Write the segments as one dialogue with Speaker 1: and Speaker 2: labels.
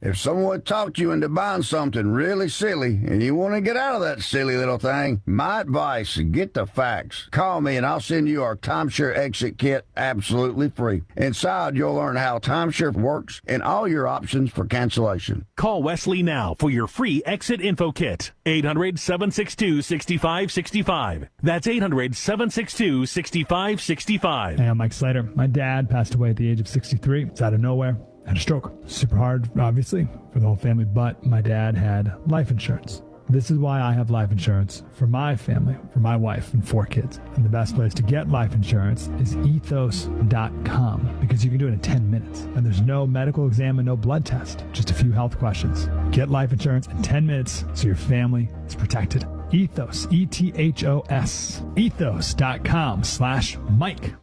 Speaker 1: If someone talked you into buying something really silly and you want to get out of that silly little thing, my advice, get the facts. Call me and I'll send you our timeshare exit kit absolutely free. Inside, you'll learn how timeshare works and all your options for cancellation.
Speaker 2: Call Wesley now for your free exit info kit. 800-762-6565. That's 800-762-6565.
Speaker 3: Hey, I'm Mike Slater. My dad passed away at the age of 63. It's out of nowhere. Had a stroke. Super hard, obviously, for the whole family, but my dad had life insurance. This is why I have life insurance for my family, for my wife and 4 kids. And the best place to get life insurance is ethos.com, because you can do it in 10 minutes. And there's no medical exam and no blood test, just a few health questions. Get life insurance in 10 minutes so your family is protected. Ethos, E-T-H-O-S, ethos.com/Mike.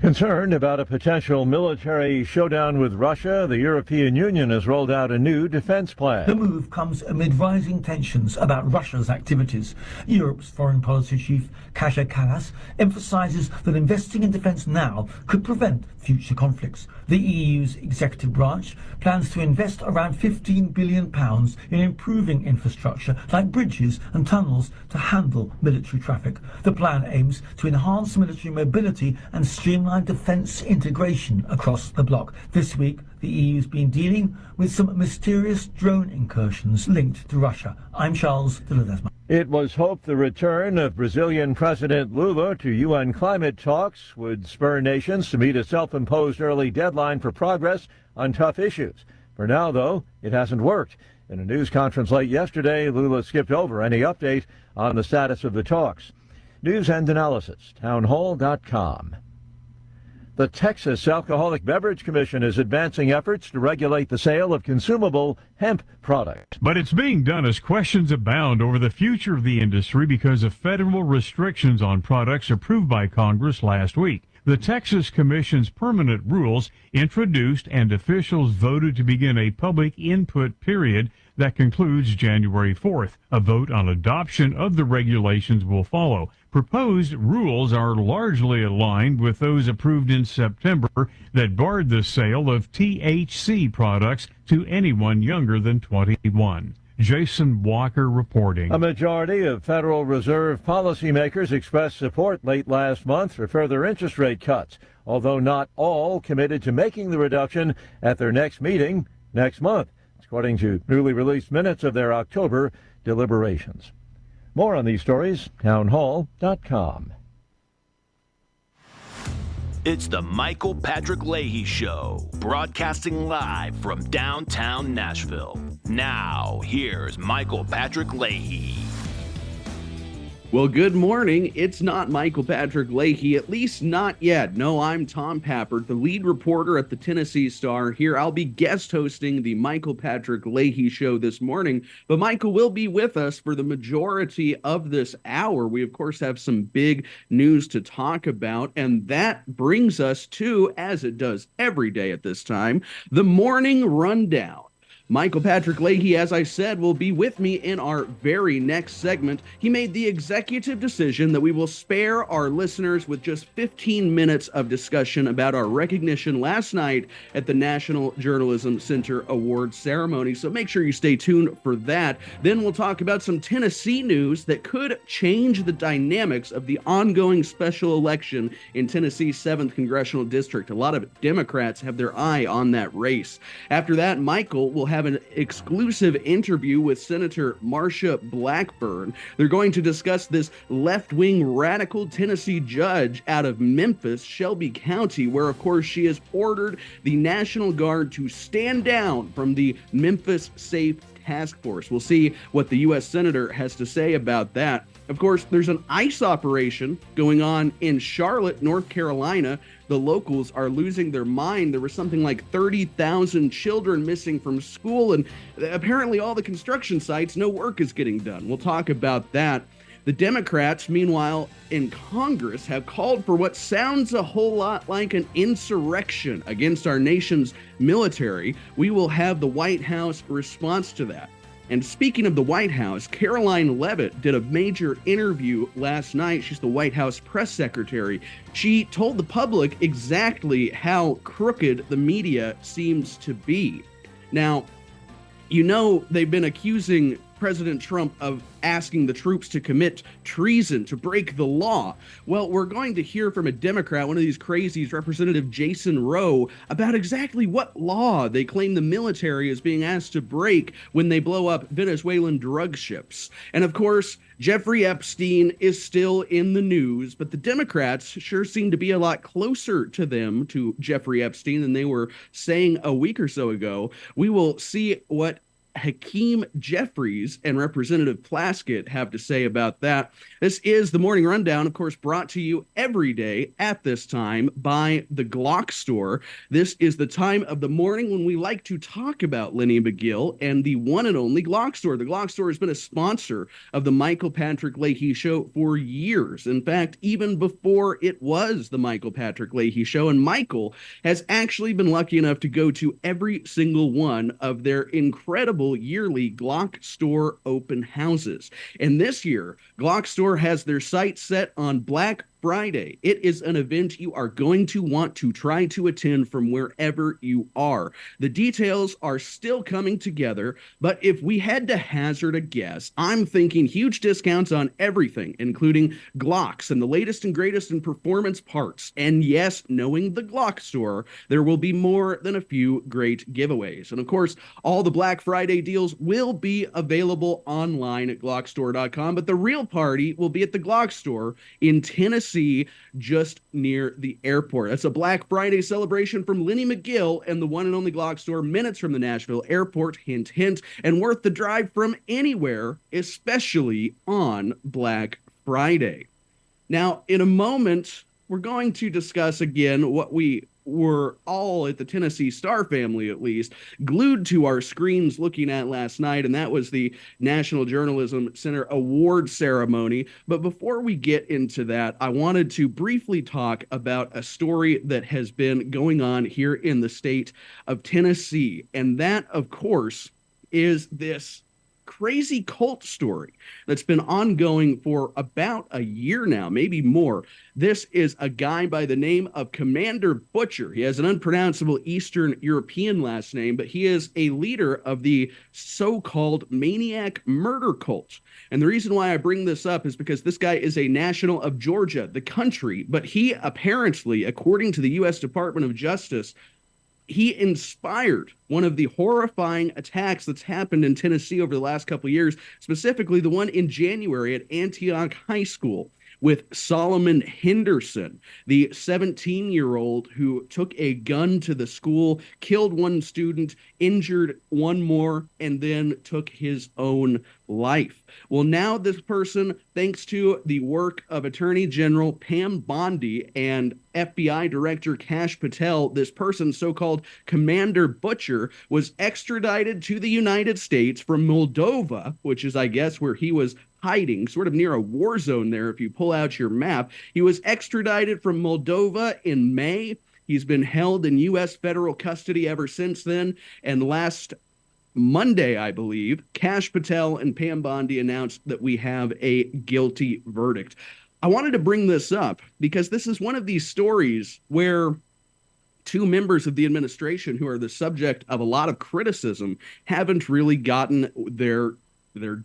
Speaker 4: Concerned about a potential military showdown with Russia, the European Union has rolled out a new defense plan.
Speaker 5: The move comes amid rising tensions about Russia's activities. Europe's foreign policy chief, Kaja Kallas, emphasizes that investing in defense now could prevent future conflicts. The EU's executive branch plans to invest around £15 billion in improving infrastructure like bridges and tunnels to handle military traffic. The plan aims to enhance military mobility and streamline defense integration across the bloc. This week, the EU's been dealing with some mysterious drone incursions linked to Russia. I'm Charles de Ledesma.
Speaker 4: It was hoped the return of Brazilian President Lula to UN climate talks would spur nations to meet a self-imposed early deadline for progress on tough issues. For now, though, it hasn't worked. In a news conference late yesterday, Lula skipped over any update on the status of the talks. News and analysis, townhall.com. The Texas Alcoholic Beverage Commission is advancing efforts to regulate the sale of consumable hemp products.
Speaker 6: But it's being done as questions abound over the future of the industry because of federal restrictions on products approved by Congress last week. The Texas Commission's permanent rules introduced and officials voted to begin a public input period that concludes January 4th. A vote on adoption of the regulations will follow. Proposed rules are largely aligned with those approved in September that barred the sale of THC products to anyone younger than 21. Jason Walker reporting.
Speaker 4: A majority of Federal Reserve policymakers expressed support late last month for further interest rate cuts, although not all committed to making the reduction at their next meeting next month, according to newly released minutes of their October deliberations. More on these stories, townhall.com.
Speaker 2: It's the Michael Patrick Leahy Show, broadcasting live from downtown Nashville. Now, here's Michael Patrick Leahy.
Speaker 7: Well, good morning. It's not Michael Patrick Leahy, at least not yet. No, I'm Tom Pappert, the lead reporter at the Tennessee Star. Here, I'll be guest hosting the Michael Patrick Leahy Show this morning, but Michael will be with us for the majority of this hour. We, of course, have some big news to talk about, and that brings us to, as it does every day at this time, the Morning Rundown. Michael Patrick Leahy, as I said, will be with me in our very next segment. He made the executive decision that we will spare our listeners with just 15 minutes of discussion about our recognition last night at the National Journalism Center Awards ceremony. So make sure you stay tuned for that. Then we'll talk about some Tennessee news that could change the dynamics of the ongoing special election in Tennessee's 7th Congressional District. A lot of Democrats have their eye on that race. After that, Michael will have an exclusive interview with Senator Marsha Blackburn. They're going to discuss this left-wing radical Tennessee judge out of Memphis, Shelby County, where, of course, she has ordered the National Guard to stand down from the Memphis Safe Task Force. We'll see what the U.S. Senator has to say about that. Of course, there's an ICE operation going on in Charlotte, North Carolina. The locals are losing their mind. There was something like 30,000 children missing from school, and apparently all the construction sites, no work is getting done. We'll talk about that. The Democrats, meanwhile, in Congress have called for what sounds a whole lot like an insurrection against our nation's military. We will have the White House response to that. And speaking of the White House, Caroline Leavitt did a major interview last night. She's the White House press secretary. She told the public exactly how crooked the media seems to be. Now, you know, they've been accusing President Trump of asking the troops to commit treason, to break the law. Well, we're going to hear from a Democrat, one of these crazies, Representative Jason Rowe, about exactly what law they claim the military is being asked to break when they blow up Venezuelan drug ships. And of course, Jeffrey Epstein is still in the news, but the Democrats sure seem to be a lot closer to them, to Jeffrey Epstein, than they were saying a week or so ago. We will see what Hakeem Jeffries and Representative Plaskett have to say about that. This is the Morning Rundown, of course, brought to you every day at this time by the Glock Store. This is the time of the morning when we like to talk about Leahy McGill and the one and only Glock Store. The Glock Store has been a sponsor of the Michael Patrick Leahy Show for years. In fact, even before it was the Michael Patrick Leahy Show, and Michael has actually been lucky enough to go to every single one of their incredible yearly Glock Store open houses. And this year, Glock Store has their sights set on Black Friday. It is an event you are going to want to try to attend from wherever you are. The details are still coming together, but if we had to hazard a guess, I'm thinking huge discounts on everything, including Glocks and the latest and greatest in performance parts. And yes, knowing the Glock Store, there will be more than a few great giveaways. And of course, all the Black Friday deals will be available online at glockstore.com, but the real party will be at the Glock Store in Tennessee, just near the airport. That's a Black Friday celebration from Leahy McGill and the one and only Glock Store, minutes from the Nashville airport, hint, hint, and worth the drive from anywhere, especially on Black Friday. Now, in a moment, we're going to discuss again what we were all at the Tennessee Star family, at least, glued to our screens looking at last night, and that was the National Journalism Center award ceremony. But before we get into that, I wanted to briefly talk about a story that has been going on here in the state of Tennessee, and that, of course, is this crazy cult story that's been ongoing for about a year now, maybe more. This is a guy by the name of Commander Butcher. He has an unpronounceable Eastern European last name, but he is a leader of the so-called maniac murder cult. And the reason why I bring this up is because this guy is a national of Georgia, the country, but he apparently, according to the U.S. Department of Justice, he inspired one of the horrifying attacks that's happened in Tennessee over the last couple of years, specifically the one in January at Antioch High School with Solomon Henderson, the 17-year-old who took a gun to the school, killed one student, injured one more, and then took his own life. Well, now this person, thanks to the work of Attorney General Pam Bondi and FBI Director Kash Patel, this person, so-called Commander Butcher, was extradited to the United States from Moldova, which is, I guess, where he was hiding, sort of near a war zone there if you pull out your map. He was extradited from Moldova in May. He's been held in U.S. federal custody ever since then. And last Monday, I believe, Kash Patel and Pam Bondi announced that we have a guilty verdict. I wanted to bring this up because this is one of these stories where two members of the administration who are the subject of a lot of criticism haven't really gotten their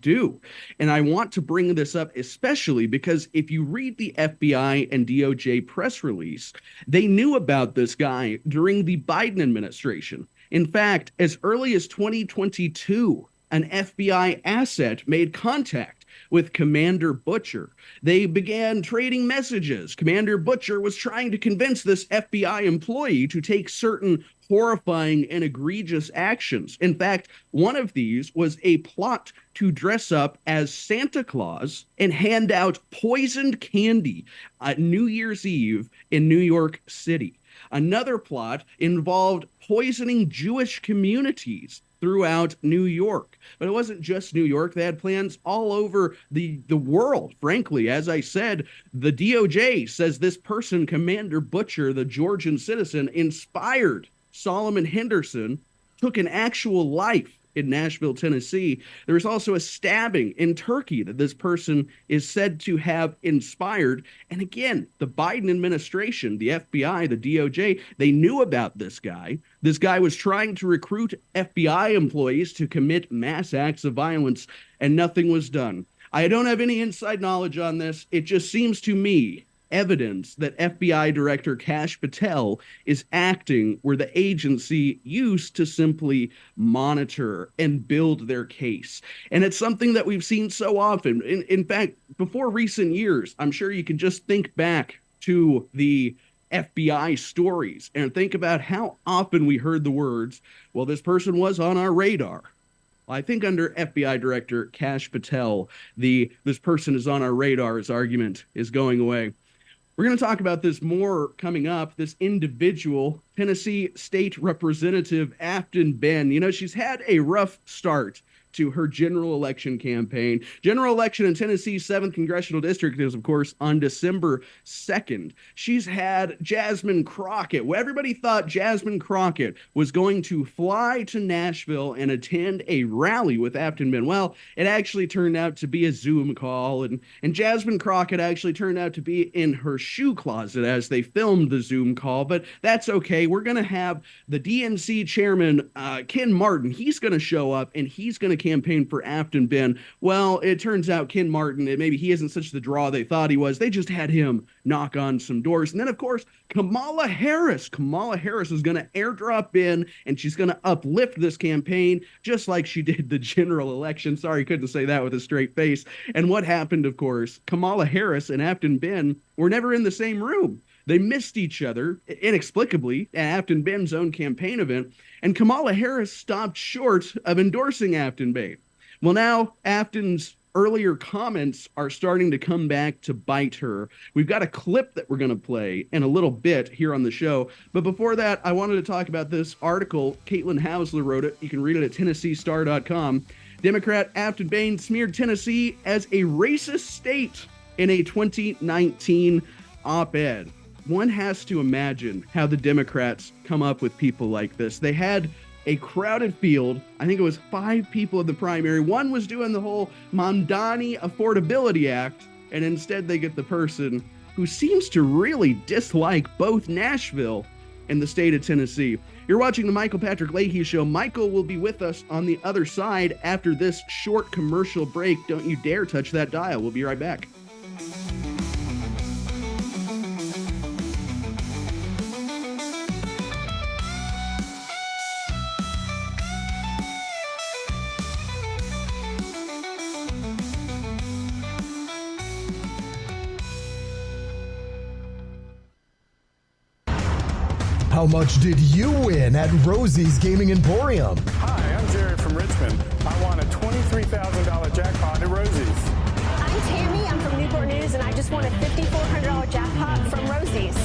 Speaker 7: due. And I want to bring this up especially because if you read the FBI and DOJ press release, they knew about this guy during the Biden administration. In fact, as early as 2022, an FBI asset made contact with Commander Butcher. They began trading messages. Commander Butcher was trying to convince this FBI employee to take certain horrifying and egregious actions. In fact, one of these was a plot to dress up as Santa Claus and hand out poisoned candy at New Year's Eve in New York City. Another plot involved poisoning Jewish communities throughout New York. But it wasn't just New York. They had plans all over the world, frankly. As I said, the DOJ says this person, Commander Butcher, the Georgian citizen, inspired Solomon Henderson, took an actual life in Nashville, Tennessee. There was also a stabbing in Turkey that this person is said to have inspired. And again, the Biden administration, the FBI, the DOJ, they knew about this guy. This guy was trying to recruit FBI employees to commit mass acts of violence, and nothing was done. I don't have any inside knowledge on this. It just seems to me evidence that FBI Director Kash Patel is acting where the agency used to simply monitor and build their case. And it's something that we've seen so often. In fact, before recent years, I'm sure you can just think back to the FBI stories and think about how often we heard the words, well, this person was on our radar. Well, I think under FBI Director Kash Patel, this person is on our radar's argument is going away. We're going to talk about this more coming up. This individual, Tennessee State Representative Afton Ben, she's had a rough start to her general election campaign. General election in Tennessee's 7th Congressional District is, of course, on December 2nd. She's had Jasmine Crockett. Well, everybody thought Jasmine Crockett was going to fly to Nashville and attend a rally with Afton Ben. Well, it actually turned out to be a Zoom call, and Jasmine Crockett actually turned out to be in her shoe closet as they filmed the Zoom call, but that's okay. We're going to have the DNC chairman, Ken Martin. He's going to show up, and he's going to campaign for Afton Ben. Well, it turns out Ken Martin, maybe he isn't such the draw they thought he was. They just had him knock on some doors. And then, of course, Kamala Harris. Kamala Harris is going to airdrop in, and she's going to uplift this campaign just like she did the general election. Sorry, couldn't say that with a straight face. And what happened, of course, Kamala Harris and Afton Ben were never in the same room. They missed each other inexplicably at Afton Ben's own campaign event, and Kamala Harris stopped short of endorsing Afton Ben. Well, now Afton's earlier comments are starting to come back to bite her. We've got a clip that we're going to play in a little bit here on the show. But before that, I wanted to talk about this article. Caitlin Hausler wrote it. You can read it at TennesseeStar.com. Democrat Afton Ben smeared Tennessee as a racist state in a 2019 op-ed. One has to imagine how the Democrats come up with people like this. They had a crowded field. I think it was 5 people in the primary. One was doing the whole Mamdani Affordability Act, and instead they get the person who seems to really dislike both Nashville and the state of Tennessee. You're watching the Michael Patrick Leahy Show. Michael will be with us on the other side after this short commercial break. Don't you dare touch that dial. We'll be right back.
Speaker 8: How much did you win at Rosie's Gaming Emporium?
Speaker 9: Hi, I'm Jerry from Richmond. I won a $23,000 jackpot at Rosie's.
Speaker 10: I'm Tammy. I'm from Newport News, and I just won a $5,400 jackpot from Rosie's.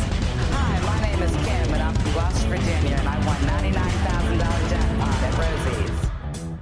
Speaker 11: Hi, my name is Kim, and I'm from West Virginia, and I won $99,000 jackpot at Rosie's.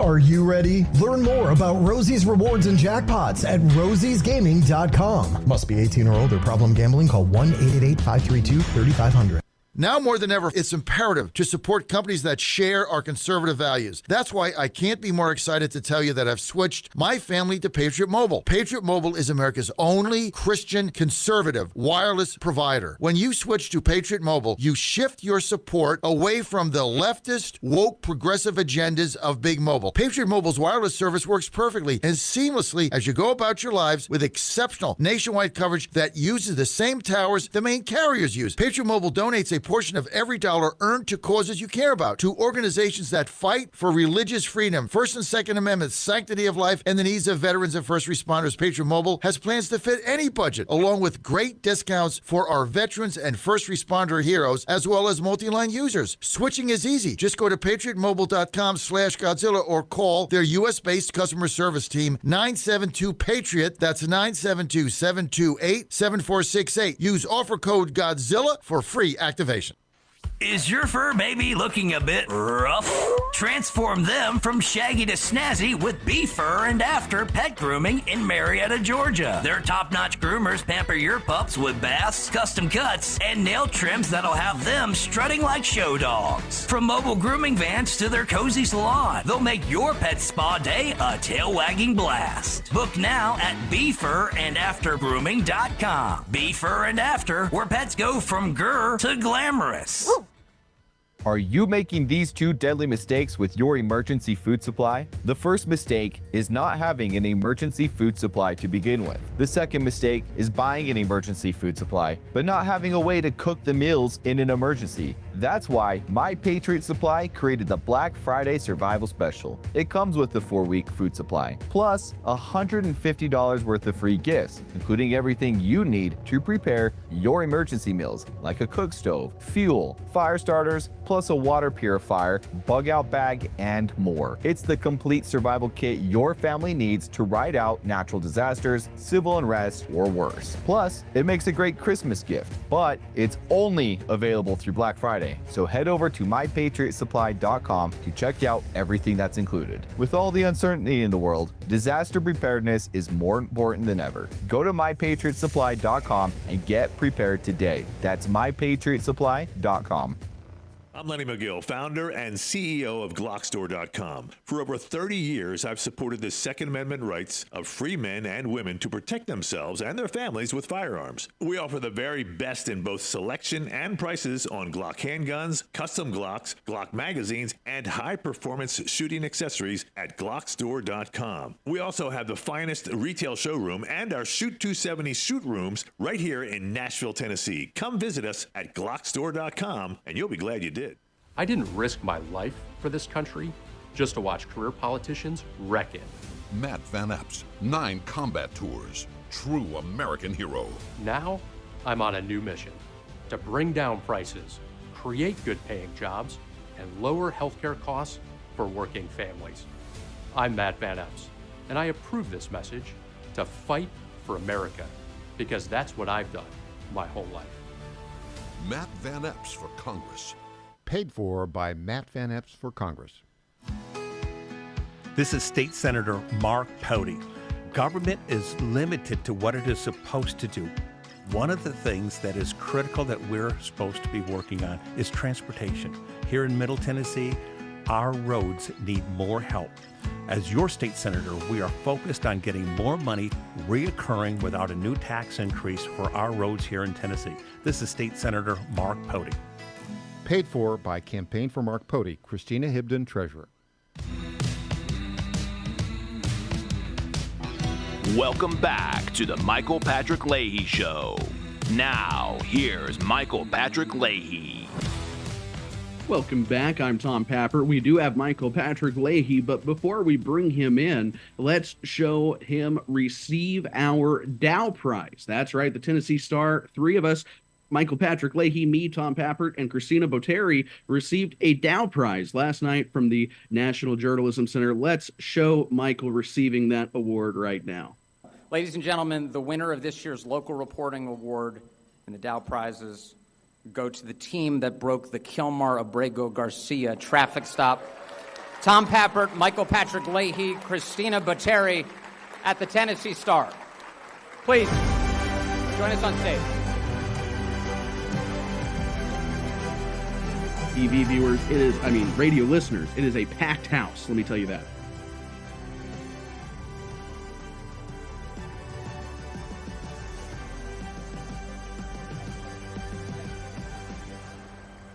Speaker 8: Are you ready? Learn more about Rosie's rewards and jackpots at rosiesgaming.com. Must be 18 or older. Problem gambling? Call 1-888-532-3500.
Speaker 12: Now more than ever, it's imperative to support companies that share our conservative values. That's why I can't be more excited to tell you that I've switched my family to Patriot Mobile. Patriot Mobile is America's only Christian conservative wireless provider. When you switch to Patriot Mobile, you shift your support away from the leftist, woke, progressive agendas of Big Mobile. Patriot Mobile's wireless service works perfectly and seamlessly as you go about your lives with exceptional nationwide coverage that uses the same towers the main carriers use. Patriot Mobile donates a portion of every dollar earned to causes you care about, to organizations that fight for religious freedom, First and Second Amendments, sanctity of life, and the needs of veterans and first responders. Patriot Mobile has plans to fit any budget, along with great discounts for our veterans and first responder heroes, as well as multi-line users. Switching is easy. Just go to patriotmobile.com/Godzilla or call their U.S.-based customer service team, 972-PATRIOT. That's 972-728-7468. Use offer code Godzilla for free activation.
Speaker 13: Is your fur baby looking a bit rough? Transform them from shaggy to snazzy with Before and After Pet Grooming in Marietta, Georgia. Their top-notch groomers pamper your pups with baths, custom cuts, and nail trims that'll have them strutting like show dogs. From mobile grooming vans to their cozy salon, they'll make your pet spa day a tail-wagging blast. Book now at beforeandaftergrooming.com. Before and After, where pets go from grr to glamorous.
Speaker 14: Are you making these two deadly mistakes with your emergency food supply? The first mistake is not having an emergency food supply to begin with. The second mistake is buying an emergency food supply, but not having a way to cook the meals in an emergency. That's why My Patriot Supply created the Black Friday Survival Special. It comes with the 4-week food supply, plus $150 worth of free gifts, including everything you need to prepare your emergency meals, like a cook stove, fuel, fire starters, plus a water purifier, bug out bag, and more. It's the complete survival kit your family needs to ride out natural disasters, civil unrest, or worse. Plus, it makes a great Christmas gift, but it's only available through Black Friday. So head over to mypatriotsupply.com to check out everything that's included. With all the uncertainty in the world, disaster preparedness is more important than ever. Go to mypatriotsupply.com and get prepared today. That's mypatriotsupply.com.
Speaker 15: I'm Lenny McGill, founder and CEO of Glockstore.com. For over 30 years, I've supported the Second Amendment rights of free men and women to protect themselves and their families with firearms. We offer the very best in both selection and prices on Glock handguns, custom Glocks, Glock magazines, and high-performance shooting accessories at Glockstore.com. We also have the finest retail showroom and our Shoot 270 shoot rooms right here in Nashville, Tennessee. Come visit us at Glockstore.com, and you'll be glad you did.
Speaker 16: I didn't risk my life for this country just to watch career politicians wreck it.
Speaker 17: Matt Van Epps, 9 combat tours, true American hero.
Speaker 16: Now, I'm on a new mission to bring down prices, create good paying jobs, and lower healthcare costs for working families. I'm Matt Van Epps, and I approve this message to fight for America, because that's what I've done my whole life.
Speaker 17: Matt Van Epps for Congress.
Speaker 18: Paid for by Matt Van Epps for Congress.
Speaker 19: This is State Senator Mark Pouty. Government is limited to what it is supposed to do. One of the things that is critical that we're supposed to be working on is transportation. Here in Middle Tennessee, our roads need more help. As your state senator, we are focused on getting more money reoccurring without a new tax increase for our roads here in Tennessee. This is State Senator Mark Pouty.
Speaker 18: Paid for by Campaign for Mark Pouty, Christina Hibden, Treasurer.
Speaker 2: Welcome back to the Michael Patrick Leahy Show. Now, here's Michael Patrick Leahy.
Speaker 7: Welcome back. I'm Tom Papper. We do have Michael Patrick Leahy, but before we bring him in, let's show him receive our Dow Prize. That's right, the Tennessee Star, 3 of us, Michael Patrick Leahy, me, Tom Pappert, and Christina Boteri, received a Dow Prize last night from the National Journalism Center. Let's show Michael receiving that award right now.
Speaker 20: Ladies and gentlemen, the winner of this year's Local Reporting Award and the Dow Prizes go to the team that broke the Kilmar Abrego Garcia traffic stop. Tom Pappert, Michael Patrick Leahy, Christina Boteri at the Tennessee Star. Please join us on stage.
Speaker 7: TV viewers, radio listeners, it is a packed house, let me tell you that.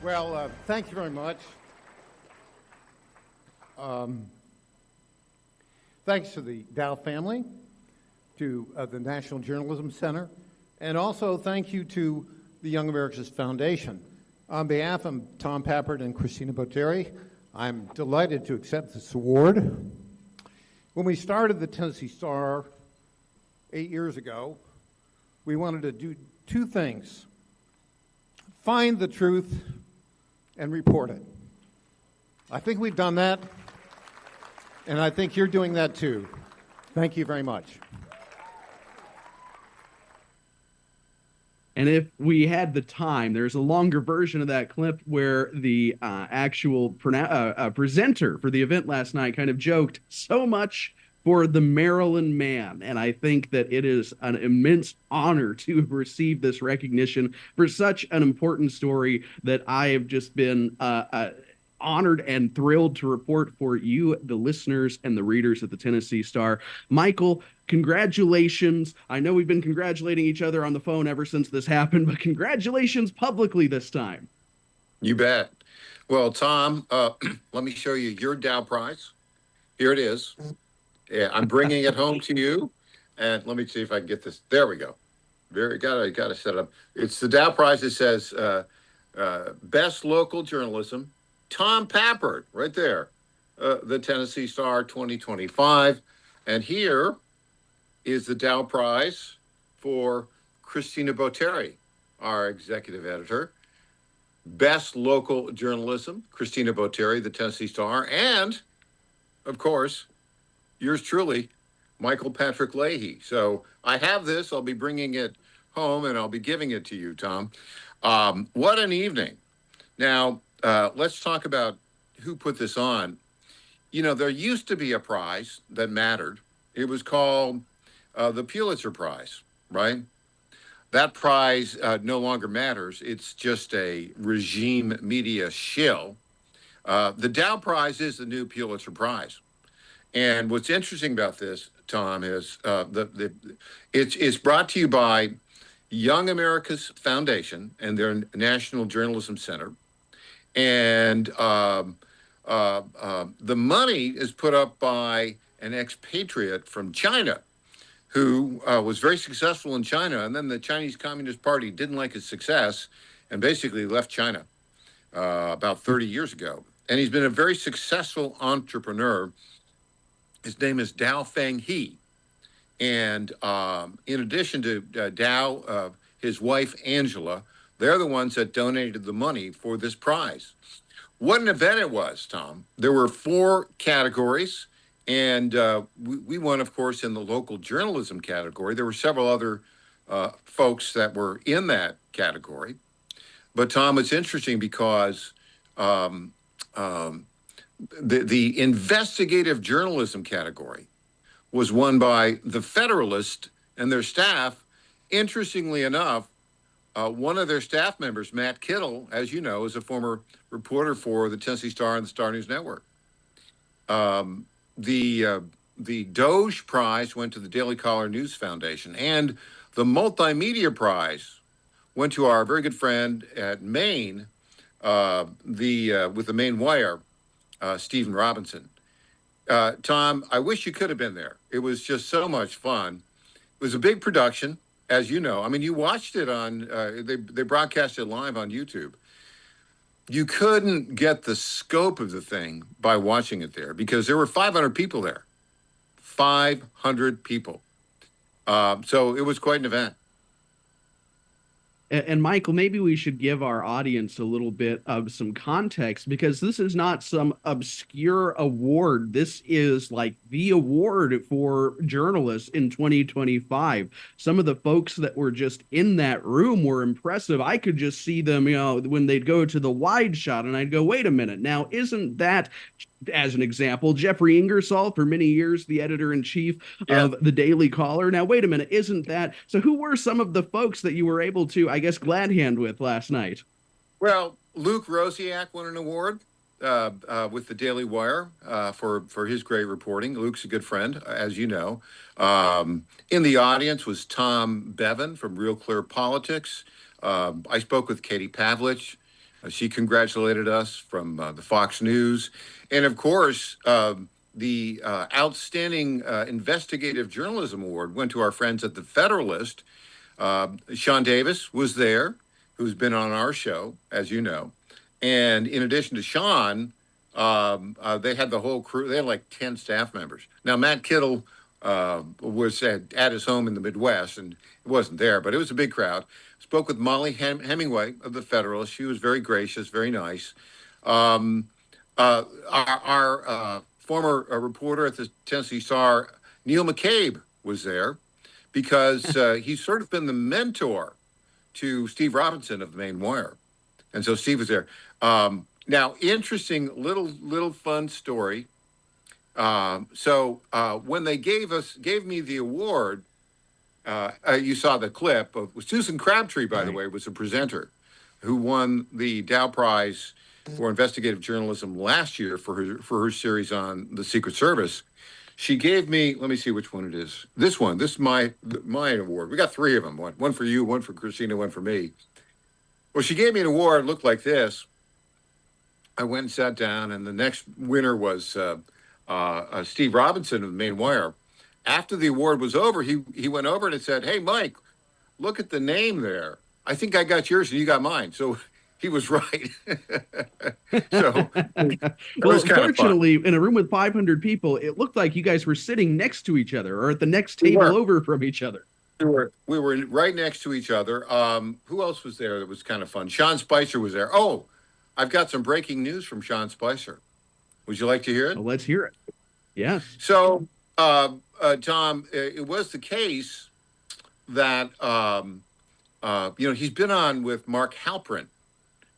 Speaker 21: Well, thank you very much. Thanks to the Dow family, to the National Journalism Center, and also thank you to the Young America's Foundation. On behalf of Tom Pappert and Christina Boteri, I'm delighted to accept this award. When we started the Tennessee Star 8 years ago, we wanted to do 2 things: find the truth and report it. I think we've done that, and I think you're doing that too. Thank you very much.
Speaker 7: And if we had the time, there's a longer version of that clip where the actual presenter for the event last night kind of joked so much for the Maryland man. And I think that it is an immense honor to receive this recognition for such an important story that I have just been honored and thrilled to report for you, the listeners and the readers at the Tennessee Star. Michael, congratulations. I know we've been congratulating each other on the phone ever since this happened, but congratulations publicly this time.
Speaker 1: You bet. Well, Tom, let me show you your Dow Prize. Here it is. Yeah, I'm bringing it home to you. And let me see if I can get this. There we go. Got to set it up. It's the Dow Prize. It says Best Local Journalism, Tom Pappert, right there. The Tennessee Star 2025. And here is the Dow Prize for Christina Botteri, our executive editor. Best Local Journalism, Christina Botteri, the Tennessee Star. And, of course, yours truly, Michael Patrick Leahy. So I have this. I'll be bringing it home, and I'll be giving it to you, Tom. What an evening. Now, let's talk about who put this on. You know, there used to be a prize that mattered. It was called the Pulitzer Prize, right? That prize no longer matters. It's just a regime media shill. The Dow Prize is the new Pulitzer Prize. And what's interesting about this, Tom, is it's brought to you by Young America's Foundation and their National Journalism Center. And the money is put up by an expatriate from China who was very successful in China. And then the Chinese Communist Party didn't like his success and basically left China about 30 years ago. And he's been a very successful entrepreneur. His name is Dao Feng He. And in addition to Dao, his wife, Angela, they're the ones that donated the money for this prize. What an event it was, Tom. There were 4 categories, and we won, of course, in the local journalism category. There were several other folks that were in that category. But, Tom, it's interesting because the investigative journalism category was won by the Federalist and their staff. Interestingly enough, one of their staff members, Matt Kittle, as you know, is a former reporter for the Tennessee Star and the Star News Network. The Doge Prize went to the Daily Caller News Foundation, and the Multimedia Prize went to our very good friend at Maine, with the Maine Wire, Stephen Robinson. Tom, I wish you could have been there. It was just so much fun. It was a big production, as you know. I mean, you watched it on, they broadcast it live on YouTube. You couldn't get the scope of the thing by watching it there because there were 500 people there. 500 people. So it was quite an event.
Speaker 7: And Michael, maybe we should give our audience a little bit of some context because this is not some obscure award. This is like the award for journalists in 2025. Some of the folks that were just in that room were impressive. I could just see them, you know, when they'd go to the wide shot and I'd go, wait a minute. Now, isn't that, as an example, Jeffrey Ingersoll, for many years, the editor-in-chief of the Daily Caller. Now, wait a minute, isn't that? So who were some of the folks that you were able to, I guess, glad hand with last night?
Speaker 1: Well, Luke Rosiak won an award with the Daily Wire for his great reporting. Luke's a good friend, as you know. In the audience was Tom Bevan from Real Clear Politics. I spoke with Katie Pavlich. She congratulated us from the Fox News. And, of course, the Outstanding Investigative Journalism Award went to our friends at the Federalist. Sean Davis was there, who's been on our show, as you know. And in addition to Sean, they had the whole crew. They had like 10 staff members. Now, Matt Kittle was at his home in the Midwest, and it wasn't there, but it was a big crowd. Spoke with Molly Hemingway of the Federalist. She was very gracious, very nice. Our former reporter at the Tennessee Star, Neil McCabe, was there because he's sort of been the mentor to Steve Robinson of the Maine Wire. And so Steve was there. Now, interesting little fun story. When they gave me the award, you saw the clip of Susan Crabtree, by the way, was a presenter who won the Dow Prize for investigative journalism last year for her series on the Secret Service. She gave me, let me see which one it is. This one. This is my award. We got 3 of them. One for you, one for Christina, one for me. Well, she gave me an award. It looked like this. I went and sat down, and the next winner was Steve Robinson of the Maine Wire. After the award was over, he went over and said, "Hey, Mike, look at the name there. I think I got yours and you got mine." So he was right. So
Speaker 7: well, fortunately, in a room with 500 people, it looked like you guys were sitting next to each other or at the next table over from each other.
Speaker 1: We were right next to each other. Who else was there that was kind of fun? Sean Spicer was there. Oh, I've got some breaking news from Sean Spicer. Would you like to hear it?
Speaker 7: Well, let's hear it. Yes.
Speaker 1: So, Tom, it was the case that, he's been on with Mark Halperin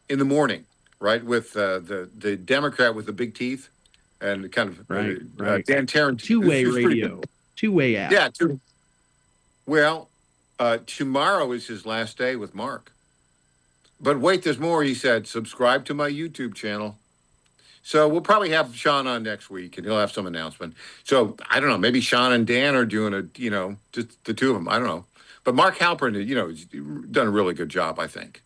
Speaker 1: in the morning, right? With the Democrat with the big teeth and kind of
Speaker 7: right.
Speaker 1: Dan Tarrant.
Speaker 7: Two-way radio. Two-way app.
Speaker 1: Yeah. Well, tomorrow is his last day with Mark. But wait, there's more. He said, subscribe to my YouTube channel. So we'll probably have Sean on next week, and he'll have some announcement. So I don't know. Maybe Sean and Dan are doing just the two of them. I don't know. But Mark Halperin, he's done a really good job, I think.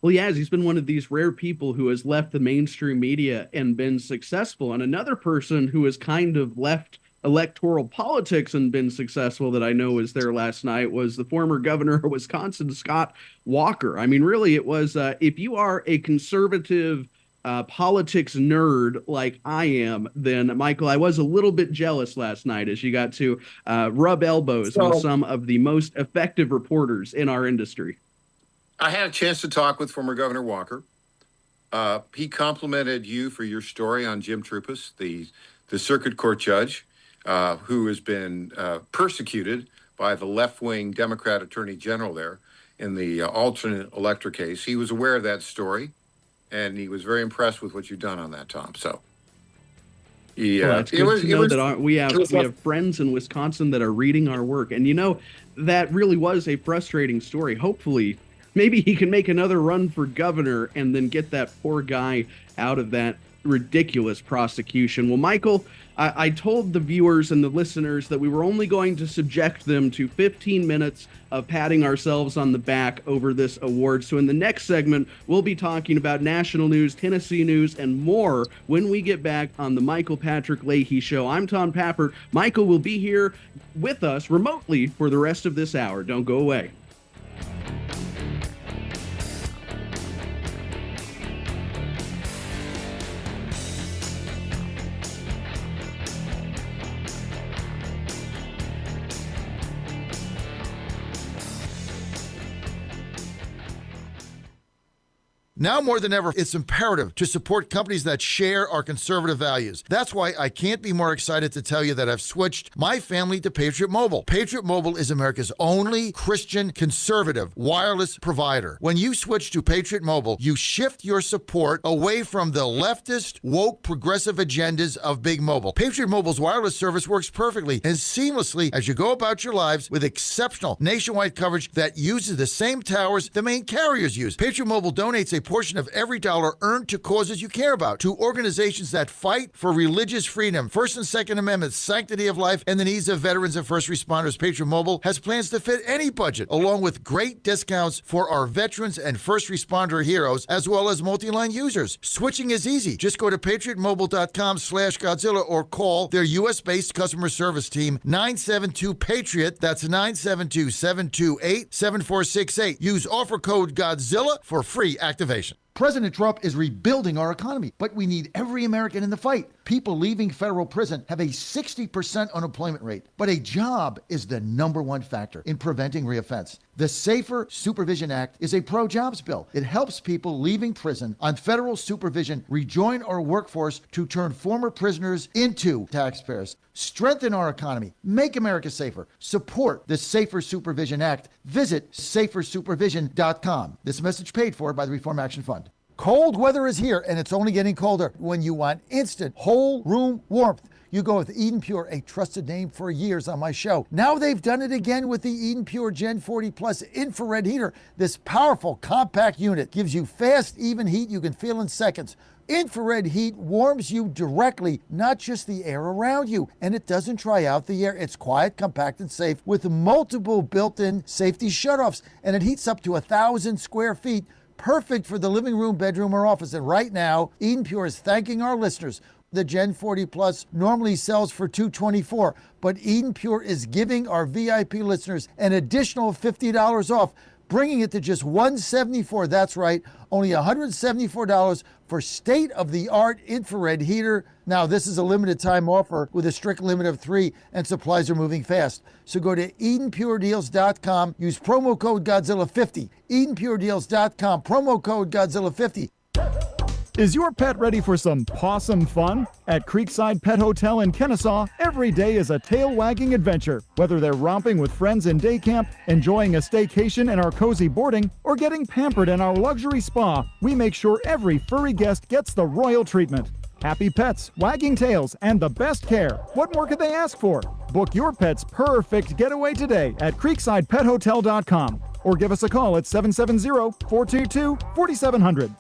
Speaker 7: Well, he has. He's been one of these rare people who has left the mainstream media and been successful. And another person who has kind of left electoral politics and been successful that I know was there last night was the former governor of Wisconsin, Scott Walker. I mean, really, it was if you are a conservative politics nerd like I am, then Michael, I was a little bit jealous last night as you got to rub elbows with some of the most effective reporters in our industry.
Speaker 1: I had a chance to talk with former Governor Walker. He complimented you for your story on Jim Trupus, the circuit court judge who has been persecuted by the left-wing Democrat attorney general there in the alternate elector case. He was aware of that story, and he was very impressed with what you've done on that, Tom. So,
Speaker 7: it's good to know that we have friends in Wisconsin that are reading our work, and that really was a frustrating story. Hopefully, maybe he can make another run for governor and then get that poor guy out of that ridiculous prosecution. Well, Michael, I told the viewers and the listeners that we were only going to subject them to 15 minutes of patting ourselves on the back over this award. So in the next segment, we'll be talking about national news, Tennessee news, and more when we get back on the Michael Patrick Leahy Show. I'm Tom Pappert. Michael will be here with us remotely for the rest of this hour. Don't go away.
Speaker 12: Now more than ever, it's imperative to support companies that share our conservative values. That's why I can't be more excited to tell you that I've switched my family to Patriot Mobile. Patriot Mobile is America's only Christian conservative wireless provider. When you switch to Patriot Mobile, you shift your support away from the leftist, woke, progressive agendas of Big Mobile. Patriot Mobile's wireless service works perfectly and seamlessly as you go about your lives with exceptional nationwide coverage that uses the same towers the main carriers use. Patriot Mobile donates a portion of every dollar earned to causes you care about, to organizations that fight for religious freedom, First and Second Amendment, sanctity of life, and the needs of veterans and first responders. Patriot Mobile has plans to fit any budget, along with great discounts for our veterans and first responder heroes, as well as multi-line users. Switching is easy. Just go to patriotmobile.com/Godzilla or call their U.S.-based customer service team, 972-PATRIOT. That's 972-728-7468. Use offer code Godzilla for free activation. President Trump is rebuilding our economy, but we need every American in the fight. people leaving federal prison have a 60% unemployment rate. But a job is the number one factor in preventing reoffense. The Safer Supervision Act is a pro-jobs bill. It helps people leaving prison on federal supervision rejoin our workforce to turn former prisoners into taxpayers. Strengthen our economy. Make America safer. Support the Safer Supervision Act. Visit safersupervision.com. This message paid for by the Reform Action Fund. Cold weather is here, and it's only getting colder. When you want instant whole room warmth, you go with Eden Pure, a trusted name for years on my show. Now they've done it again with the Eden Pure Gen 40 Plus infrared heater. This powerful compact unit gives you fast, even heat you can feel in seconds. Infrared heat warms you directly, not just the air around you, and it doesn't dry out the air. It's quiet, compact, and safe with multiple built-in safety shutoffs, and it heats up to 1,000 square feet, perfect for the living room, bedroom, or office. And right now, Eden Pure is thanking our listeners. The Gen 40 Plus normally sells for $224, but Eden Pure is giving our VIP listeners an additional $50 off, bringing it to just $174. That's right, only $174 for state-of-the-art infrared heater. Now, this is a limited time offer with a strict limit of 3, and supplies are moving fast. So go to EdenPureDeals.com, use promo code Godzilla50. EdenPureDeals.com, promo code Godzilla50.
Speaker 3: Is your pet ready for some pawsome fun? At Creekside Pet Hotel in Kennesaw, every day is a tail-wagging adventure. Whether they're romping with friends in day camp, enjoying a staycation in our cozy boarding, or getting pampered in our luxury spa, we make sure every furry guest gets the royal treatment. Happy pets, wagging tails, and the best care. What more could they ask for? Book your pet's perfect getaway today at CreeksidePetHotel.com or give us a call at 770-422-4700.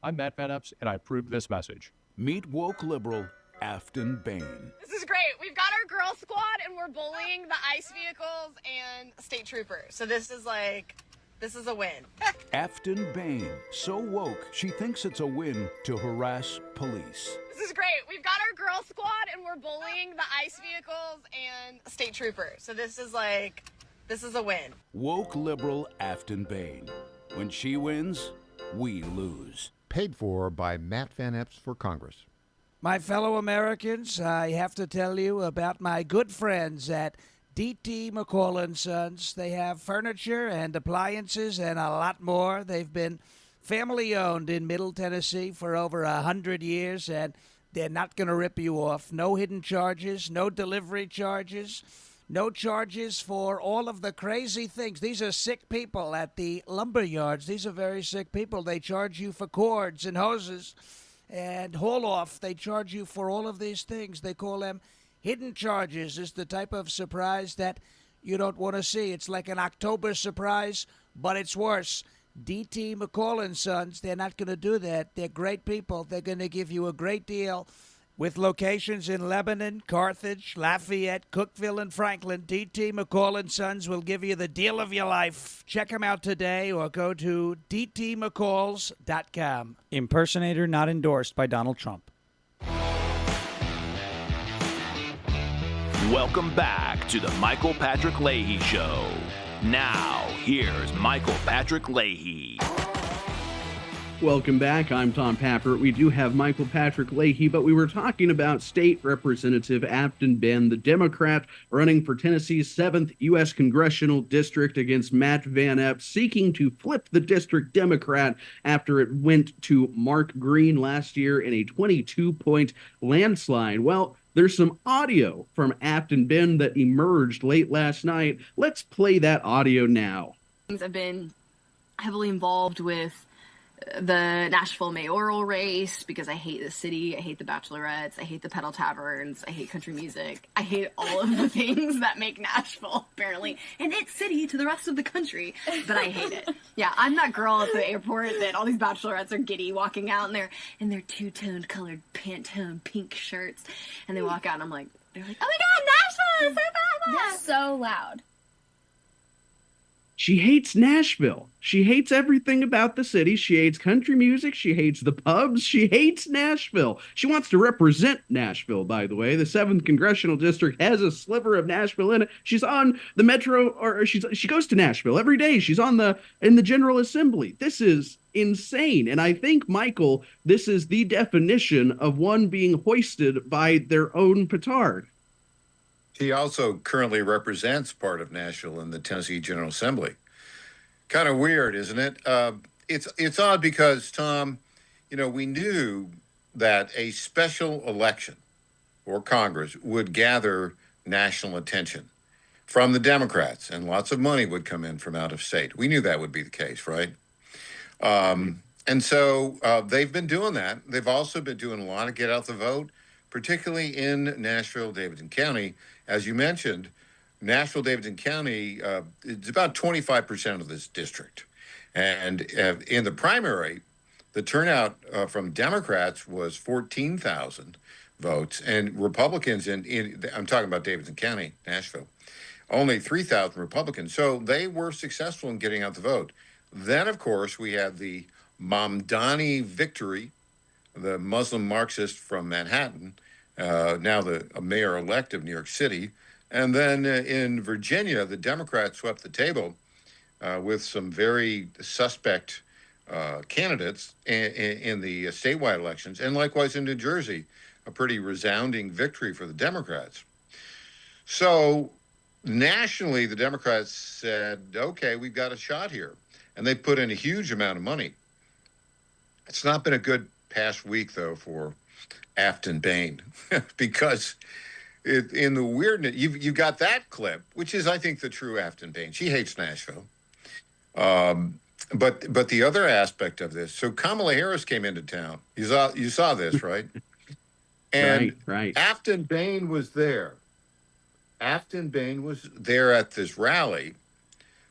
Speaker 16: I'm Matt Van Epps, and I approve this message.
Speaker 22: Meet woke liberal Afton Bain.
Speaker 23: This is great. We've got our girl squad, and we're bullying the ICE vehicles and state troopers. So this is a win.
Speaker 22: Afton Bain, so woke she thinks it's a win to harass police.
Speaker 23: This is great. We've got our girl squad, and we're bullying the ICE vehicles and state troopers. So this is a win.
Speaker 22: Woke liberal Afton Bain. When she wins, we lose.
Speaker 18: Paid for by Matt Van Epps for Congress.
Speaker 24: My fellow Americans, I have to tell you about my good friends at D.T. McCall & Sons. They have furniture and appliances and a lot more. They've been family-owned in Middle Tennessee for over 100 years, and they're not going to rip you off. No hidden charges, no delivery charges. No charges for all of the crazy things. These are sick people at the lumber yards. These are very sick people. They charge you for cords and hoses and haul-off. They charge you for all of these things. They call them hidden charges. It's the type of surprise that you don't want to see. It's like an October surprise, but it's worse. D.T. McCall & Sons, they're not going to do that. They're great people. They're going to give you a great deal. With locations in Lebanon, Carthage, Lafayette, Cookeville, and Franklin, D.T. McCall & Sons will give you the deal of your life. Check them out today or go to dtmccalls.com.
Speaker 25: Impersonator not endorsed by Donald Trump.
Speaker 2: Welcome back to the Michael Patrick Leahy Show. Now, here's Michael Patrick Leahy.
Speaker 7: Welcome back. I'm Tom Pappert. We do have Michael Patrick Leahy, but we were talking about State Representative Afton Bain, the Democrat running for Tennessee's 7th U.S. Congressional District against Matt Van Epps, seeking to flip the district Democrat after it went to Mark Green last year in a 22-point landslide. Well, there's some audio from Afton Bain that emerged late last night. Let's play that audio now.
Speaker 26: I've been heavily involved with the Nashville mayoral race because I hate the city, I hate the bachelorettes, I hate the pedal taverns, I hate country music, I hate all of the things that make Nashville apparently an it city to the rest of the country, but I hate it. Yeah, I'm that girl at the airport that all these bachelorettes are giddy walking out in their two-toned colored Pantone pink shirts, and they walk out and they're like, oh my god, Nashville is so bad!
Speaker 27: They're so loud.
Speaker 7: She hates Nashville. She hates everything about the city. She hates country music. She hates the pubs. She hates Nashville. She wants to represent Nashville, by the way. The 7th Congressional District has a sliver of Nashville in it. She's on the Metro, or she goes to Nashville every day. She's in the General Assembly. This is insane. And I think, Michael, this is the definition of one being hoisted by their own petard.
Speaker 1: He also currently represents part of Nashville in the Tennessee General Assembly. Kind of weird, isn't it? It's odd because, Tom, we knew that a special election or Congress would gather national attention from the Democrats, and lots of money would come in from out of state. We knew that would be the case, right? And so they've been doing that. They've also been doing a lot of get out the vote, particularly in Nashville, Davidson County. As you mentioned, Nashville, Davidson County, it's about 25% of this district. And in the primary, the turnout from Democrats was 14,000 votes, and Republicans I'm talking about Davidson County, Nashville, only 3,000 Republicans. So they were successful in getting out the vote. Then, of course, we had the Mamdani victory, the Muslim Marxist from Manhattan, now the mayor-elect of New York City. And then in Virginia, the Democrats swept the table with some very suspect candidates in the statewide elections. And likewise in New Jersey, a pretty resounding victory for the Democrats. So nationally, the Democrats said, okay, we've got a shot here. And they put in a huge amount of money. It's not been a good past week, though, for Afton Bain, because in the weirdness, you've got that clip, which is, I think, the true Afton Bain. She hates Nashville. But the other aspect of this, so Kamala Harris came into town. You saw this, right? And
Speaker 7: right.
Speaker 1: Afton Bain was there. Afton Bain was there at this rally,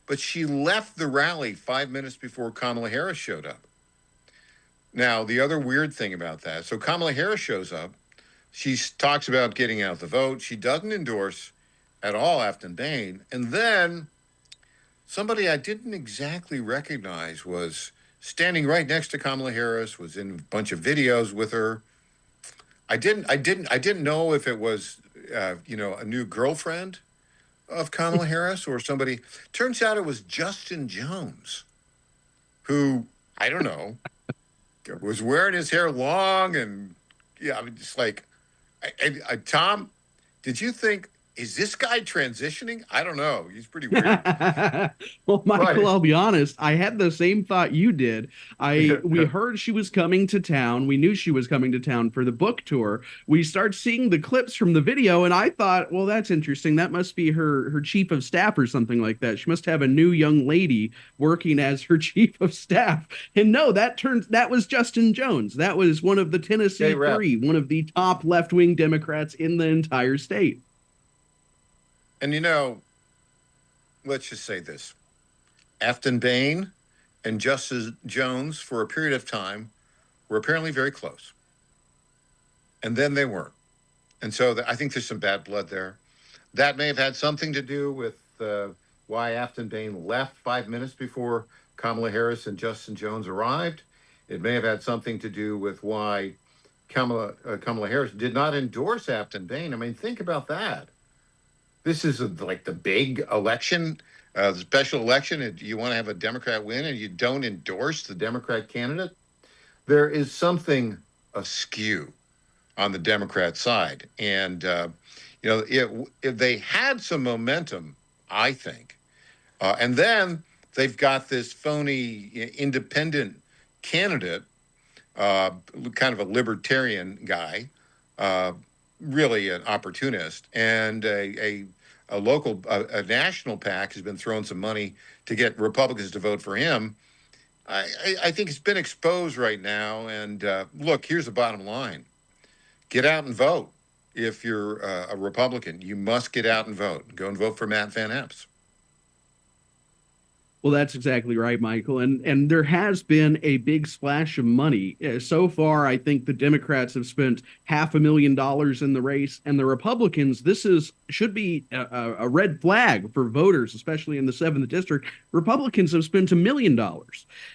Speaker 1: but she left the rally 5 minutes before Kamala Harris showed up. Now, the other weird thing about that, so Kamala Harris shows up. She talks about getting out the vote. She doesn't endorse at all Afton Bain. And then somebody I didn't exactly recognize was standing right next to Kamala Harris, was in a bunch of videos with her. I didn't know if it was, a new girlfriend of Kamala Harris or somebody. Turns out it was Justin Jones, who, I don't know, was wearing his hair long and, yeah, I mean, just like, Tom, did you think, is this guy transitioning? I don't know. He's pretty weird.
Speaker 7: Well, Michael,
Speaker 1: Right.
Speaker 7: I'll be honest. I had the same thought you did. We heard she was coming to town. We knew she was coming to town for the book tour. We start seeing the clips from the video, and I thought, well, that's interesting. That must be her chief of staff or something like that. She must have a new young lady working as her chief of staff. And no, that was Justin Jones. That was one of the Tennessee Three, one of the top left-wing Democrats in the entire state.
Speaker 1: And let's just say this. Afton Bain and Justice Jones, for a period of time, were apparently very close. And then they weren't. And so I think there's some bad blood there. That may have had something to do with why Afton Bain left 5 minutes before Kamala Harris and Justin Jones arrived. It may have had something to do with why Kamala Harris did not endorse Afton Bain. I mean, think about that. This is like the big election, the special election, and you want to have a Democrat win and you don't endorse the Democrat candidate. There is something askew on the Democrat side. And, if they had some momentum, I think, and then they've got this phony independent candidate, kind of a libertarian guy, really an opportunist, and a national PAC has been throwing some money to get Republicans to vote for him. I think it's been exposed right now. And look, here's the bottom line. Get out and vote. If you're a Republican, you must get out and vote. Go and vote for Matt Van Epps.
Speaker 7: Well, that's exactly right, Michael. And there has been a big splash of money. So far, I think the Democrats have spent $500,000 in the race, and the Republicans, should be a red flag for voters, especially in the 7th district. Republicans have spent $1 million.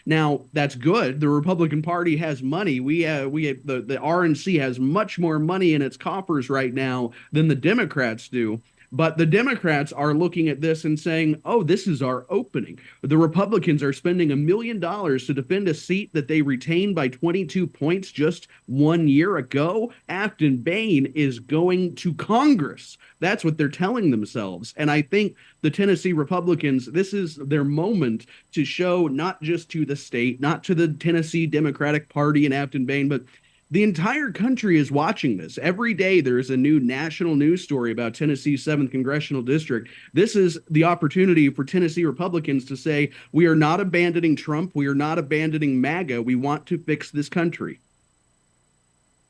Speaker 7: Now, that's good. The Republican Party has money. The RNC has much more money in its coffers right now than the Democrats do. But the Democrats are looking at this and saying, oh, this is our opening. The Republicans are spending $1 million to defend a seat that they retained by 22 points just 1 year ago. Afton Bain is going to Congress. That's what they're telling themselves. And I think the Tennessee Republicans, this is their moment to show not just to the state, not to the Tennessee Democratic Party and Afton Bain, but the entire country is watching this. Every day there's a new national news story about Tennessee's 7th congressional district. This is the opportunity for Tennessee Republicans to say, we are not abandoning Trump. We are not abandoning MAGA. We want to fix this country.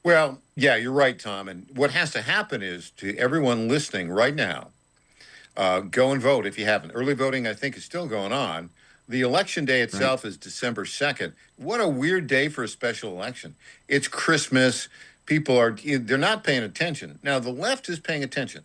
Speaker 1: Well, yeah, you're right, Tom. And what has to happen is, to everyone listening right now, go and vote if you haven't. Early voting, I think, is still going on. The election day itself is December 2nd. What a weird day for a special election. It's Christmas. They're not paying attention. Now, the left is paying attention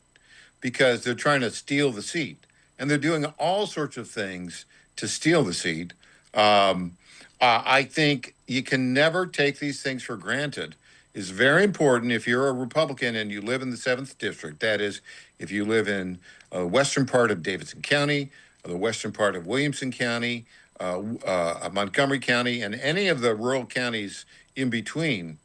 Speaker 1: because they're trying to steal the seat. And they're doing all sorts of things to steal the seat. I think you can never take these things for granted. It's very important if you're a Republican and you live in the 7th district. That is, if you live in a western part of Davidson County, the western part of Williamson County, Montgomery County, and any of the rural counties in between,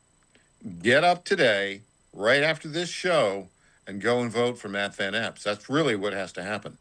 Speaker 1: get up today, right after this show, and go and vote for Matt Van Epps. That's really what has to happen.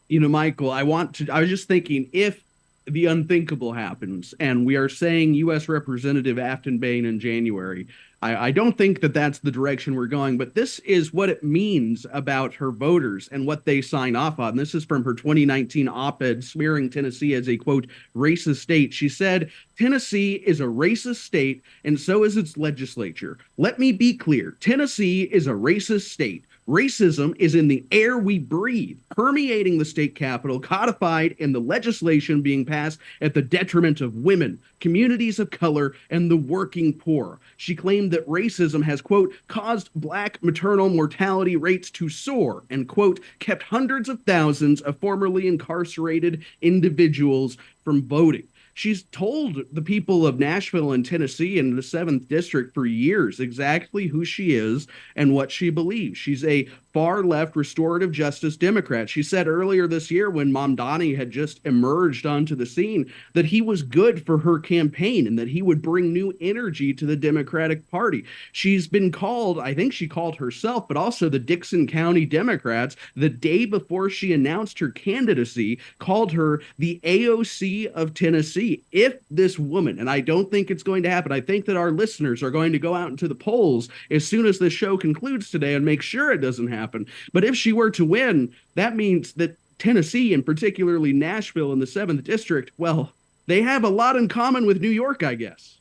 Speaker 7: You know, Michael, I was just thinking, if the unthinkable happens and we are saying U.S. Representative Afton Bain in January, I don't think that that's the direction we're going, but this is what it means about her voters and what they sign off on. This is from her 2019 op-ed smearing Tennessee as a, quote, racist state. She said, Tennessee is a racist state, and so is its legislature. Let me be clear. Tennessee is a racist state. Racism is in the air we breathe, permeating the state capitol, codified in the legislation being passed at the detriment of women, communities of color, and the working poor. She claimed that racism has, quote, caused Black maternal mortality rates to soar and, quote, kept hundreds of thousands of formerly incarcerated individuals from voting. She's told the people of Nashville and Tennessee and the 7th district for years exactly who she is and what she believes. She's a far-left restorative justice Democrat. She said earlier this year, when Mamdani had just emerged onto the scene, that he was good for her campaign and that he would bring new energy to the Democratic Party. She's been called, I think she called herself, but also the Dickson County Democrats, the day before she announced her candidacy, called her the AOC of Tennessee. If this woman, and I don't think it's going to happen, I think that our listeners are going to go out into the polls as soon as the show concludes today and make sure it doesn't happen. But if she were to win, that means that Tennessee, and particularly Nashville in the 7th district, well, they have a lot in common with New York, I guess.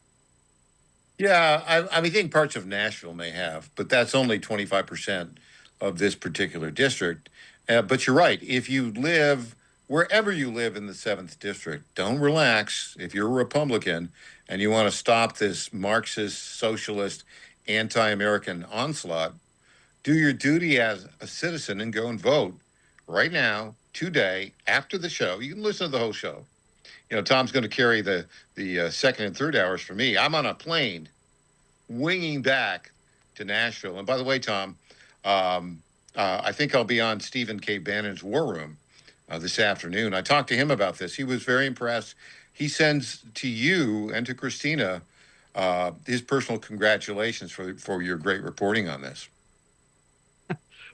Speaker 1: Yeah, I think parts of Nashville may have, but that's only 25% of this particular district. But you're right. If you live wherever you live in the 7th district, don't relax. If you're a Republican and you want to stop this Marxist, socialist, anti-American onslaught, do your duty as a citizen and go and vote right now, today, after the show. You can listen to the whole show. You know, Tom's going to carry the second and third hours for me. I'm on a plane winging back to Nashville. And by the way, Tom, I think I'll be on Stephen K. Bannon's War Room this afternoon. I talked to him about this. He was very impressed. He sends to you and to Christina his personal congratulations for your great reporting on this.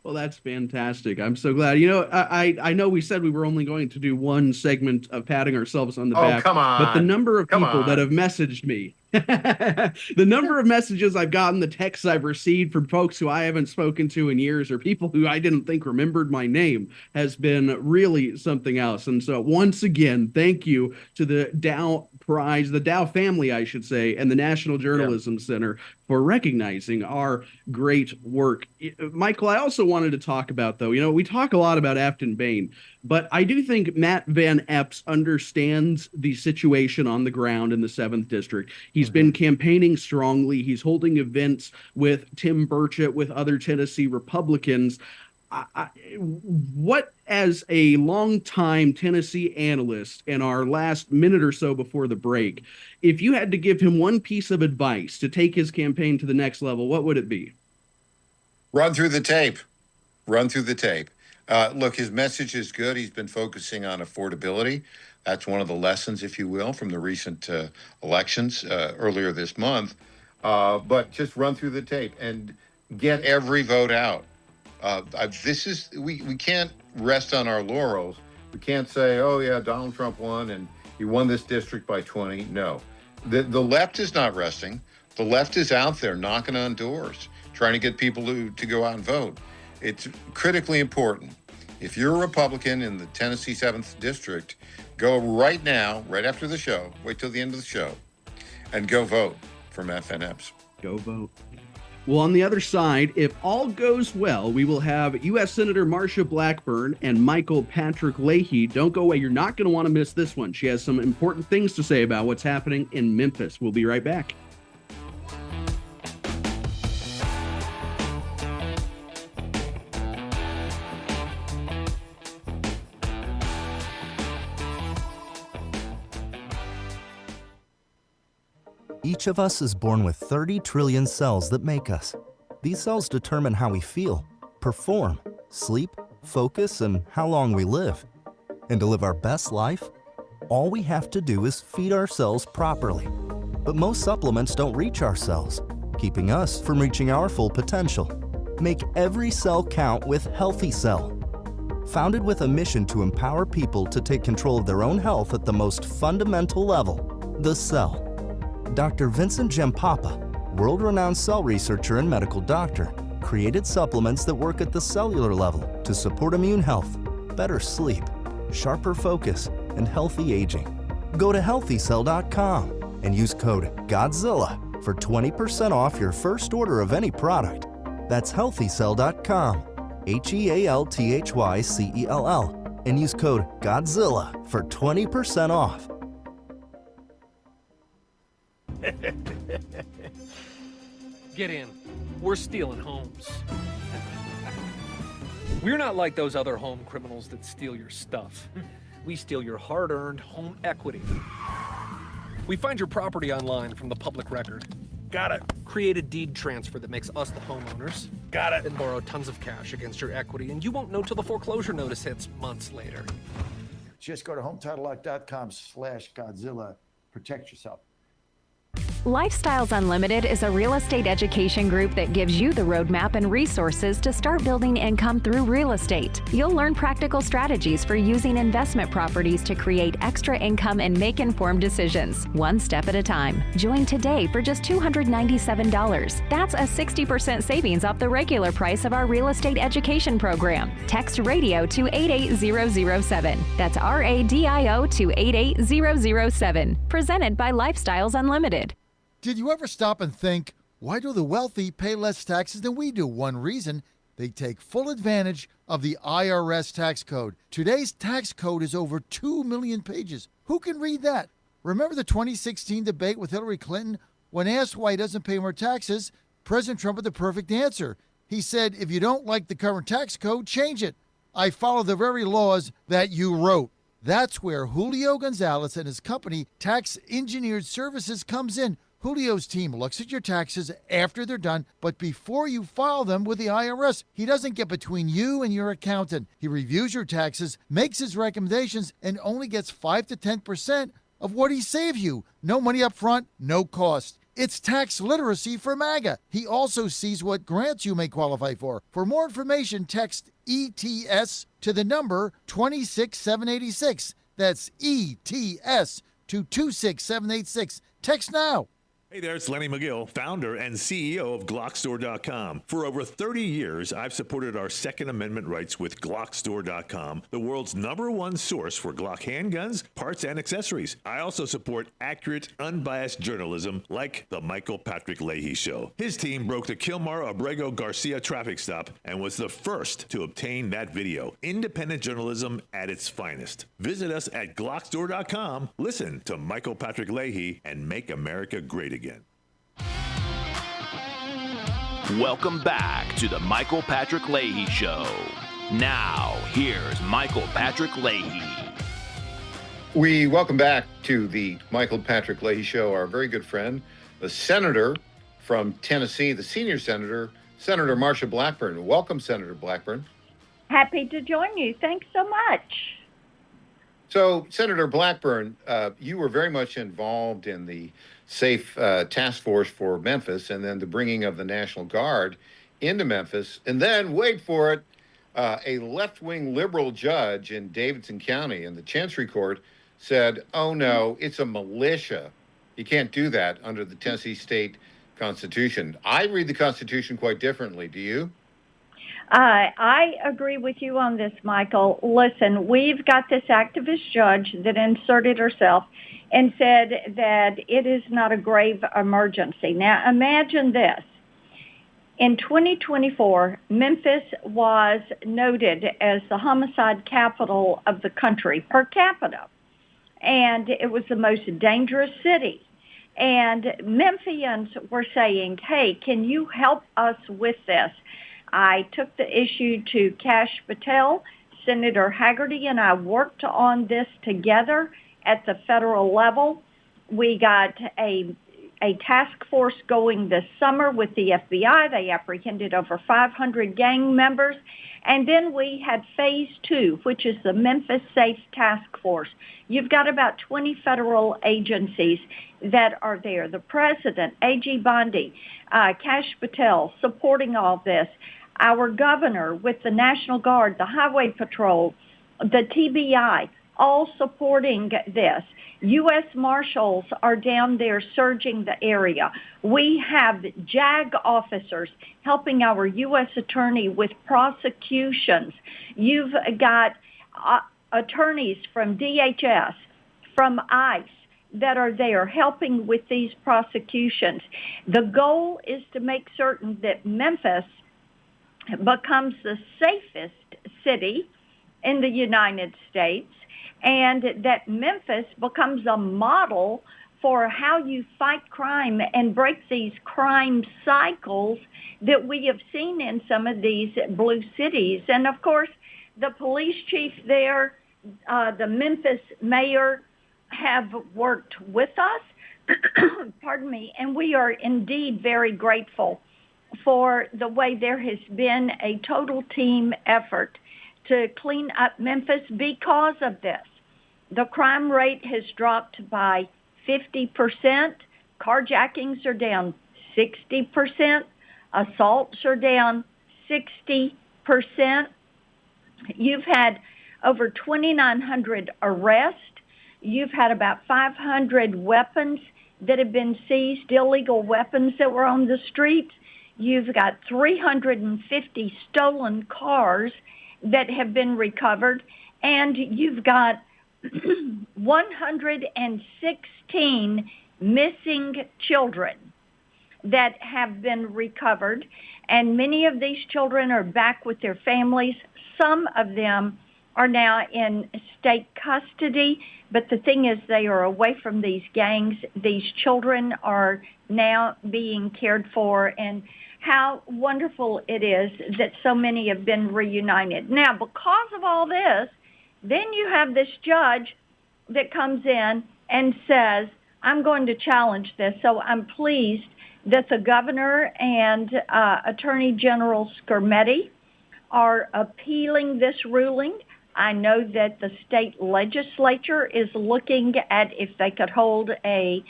Speaker 7: Well, that's fantastic. I'm so glad. You know, I know we said we were only going to do one segment of patting ourselves on the back.
Speaker 1: Come on.
Speaker 7: But the number of people that have messaged me, the number of messages I've gotten, the texts I've received from folks who I haven't spoken to in years or people who I didn't think remembered my name has been really something else. And so once again, thank you to the Dow Prize, the Dow family, I should say, and the National Journalism Center for recognizing our great work. Michael, I also wanted to talk about, though, we talk a lot about Afton Bain, but I do think Matt Van Epps understands the situation on the ground in the 7th District. He's been campaigning strongly. He's holding events with Tim Burchett, with other Tennessee Republicans. What, as a longtime Tennessee analyst in our last minute or so before the break, if you had to give him one piece of advice to take his campaign to the next level, what would it be?
Speaker 1: Run through the tape. Run through the tape. Look, his message is good. He's been focusing on affordability. That's one of the lessons, if you will, from the recent elections earlier this month. But just run through the tape and get every vote out. We can't rest on our laurels. We can't say, oh yeah, Donald Trump won and he won this district by 20. No, the left is not resting. The left is out there knocking on doors, trying to get people to go out and vote. It's critically important. If you're a Republican in the Tennessee 7th District, go right now, right after the show, wait till the end of the show, and go vote for Matt Van Epps.
Speaker 7: Go vote. Well, on the other side, if all goes well, we will have U.S. Senator Marsha Blackburn and Michael Patrick Leahy. Don't go away. You're not going to want to miss this one. She has some important things to say about what's happening in Memphis. We'll be right back.
Speaker 4: Each of us is born with 30 trillion cells that make us. These cells determine how we feel, perform, sleep, focus, and how long we live. And to live our best life, all we have to do is feed our cells properly. But most supplements don't reach our cells, keeping us from reaching our full potential. Make every cell count with Healthy Cell. Founded with a mission to empower people to take control of their own health at the most fundamental level, the cell. Dr. Vincent Gempapa, world-renowned cell researcher and medical doctor, created supplements that work at the cellular level to support immune health, better sleep, sharper focus, and healthy aging. Go to healthycell.com and use code GODZILLA for 20% off your first order of any product. That's healthycell.com, HEALTHYCELL, and use code GODZILLA for 20% off.
Speaker 5: Get in. We're stealing homes. We're not like those other home criminals that steal your stuff. We steal your hard-earned home equity. We find your property online from the public record. Got it. Create a deed transfer that makes us the homeowners. Got it. And borrow tons of cash against your equity, and you won't know till the foreclosure notice hits months later.
Speaker 6: Just go to HometitleLock.com/Godzilla. Protect yourself.
Speaker 9: Lifestyles Unlimited is a real estate education group that gives you the roadmap and resources to start building income through real estate. You'll learn practical strategies for using investment properties to create extra income and make informed decisions, one step at a time. Join today for just $297. That's a 60% savings off the regular price of our real estate education program. Text radio to 88007. That's RADIO to 88007. Presented by Lifestyles Unlimited.
Speaker 12: Did you ever stop and think, why do the wealthy pay less taxes than we do? One reason, they take full advantage of the IRS tax code. Today's tax code is over 2 million pages. Who can read that? Remember the 2016 debate with Hillary Clinton? When asked why he doesn't pay more taxes, President Trump had the perfect answer. He said, if you don't like the current tax code, change it. I follow the very laws that you wrote. That's where Julio Gonzalez and his company, Tax Engineered Services, comes in. Julio's team looks at your taxes after they're done, but before you file them with the IRS. He doesn't get between you and your accountant. He reviews your taxes, makes his recommendations, and only gets 5 to 10% of what he saved you. No money up front, no cost. It's tax literacy for MAGA. He also sees what grants you may qualify for. For more information, text ETS to the number 26786. That's ETS to 26786. Text now.
Speaker 8: Hey there, it's Lenny McGill, founder and CEO of GlockStore.com. For over 30 years, I've supported our Second Amendment rights with GlockStore.com, the world's #1 source for Glock handguns, parts, and accessories. I also support accurate, unbiased journalism like The Michael Patrick Leahy Show. His team broke the Kilmar Abrego Garcia traffic stop and was the first to obtain that video. Independent journalism at its finest. Visit us at GlockStore.com, listen to Michael Patrick Leahy, and make America great again.
Speaker 2: Welcome back to the Michael Patrick Leahy Show. Now, here's Michael Patrick Leahy.
Speaker 1: We welcome back to the Michael Patrick Leahy Show, our very good friend, the senator from Tennessee, the senior senator, Senator Marsha Blackburn. Welcome, Senator Blackburn.
Speaker 10: Happy to join you. Thanks so much.
Speaker 1: So, Senator Blackburn, you were very much involved in the SAFE task force for Memphis and then the bringing of the National Guard into Memphis. And then, wait for it, a left-wing liberal judge in Davidson County in the Chancery Court said, oh, no, it's a militia. You can't do that under the Tennessee state Constitution. I read the Constitution quite differently. Do you?
Speaker 10: I agree with you on this, Michael. Listen, we've got this activist judge that inserted herself and said that it is not a grave emergency. Now, imagine this. In 2024, Memphis was noted as the homicide capital of the country per capita, and it was the most dangerous city. And Memphians were saying, hey, can you help us with this? I took the issue to Kash Patel. Senator Haggerty and I worked on this together at the federal level. We got a task force going this summer with the FBI. They apprehended over 500 gang members. And then we had phase 2, which is the Memphis Safe Task Force. You've got about 20 federal agencies that are there. The president, A.G. Bondi, Kash Patel, supporting all this. Our governor with the National Guard, the Highway Patrol, the TBI, all supporting this. U.S. Marshals are down there surging the area. We have JAG officers helping our U.S. attorney with prosecutions. You've got attorneys from DHS, from ICE, that are there helping with these prosecutions. The goal is to make certain that Memphis becomes the safest city in the United States, and that Memphis becomes a model for how you fight crime and break these crime cycles that we have seen in some of these blue cities. And of course, the police chief there, the Memphis mayor have worked with us, pardon me, and we are indeed very grateful for the way there has been a total team effort to clean up Memphis because of this. The crime rate has dropped by 50%. Carjackings are down 60%. Assaults are down 60%. You've had over 2,900 arrests. You've had about 500 weapons that have been seized, illegal weapons that were on the streets. You've got 350 stolen cars that have been recovered, and you've got 116 missing children that have been recovered, and many of these children are back with their families. Some of them are now in state custody, but the thing is they are away from these gangs. These children are now being cared for, and how wonderful it is that so many have been reunited. Now, because of all this, then you have this judge that comes in and says, I'm going to challenge this. So I'm pleased that the governor and Attorney General Skermetti are appealing this ruling. I know that the state legislature is looking at if they could hold a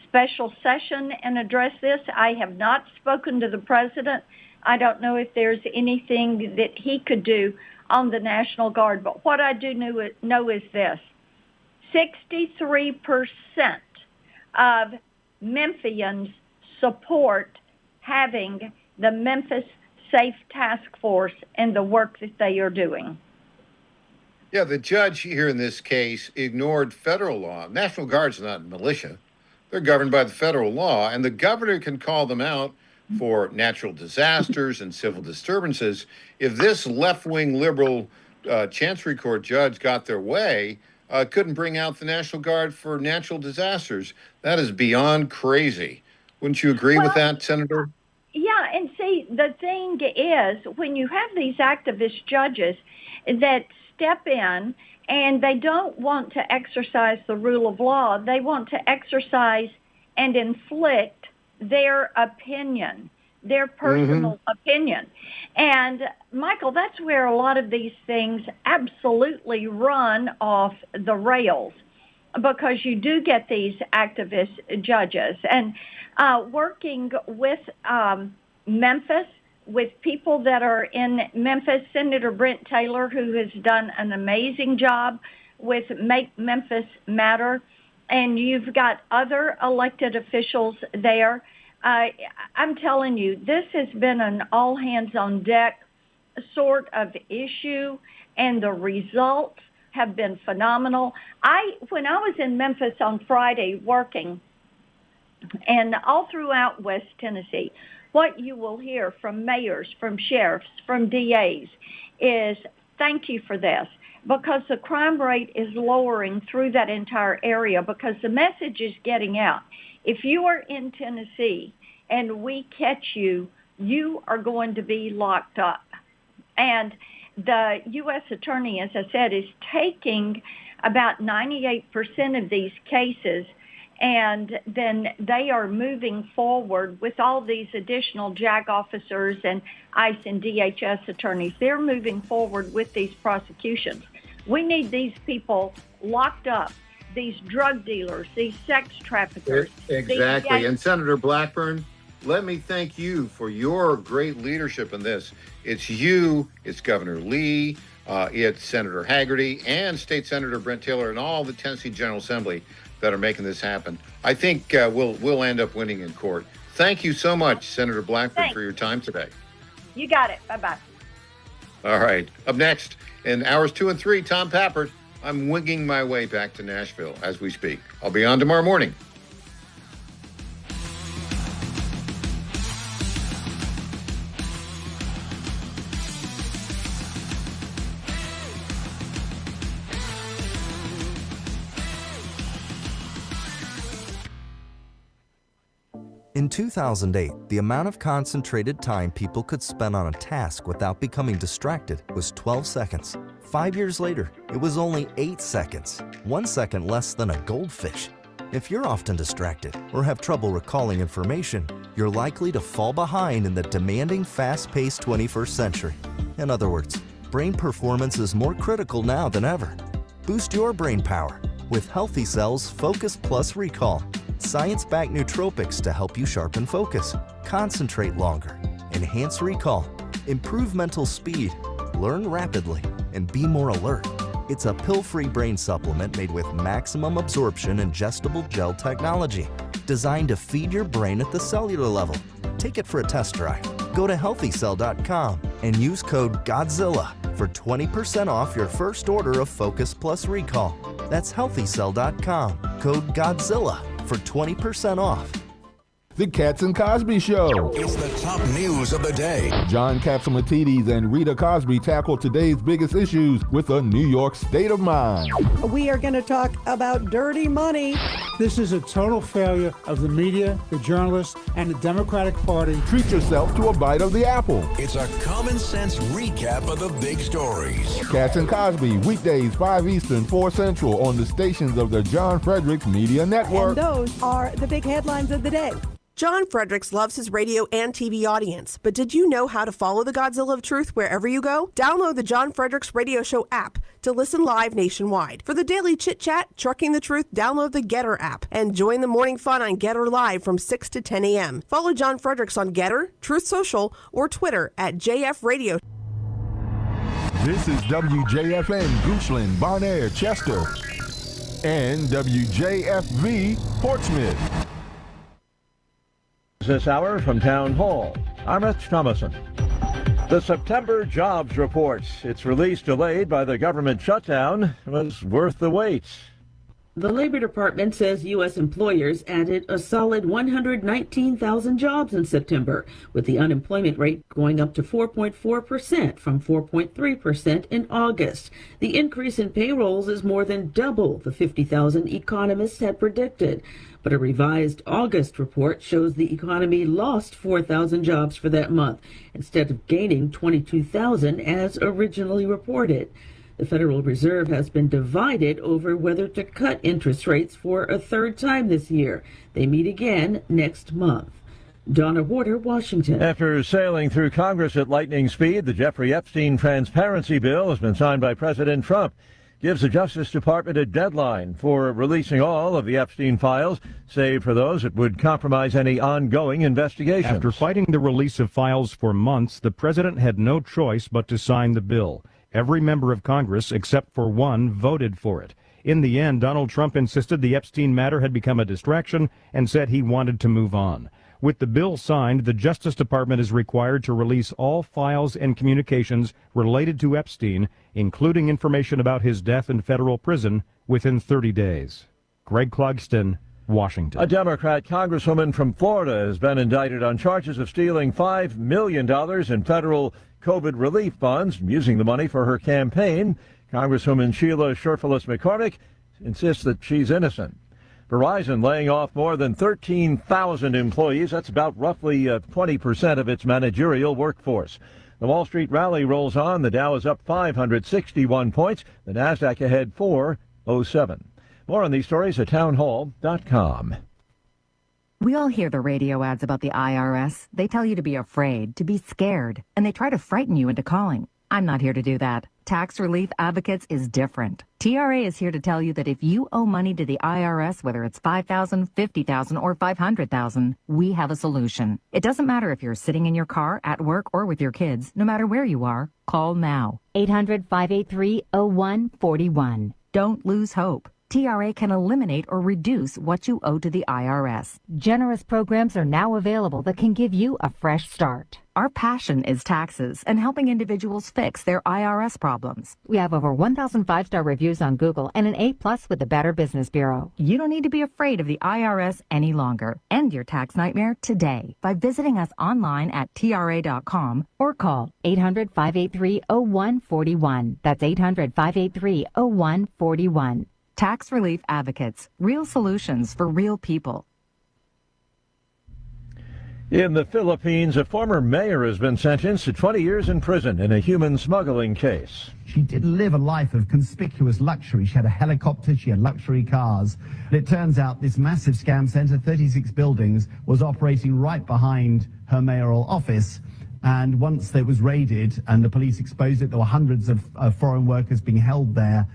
Speaker 10: special session and address this. I have not spoken to the president. I don't know if there's anything that he could do on the National Guard. But what I do know is this. 63% of Memphians support having the Memphis Safe Task Force and the work that they are doing.
Speaker 1: Yeah, the judge here in this case ignored federal law. National Guard's not militia. They're governed by the federal law, and the governor can call them out for natural disasters and civil disturbances. If this left-wing liberal Chancery Court judge got their way, couldn't bring out the National Guard for natural disasters. That is beyond crazy. Wouldn't you agree with that, Senator?
Speaker 10: Yeah, and see, the thing is, when you have these activist judges that step in and they don't want to exercise the rule of law, they want to exercise and inflict their opinion, their personal opinion. And Michael, that's where a lot of these things absolutely run off the rails, because you do get these activist judges. And working with Memphis, with people that are in Memphis, Senator Brent Taylor, who has done an amazing job with Make Memphis Matter, and you've got other elected officials there. I'm telling you, this has been an all-hands-on-deck sort of issue, and the results have been phenomenal. When I was in Memphis on Friday working, and all throughout West Tennessee, what you will hear from mayors, from sheriffs, from DAs is thank you for this, because the crime rate is lowering through that entire area, because the message is getting out. If you are in Tennessee and we catch you, you are going to be locked up. And the U.S. attorney, as I said, is taking about 98% of these cases, and then they are moving forward with all these additional JAG officers and ICE and DHS attorneys. They're moving forward with these prosecutions. We need these people locked up, these drug dealers, these sex traffickers.
Speaker 1: Exactly. And Senator Blackburn, let me thank you for your great leadership in this. It's you, it's Governor Leahy, it's Senator Hagerty, and State Senator Brent Taylor, and all the Tennessee General Assembly that are making this happen. I think we'll end up winning in court. Thank you so much, Senator Blackburn, for your time today.
Speaker 10: You got it. Bye-bye.
Speaker 1: All right. Up next, in hours 2 and 3, Tom Pappert. I'm winging my way back to Nashville as we speak. I'll be on tomorrow morning.
Speaker 4: In 2008, the amount of concentrated time people could spend on a task without becoming distracted was 12 seconds. 5 years later, it was only 8 seconds, 1 second less than a goldfish. If you're often distracted or have trouble recalling information, you're likely to fall behind in the demanding, fast-paced 21st century. In other words, brain performance is more critical now than ever. Boost your brain power with Healthy Cells Focus Plus Recall. Science-backed nootropics to help you sharpen focus, concentrate longer, enhance recall, improve mental speed, learn rapidly, and be more alert. It's a pill-free brain supplement made with maximum absorption ingestible gel technology, designed to feed your brain at the cellular level. Take it for a test drive. Go to healthycell.com and use code GODZILLA for 20% off your first order of Focus Plus Recall. That's healthycell.com, code GODZILLA for 20% off.
Speaker 11: The Cats and Cosby Show.
Speaker 13: It's the top news of the day.
Speaker 11: John Catsimatidis and Rita Cosby tackle today's biggest issues with a New York state of mind.
Speaker 14: We are going to talk about dirty money.
Speaker 21: This is a total failure of the media, the journalists, and the Democratic Party.
Speaker 11: Treat yourself to a bite of the apple.
Speaker 13: It's a common sense recap of the big stories.
Speaker 11: Cats and Cosby, weekdays 5 Eastern, 4 Central on the stations of the John Fredericks Media Network.
Speaker 14: And those are the big headlines of the day.
Speaker 15: John Fredericks loves his radio and TV audience, but did you know how to follow the Godzilla of Truth wherever you go? Download the John Fredericks Radio Show app to listen live nationwide. For the daily chit-chat, Trucking the Truth, download the Getter app and join the morning fun on Getter Live from 6 to 10 a.m. Follow John Fredericks on Getter, Truth Social, or Twitter at JF Radio.
Speaker 11: This is WJFN, Goochland, Bonaire, Chester, and WJFV, Portsmouth.
Speaker 3: This hour from Town Hall, I'm Rich Thomason. The September jobs report, its release delayed by the government shutdown, was worth the wait.
Speaker 16: The Labor Department says U.S. employers added a solid 119,000 jobs in September, with the unemployment rate going up to 4.4% from 4.3% in August. The increase in payrolls is more than double the 50,000 economists had predicted. But a revised August report shows the economy lost 4,000 jobs for that month, instead of gaining 22,000 as originally reported. The Federal Reserve has been divided over whether to cut interest rates for a third time this year. They meet again next month. Donna Warder, Washington.
Speaker 3: After sailing through Congress at lightning speed, the Jeffrey Epstein transparency bill has been signed by President Trump. Gives the Justice Department a deadline for releasing all of the Epstein files, save for those that would compromise any ongoing investigations.
Speaker 17: After fighting the release of files for months, the president had no choice but to sign the bill. Every member of Congress, except for one, voted for it. In the end, Donald Trump insisted the Epstein matter had become a distraction and said he wanted to move on. With the bill signed, the Justice Department is required to release all files and communications related to Epstein, including information about his death in federal prison, within 30 days. Greg Clugston, Washington.
Speaker 3: A Democrat congresswoman from Florida has been indicted on charges of stealing $5 million in federal COVID relief funds, using the money for her campaign. Congresswoman Sheila Sherfilis McCormick insists that she's innocent. Verizon laying off more than 13,000 employees. That's about roughly 20% of its managerial workforce. The Wall Street rally rolls on. The Dow is up 561 points. The Nasdaq ahead 407. More on these stories at townhall.com.
Speaker 19: We all hear the radio ads about the IRS. They tell you to be afraid, to be scared, and they try to frighten you into calling. I'm not here to do that. Tax Relief Advocates is different. TRA is here to tell you that if you owe money to the IRS, whether it's $5,000, $50,000, or $500,000, we have a solution. It doesn't matter if you're sitting in your car, at work, or with your kids. No matter where you are, call now. 800-583-0141. Don't lose hope. TRA can eliminate or reduce what you owe to the IRS.
Speaker 9: Generous programs are now available that can give you a fresh start.
Speaker 19: Our passion is taxes and helping individuals fix their IRS problems.
Speaker 9: We have over 1,000 5-star reviews on Google and an A+ with the Better Business Bureau.
Speaker 19: You don't need to be afraid of the IRS any longer. End your tax nightmare today by visiting us online at TRA.com
Speaker 9: or call 800-583-0141. That's 800-583-0141.
Speaker 19: Tax Relief Advocates. Real solutions for real people.
Speaker 3: In the Philippines, a former mayor has been sentenced to 20 years in prison in a human smuggling case.
Speaker 20: She did live a life of conspicuous luxury. She had a helicopter, she had luxury cars. But it turns out this massive scam center, 36 buildings, was operating right behind her mayoral office. And once it was raided and the police exposed it, there were hundreds of foreign workers being held there.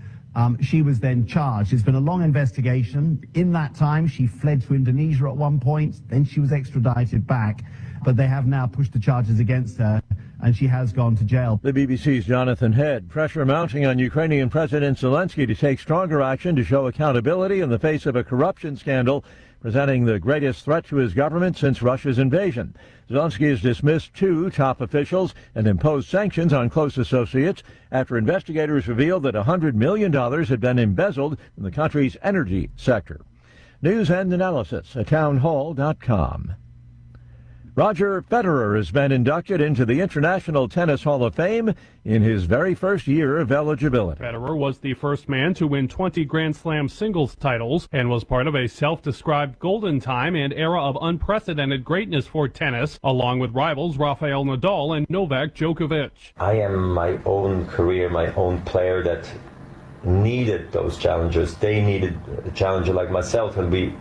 Speaker 20: She was then charged. It's been a long investigation. In that time, she fled to Indonesia at one point. Then she was extradited back. But they have now pushed the charges against her, and she has gone to jail.
Speaker 3: The BBC's Jonathan Head. Pressure mounting on Ukrainian President Zelensky to take stronger action to show accountability in the face of a corruption scandal presenting the greatest threat to his government since Russia's invasion. Zelensky has dismissed 2 top officials and imposed sanctions on close associates after investigators revealed that $100 million had been embezzled in the country's energy sector. News and analysis at townhall.com. Roger Federer has been inducted into the International Tennis Hall of Fame in his very first year of eligibility.
Speaker 23: Federer was the first man to win 20 Grand Slam singles titles and was part of a self-described golden time and era of unprecedented greatness for tennis, along with rivals Rafael Nadal and Novak Djokovic.
Speaker 27: I am my own career, my own player that needed those challengers. They needed a challenger like myself, and we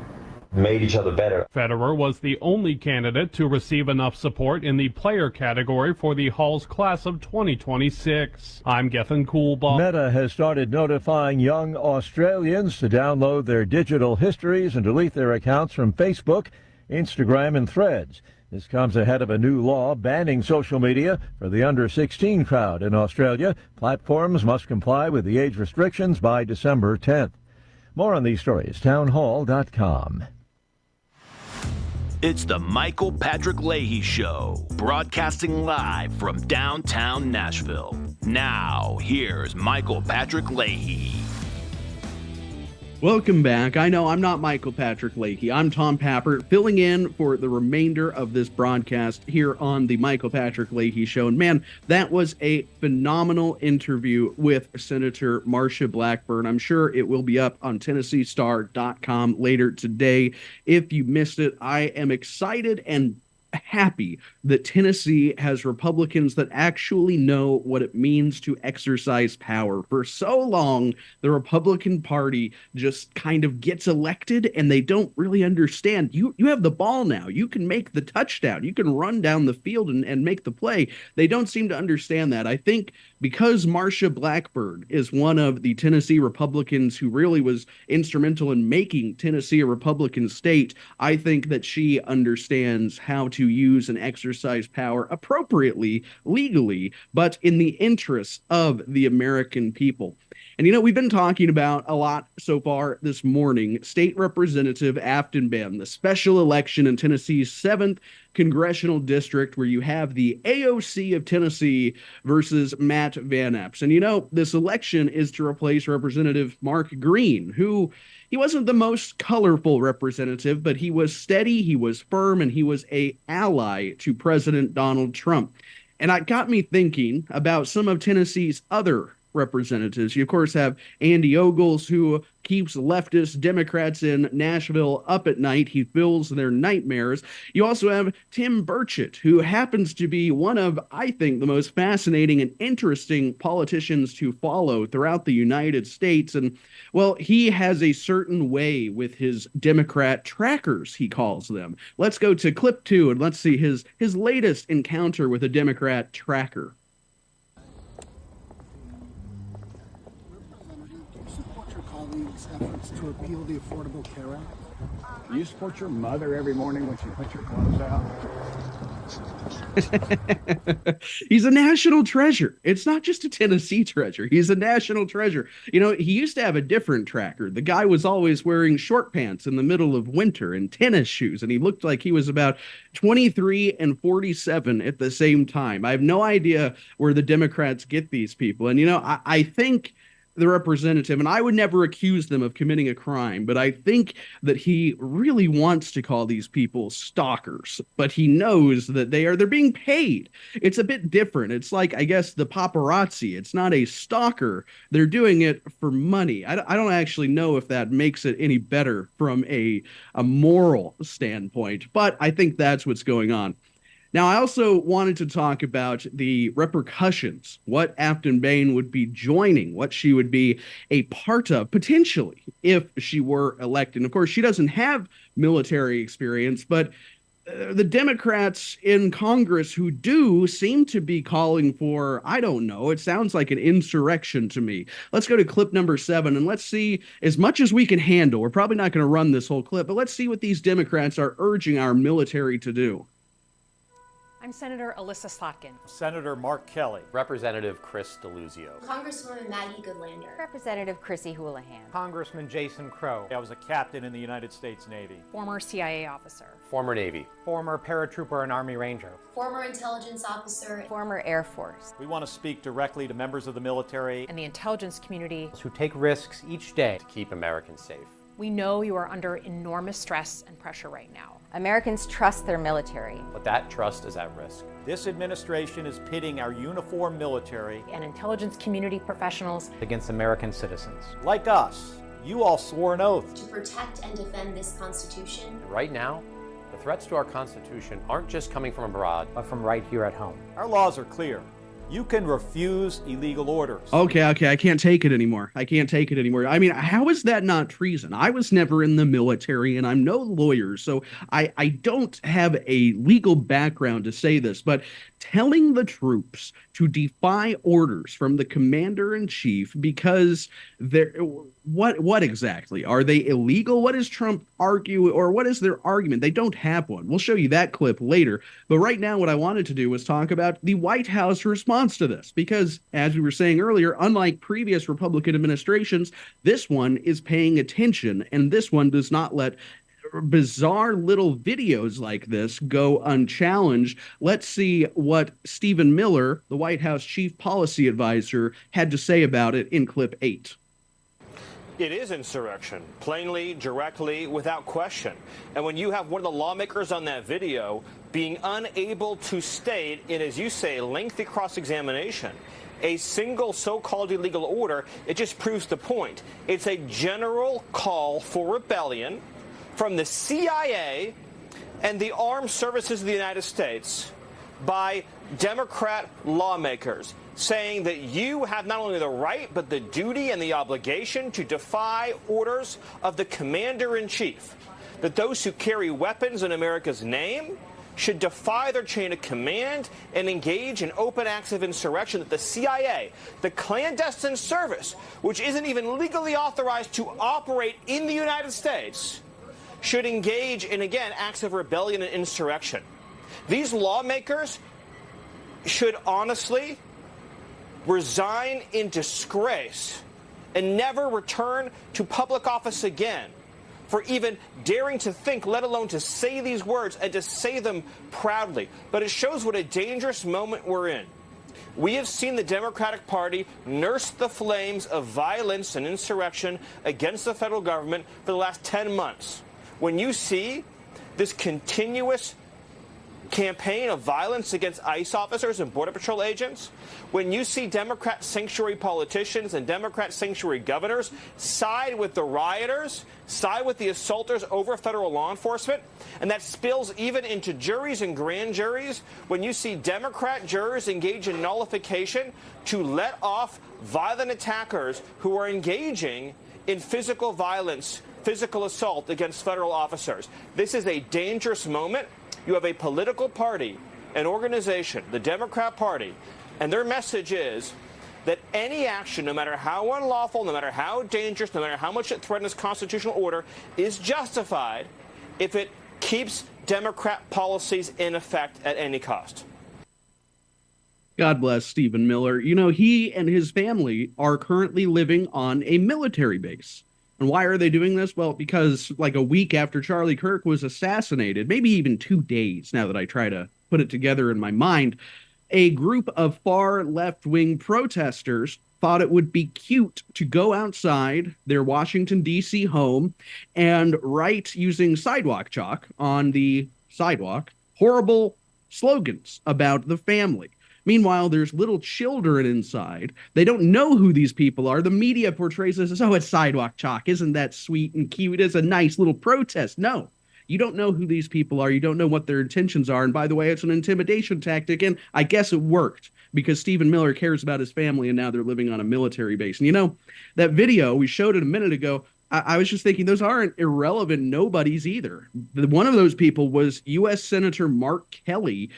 Speaker 27: made each other better.
Speaker 23: Federer was the only candidate to receive enough support in the player category for the Hall's class of 2026. I'm Gethin Coolbaugh.
Speaker 3: Meta has started notifying young Australians to download their digital histories and delete their accounts from Facebook, Instagram, and Threads. This comes ahead of a new law banning social media for the under-16 crowd in Australia. Platforms must comply with the age restrictions by December 10th. More on these stories, townhall.com.
Speaker 2: It's the Michael Patrick Leahy Show, broadcasting live from downtown Nashville. Now, here's Michael Patrick Leahy.
Speaker 5: Welcome back. I know I'm not Michael Patrick Leahy. I'm Tom Pappert, filling in for the remainder of this broadcast here on the Michael Patrick Leahy Show. And man, that was a phenomenal interview with Senator Marsha Blackburn. I'm sure it will be up on TennesseeStar.com later today. If you missed it, I am excited and happy that Tennessee has Republicans that actually know what it means to exercise power. For so long, the Republican Party just kind of gets elected and they don't really understand. You have the ball now. You can make the touchdown. You can run down the field and make the play. They don't seem to understand that. I think because Marsha Blackburn is one of the Tennessee Republicans who really was instrumental in making Tennessee a Republican state, I think that she understands how to use and exercise power appropriately, legally, but in the interests of the American people. And you know, we've been talking about a lot so far this morning. State Representative Afton Benn, the special election in Tennessee's 7th congressional district, where you have the AOC of Tennessee versus Matt Van Epps. And you know, this election is to replace Representative Mark Green, who he wasn't the most colorful representative, but he was steady, he was firm, and he was an ally to President Donald Trump. And it got me thinking about some of Tennessee's other representatives. You, of course, have Andy Ogles, who keeps leftist Democrats in Nashville up at night. He fills their nightmares. You also have Tim Burchett, who happens to be one of, I think, the most fascinating and interesting politicians to follow throughout the United States. And, well, he has a certain way with his Democrat trackers, he calls them. Let's go to clip 2 and let's see his latest encounter with a Democrat tracker.
Speaker 7: Efforts to repeal the Affordable Care Act?
Speaker 18: You support your mother every morning when she puts your clothes out?
Speaker 5: He's a national treasure. It's not just a Tennessee treasure. He's a national treasure. You know, he used to have a different tracker. The guy was always wearing short pants in the middle of winter and tennis shoes, and he looked like he was about 23 and 47 at the same time. I have no idea where the Democrats get these people. And, you know, I think the representative, and I would never accuse them of committing a crime, but I think that he really wants to call these people stalkers, but he knows that they're being paid. It's a bit different. It's like, I guess, the paparazzi. It's not a stalker. They're doing it for money. I don't actually know if that makes it any better from a moral standpoint, but I think that's what's going on. Now, I also wanted to talk about the repercussions, what Afton Benn would be joining, what she would be a part of, potentially, if she were elected. And of course, she doesn't have military experience, but the Democrats in Congress who do seem to be calling for, I don't know, it sounds like an insurrection to me. Let's go to clip number 7, and let's see, as much as we can handle, we're probably not going to run this whole clip, but let's see what these Democrats are urging our military to do.
Speaker 22: I'm Senator Alyssa Slotkin.
Speaker 24: Senator Mark Kelly. Representative Chris DeLuzio.
Speaker 25: Congresswoman Maggie Goodlander.
Speaker 22: Representative Chrissy Houlihan.
Speaker 24: Congressman Jason Crow. I was a captain in the United States Navy.
Speaker 22: Former CIA officer.
Speaker 24: Former Navy. Former paratrooper and Army Ranger.
Speaker 25: Former intelligence officer.
Speaker 22: Former Air Force.
Speaker 24: We want to speak directly to members of the military
Speaker 22: and the intelligence community
Speaker 24: who take risks each day to keep Americans safe.
Speaker 22: We know you are under enormous stress and pressure right now.
Speaker 26: Americans trust their military.
Speaker 24: But that trust is at risk. This administration is pitting our uniformed military
Speaker 22: and intelligence community professionals
Speaker 24: against American citizens. Like us, you all swore an oath
Speaker 25: to protect and defend this Constitution.
Speaker 24: Right now, the threats to our Constitution aren't just coming from abroad, but from right here at home. Our laws are clear. You can refuse illegal orders.
Speaker 5: Okay, I can't take it anymore. I mean, how is that not treason? I was never in the military, and I'm no lawyer, so I don't have a legal background to say this, but telling the troops to defy orders from the commander-in-chief because they're what exactly? Are they illegal? What does Trump argue, or what is their argument? They don't have one. We'll show you that clip later. But right now, what I wanted to do was talk about the White House response to this, because as we were saying earlier, unlike previous Republican administrations, this one is paying attention, and this one does not let bizarre little videos like this go unchallenged. Let's see what Stephen Miller, the White House chief policy advisor, had to say about it in clip 8.
Speaker 1: It is insurrection, plainly, directly, without question. And when you have one of the lawmakers on that video being unable to state in, as you say, lengthy cross-examination, a single so-called illegal order, it just proves the point. It's a general call for rebellion from the CIA and the armed services of the United States by Democrat lawmakers, saying that you have not only the right but the duty and the obligation to defy orders of the commander-in-chief, that those who carry weapons in America's name should defy their chain of command and engage in open acts of insurrection, that the CIA, the clandestine service, which isn't even legally authorized to operate in the United States, should engage in, again, acts of rebellion and insurrection. These lawmakers should honestly resign in disgrace and never return to public office again for even daring to think, let alone to say these words and to say them proudly. But it shows what a dangerous moment we're in. We have seen the Democratic Party nurse the flames of violence and insurrection against the federal government for the last 10 months. When you see this continuous campaign of violence against ICE officers and Border Patrol agents, when you see Democrat sanctuary politicians and Democrat sanctuary governors side with the rioters, side with the assaulters over federal law enforcement, and that spills even into juries and grand juries, when you see Democrat jurors engage in nullification to let off violent attackers who are engaging in physical violence, physical assault against federal officers. This is a dangerous moment. You have a political party, an organization, the Democrat Party, and their message is that any action, no matter how unlawful, no matter how dangerous, no matter how much it threatens constitutional order, is justified if it keeps Democrat policies in effect at any cost.
Speaker 5: God bless Stephen Miller. You know, he and his family are currently living on a military base. And why are they doing this? Well, because like a week after Charlie Kirk was assassinated, maybe even 2 days now that I try to put it together in my mind, a group of far left-wing protesters thought it would be cute to go outside their Washington, D.C. home and write using sidewalk chalk on the sidewalk horrible slogans about the family. Meanwhile, there's little children inside. They don't know who these people are. The media portrays this as, oh, it's sidewalk chalk. Isn't that sweet and cute? It's a nice little protest. No, you don't know who these people are. You don't know what their intentions are. And by the way, it's an intimidation tactic. And I guess it worked because Stephen Miller cares about his family and now they're living on a military base. And you know, that video, we showed it a minute ago. I was just thinking those aren't irrelevant nobodies either. One of those people was U.S. Senator Mark Kelly,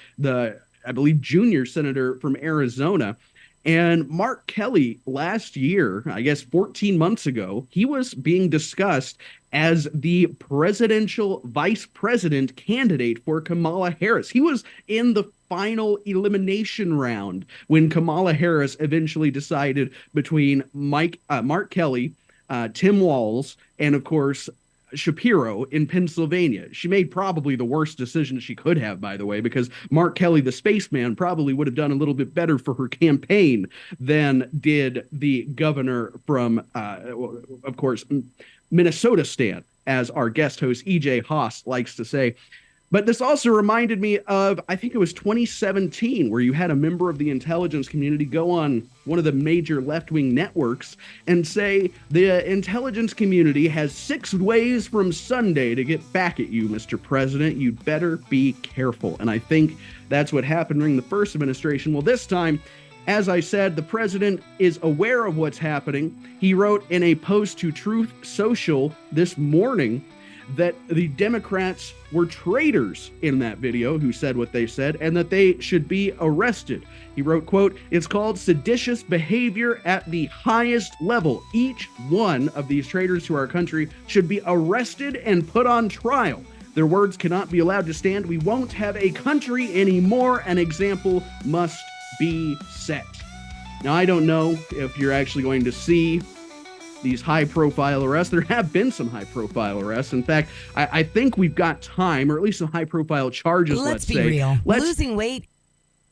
Speaker 5: I believe, junior senator from Arizona. And Mark Kelly last year, I guess 14 months ago, he was being discussed as the presidential vice president candidate for Kamala Harris. He was in the final elimination round when Kamala Harris eventually decided between Mark Kelly, Tim Walz, and of course, Shapiro in Pennsylvania. She made probably the worst decision she could have, by the way, because Mark Kelly, the spaceman, probably would have done a little bit better for her campaign than did the governor from, of course, Minnesota Stan, as our guest host EJ Haas likes to say. But this also reminded me of, I think it was 2017, where you had a member of the intelligence community go on one of the major left-wing networks and say the intelligence community has 6 ways from Sunday to get back at you, Mr. President. You'd better be careful. And I think that's what happened during the first administration. Well, this time, as I said, the president is aware of what's happening. He wrote in a post to Truth Social this morning that the Democrats were traitors in that video who said what they said and that they should be arrested. He wrote, quote, "It's called seditious behavior at the highest level. Each one of these traitors to our country should be arrested and put on trial. Their words cannot be allowed to stand. We won't have a country anymore. An example must be set." Now, I don't know if you're actually going to see these high-profile arrests. There have been some high-profile arrests. In fact, I think we've got time, or at least some high-profile charges, let's
Speaker 4: be
Speaker 5: say.
Speaker 4: real. Losing weight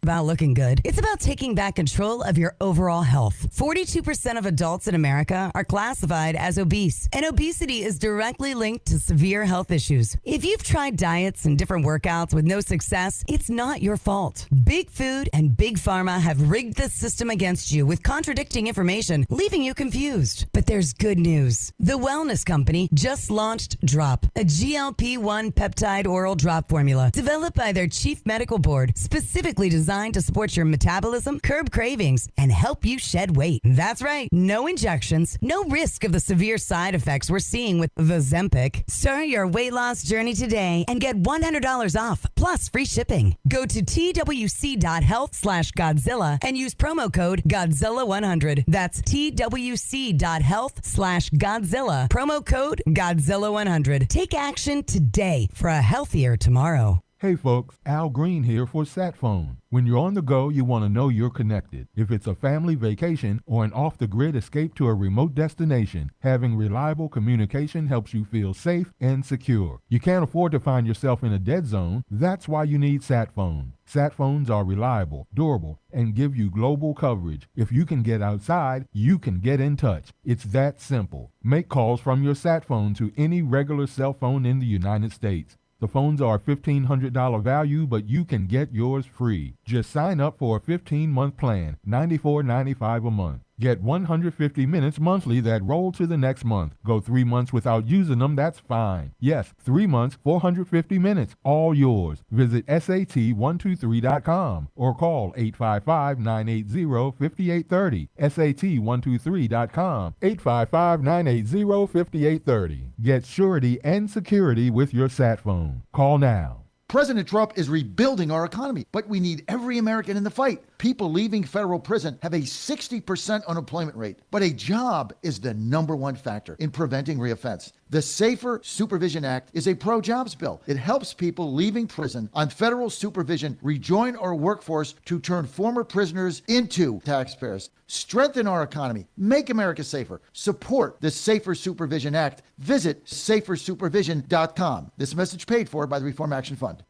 Speaker 4: about looking good. It's about taking back control of your overall health. 42% of adults in America are classified as obese, and obesity is directly linked to severe health issues. If you've tried diets and different workouts with no success, it's not your fault. Big Food and Big Pharma have rigged the system against you with contradicting information, leaving you confused. But there's good news. The Wellness Company just launched Drop, a GLP-1 peptide oral drop formula developed by their chief medical board, specifically designed to support your metabolism, curb cravings, and help you shed weight. That's right. No injections, no risk of the severe side effects we're seeing with the Ozempic. Start your weight loss journey today and get $100 off, plus free shipping. Go to twc.health/Godzilla and use promo code Godzilla100. That's twc.health/Godzilla. Promo code Godzilla100. Take action today for a healthier tomorrow.
Speaker 11: Hey folks, Al Green here for SatPhone. When you're on the go, you want to know you're connected. If it's a family vacation or an off-the-grid escape to a remote destination, having reliable communication helps you feel safe and secure. You can't afford to find yourself in a dead zone. That's why you need SatPhone. SatPhones are reliable, durable, and give you global coverage. If you can get outside, you can get in touch. It's that simple. Make calls from your SatPhone to any regular cell phone in the United States. The phones are a $1,500 value, but you can get yours free. Just sign up for a 15-month plan, $94.95 a month. Get 150 minutes monthly that roll to the next month. Go 3 months without using them, that's fine. Yes, 3 months, 450 minutes, all yours. Visit SAT123.com or call 855-980-5830. SAT123.com, 855-980-5830. Get surety and security with your SatPhone. Call now.
Speaker 6: President Trump is rebuilding our economy, but we need every American in the fight. People leaving federal prison have a 60% unemployment rate, but a job is the number one factor in preventing reoffense. The Safer Supervision Act is a pro-jobs bill. It helps people leaving prison on federal supervision rejoin our workforce to turn former prisoners into taxpayers. Strengthen our economy. Make America safer. Support the Safer Supervision Act. Visit safersupervision.com. This message paid for by the Reform Action Fund.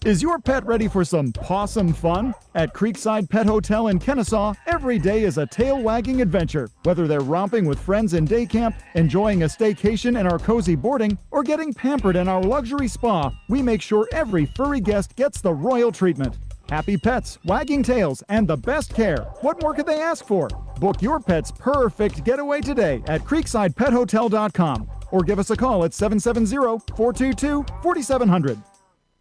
Speaker 8: Is your pet ready for some pawsome fun? At Creekside Pet Hotel in Kennesaw, every day is a tail-wagging adventure. Whether they're romping with friends in day camp, enjoying a staycation in our cozy boarding, or getting pampered in our luxury spa, we make sure every furry guest gets the royal treatment. Happy pets, wagging tails, and the best care. What more could they ask for? Book your pet's perfect getaway today at creeksidepethotel.com or give us a call at 770-422-4700.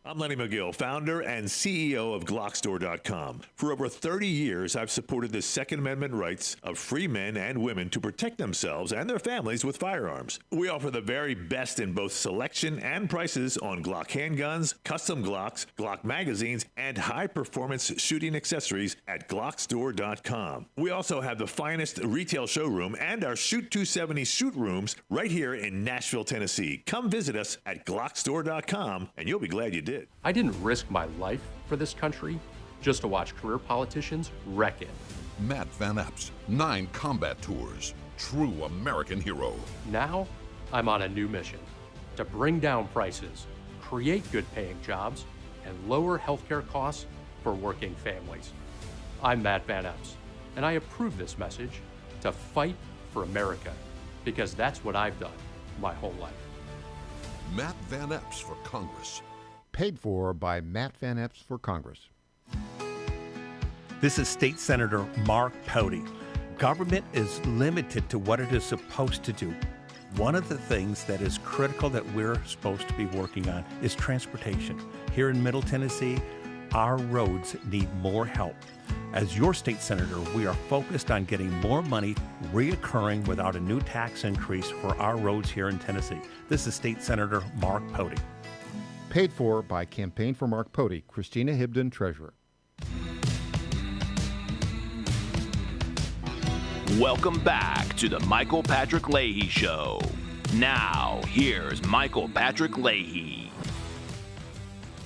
Speaker 10: I'm Lenny McGill, founder and CEO of Glockstore.com. For over 30 years, I've supported the Second Amendment rights of free men and women to protect themselves and their families with firearms. We offer the very best in both selection and prices on Glock handguns, custom Glocks, Glock magazines, and high-performance shooting accessories at Glockstore.com. We also have the finest retail showroom and our Shoot 270 shoot rooms right here in Nashville, Tennessee. Come visit us at Glockstore.com, and you'll be glad you did.
Speaker 12: I didn't risk my life for this country just to watch career politicians wreck it.
Speaker 13: Matt Van Epps, 9 combat tours, true American hero.
Speaker 12: Now, I'm on a new mission to bring down prices, create good-paying jobs, and lower healthcare costs for working families. I'm Matt Van Epps, and I approve this message to fight for America, because that's what I've done my whole life.
Speaker 13: Matt Van Epps for Congress.
Speaker 21: Paid for by Matt Van Epps for Congress.
Speaker 28: This is State Senator Mark Pody. Government is limited to what it is supposed to do. One of the things that is critical that we're supposed to be working on is transportation. Here in Middle Tennessee, our roads need more help. As your state senator, we are focused on getting more money reoccurring without a new tax increase for our roads here in Tennessee. This is State Senator Mark Pody.
Speaker 21: Paid for by Campaign for Mark Pody, Christina Hibden, Treasurer.
Speaker 2: Welcome back to the Michael Patrick Leahy Show. Now, here's Michael Patrick Leahy.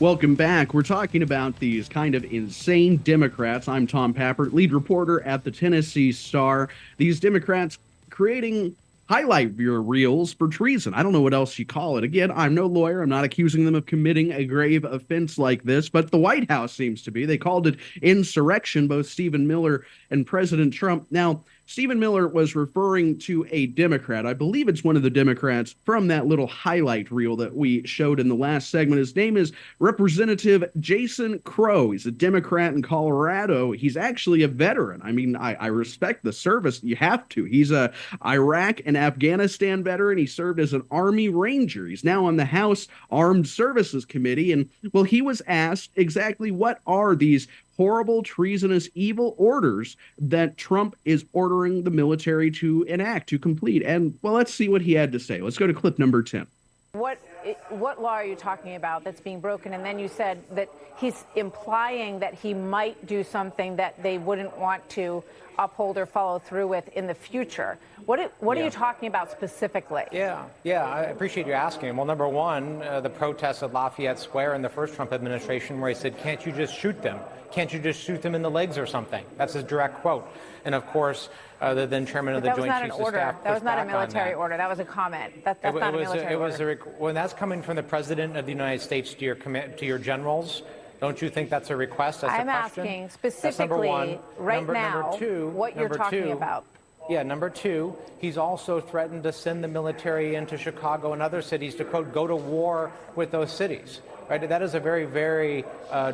Speaker 5: Welcome back. We're talking about these kind of insane Democrats. I'm Tom Pappert, lead reporter at the Tennessee Star. These Democrats creating highlight reels for treason. I don't know what else you call it. Again, I'm no lawyer. I'm not accusing them of committing a grave offense like this, but the White House seems to be. They called it insurrection, both Stephen Miller and President Trump. Now, Stephen Miller was referring to a Democrat. I believe it's one of the Democrats from that little highlight reel that we showed in the last segment. His name is Representative Jason Crow. He's a Democrat in Colorado. He's actually a veteran. I mean, I respect the service. You have to. He's a Iraq and Afghanistan veteran. He served as an Army Ranger. He's now on the House Armed Services Committee. And, well, he was asked exactly what are these horrible, treasonous, evil orders that Trump is ordering the military to enact, to complete. And, well, let's see what he had to say. Let's go to clip number 10.
Speaker 9: What law are you talking about that's being broken? And then you said that he's implying that he might do something that they wouldn't want to uphold or follow through with in the future. What are you talking about specifically?
Speaker 24: Yeah, I appreciate you asking. Well, number one, the protests at Lafayette Square in the first Trump administration where he said, can't you just shoot them? Can't you just shoot them in the legs or something? That's his direct quote. And of course, the then chairman of the Joint Chiefs of Staff.
Speaker 9: That was not a military order. That was a comment. That's not a military order.
Speaker 24: When that's coming from the President of the United States to your generals, don't you think that's a request? That's
Speaker 9: I'm
Speaker 24: a question?
Speaker 9: asking specifically
Speaker 24: number two,
Speaker 9: what you're talking about.
Speaker 24: Yeah, number two, he's also threatened to send the military into Chicago and other cities to, quote, go to war with those cities. Right? That is a very, very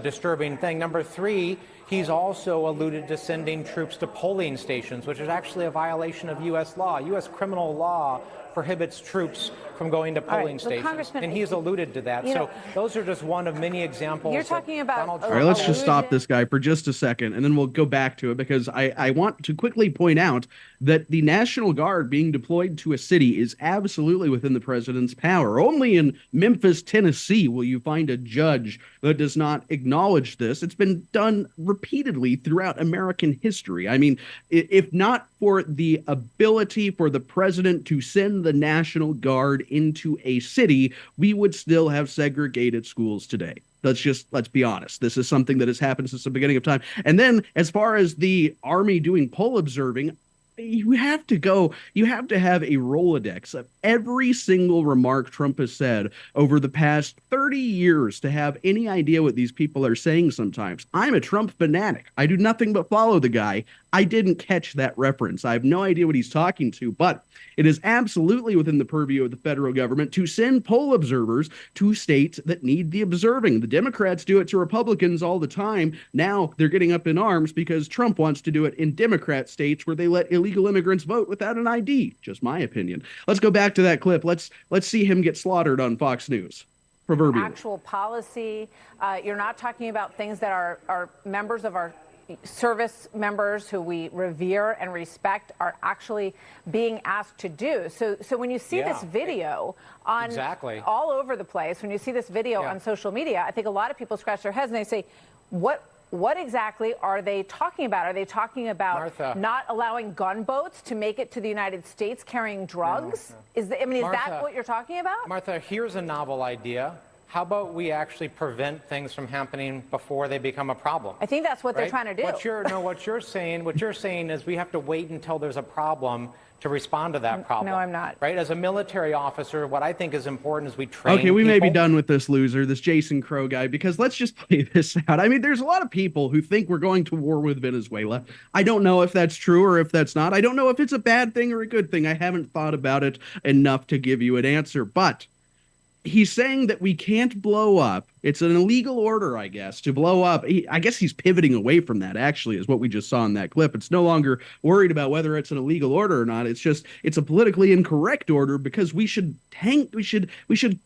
Speaker 24: disturbing thing. Number three, he's also alluded to sending troops to polling stations, which is actually a violation of U.S. law. U.S. criminal law prohibits troops from going to polling stations. And he's alluded to that. So those are just one of many examples.
Speaker 9: You're talking about...
Speaker 5: All right, let's just stop this guy for just a second, and then we'll go back to it, because I want to quickly point out that the National Guard being deployed to a city is absolutely within the president's power. Only in Memphis, Tennessee, will you find a judge that does not acknowledge this. It's been done repeatedly throughout American history. I mean, if not for the ability for the president to send the National Guard into a city, we would still have segregated schools today. Let's be honest. This is something that has happened since the beginning of time. And then as far as the Army doing poll observing, you have to have a Rolodex of every single remark Trump has said over the past 30 years to have any idea what these people are saying sometimes. I'm a Trump fanatic. I do nothing but follow the guy. I didn't catch that reference. I have no idea what he's talking to, but it is absolutely within the purview of the federal government to send poll observers to states that need the observing. The Democrats do it to Republicans all the time. Now they're getting up in arms because Trump wants to do it in Democrat states where they let illegal immigrants vote without an ID. Just my opinion. Let's go back to that clip. Let's see him get slaughtered on Fox News. Proverbially.
Speaker 9: Actual policy. You're not talking about things that are members of our service members who we revere and respect are actually being asked to do. So when you see this video on all over the place, when you see this video on social media, I think a lot of people scratch their heads and they say, what exactly are they talking about? Are they talking about
Speaker 24: Martha,
Speaker 9: not allowing gunboats to make it to the United States carrying drugs? No. Is that what you're talking about?
Speaker 24: Martha, here's a novel idea. How about we actually prevent things from happening before they become a problem?
Speaker 9: I think that's what they're trying to do.
Speaker 24: What you're saying is we have to wait until there's a problem to respond to that problem.
Speaker 9: No, I'm not.
Speaker 24: Right? As a military officer, what I think is important is we train
Speaker 5: Okay, we
Speaker 24: people.
Speaker 5: may be done with this loser, this Jason Crow guy, because let's just play this out. I mean, there's a lot of people who think we're going to war with Venezuela. I don't know if that's true or if that's not. I don't know if it's a bad thing or a good thing. I haven't thought about it enough to give you an answer, but he's saying that we can't blow up. It's an illegal order, I guess, to blow up. I guess he's pivoting away from that, actually, is what we just saw in that clip. It's no longer worried about whether it's an illegal order or not. It's just, it's a politically incorrect order because we should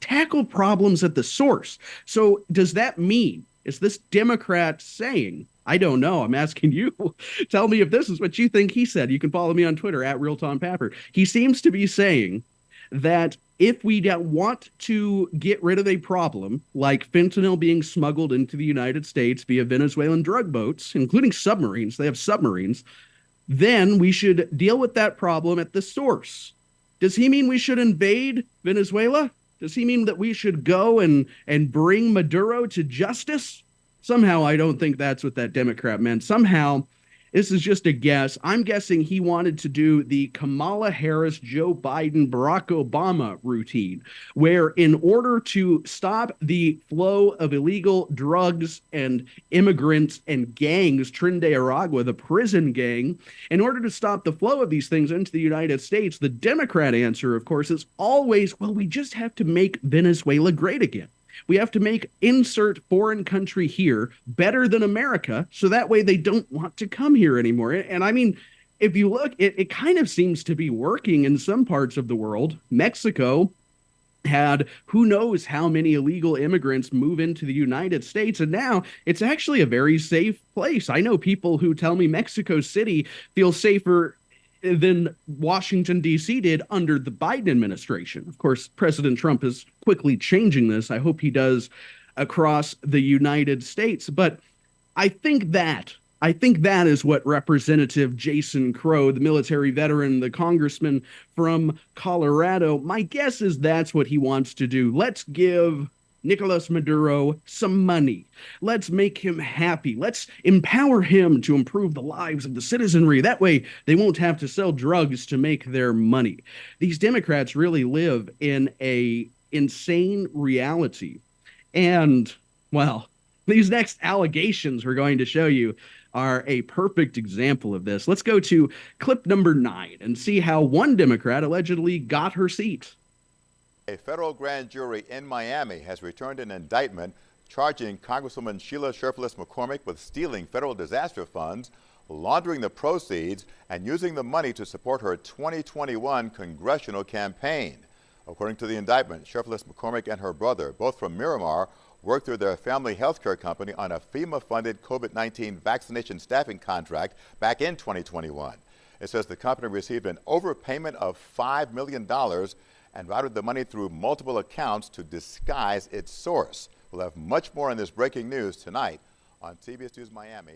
Speaker 5: tackle problems at the source. So does that mean, is this Democrat saying, I don't know, I'm asking you, tell me if this is what you think he said. You can follow me on Twitter at RealTomPapper. He seems to be saying that if we want to get rid of a problem like fentanyl being smuggled into the United States via Venezuelan drug boats, including submarines, they have submarines, then we should deal with that problem at the source. Does he mean we should invade Venezuela? Does he mean that we should go and bring Maduro to justice? Somehow I don't think that's what that Democrat meant. Somehow this is just a guess. I'm guessing he wanted to do the Kamala Harris, Joe Biden, Barack Obama routine, where in order to stop the flow of illegal drugs and immigrants and gangs, Trin de Aragua, the prison gang, in order to stop the flow of these things into the United States, the Democrat answer, of course, is always, well, we just have to make Venezuela great again. We have to make insert foreign country here better than America, so that way they don't want to come here anymore. And I mean, if you look, it kind of seems to be working in some parts of the world. Mexico had who knows how many illegal immigrants move into the United States, and now it's actually a very safe place. I know people who tell me Mexico City feels safer than Washington, D.C. did under the Biden administration. Of course, President Trump is quickly changing this. I hope he does across the United States. But I think that is what Representative Jason Crow, the military veteran, the congressman from Colorado, my guess is that's what he wants to do. Let's give Nicolas Maduro some money. Let's make him happy. Let's empower him to improve the lives of the citizenry. That way, they won't have to sell drugs to make their money. These Democrats really live in a insane reality. And, well, these next allegations we're going to show you are a perfect example of this. Let's go to clip number 9 and see how one Democrat allegedly got her seat.
Speaker 14: A federal grand jury in Miami has returned an indictment charging Congresswoman Sheila Sherfless McCormick with stealing federal disaster funds, laundering the proceeds, and using the money to support her 2021 congressional campaign. According to the indictment, Sherfless McCormick and her brother, both from Miramar, worked through their family health care company on a FEMA-funded COVID-19 vaccination staffing contract back in 2021. It says the company received an overpayment of $5 million and routed the money through multiple accounts to disguise its source. We'll have much more on this breaking news tonight on CBS News Miami.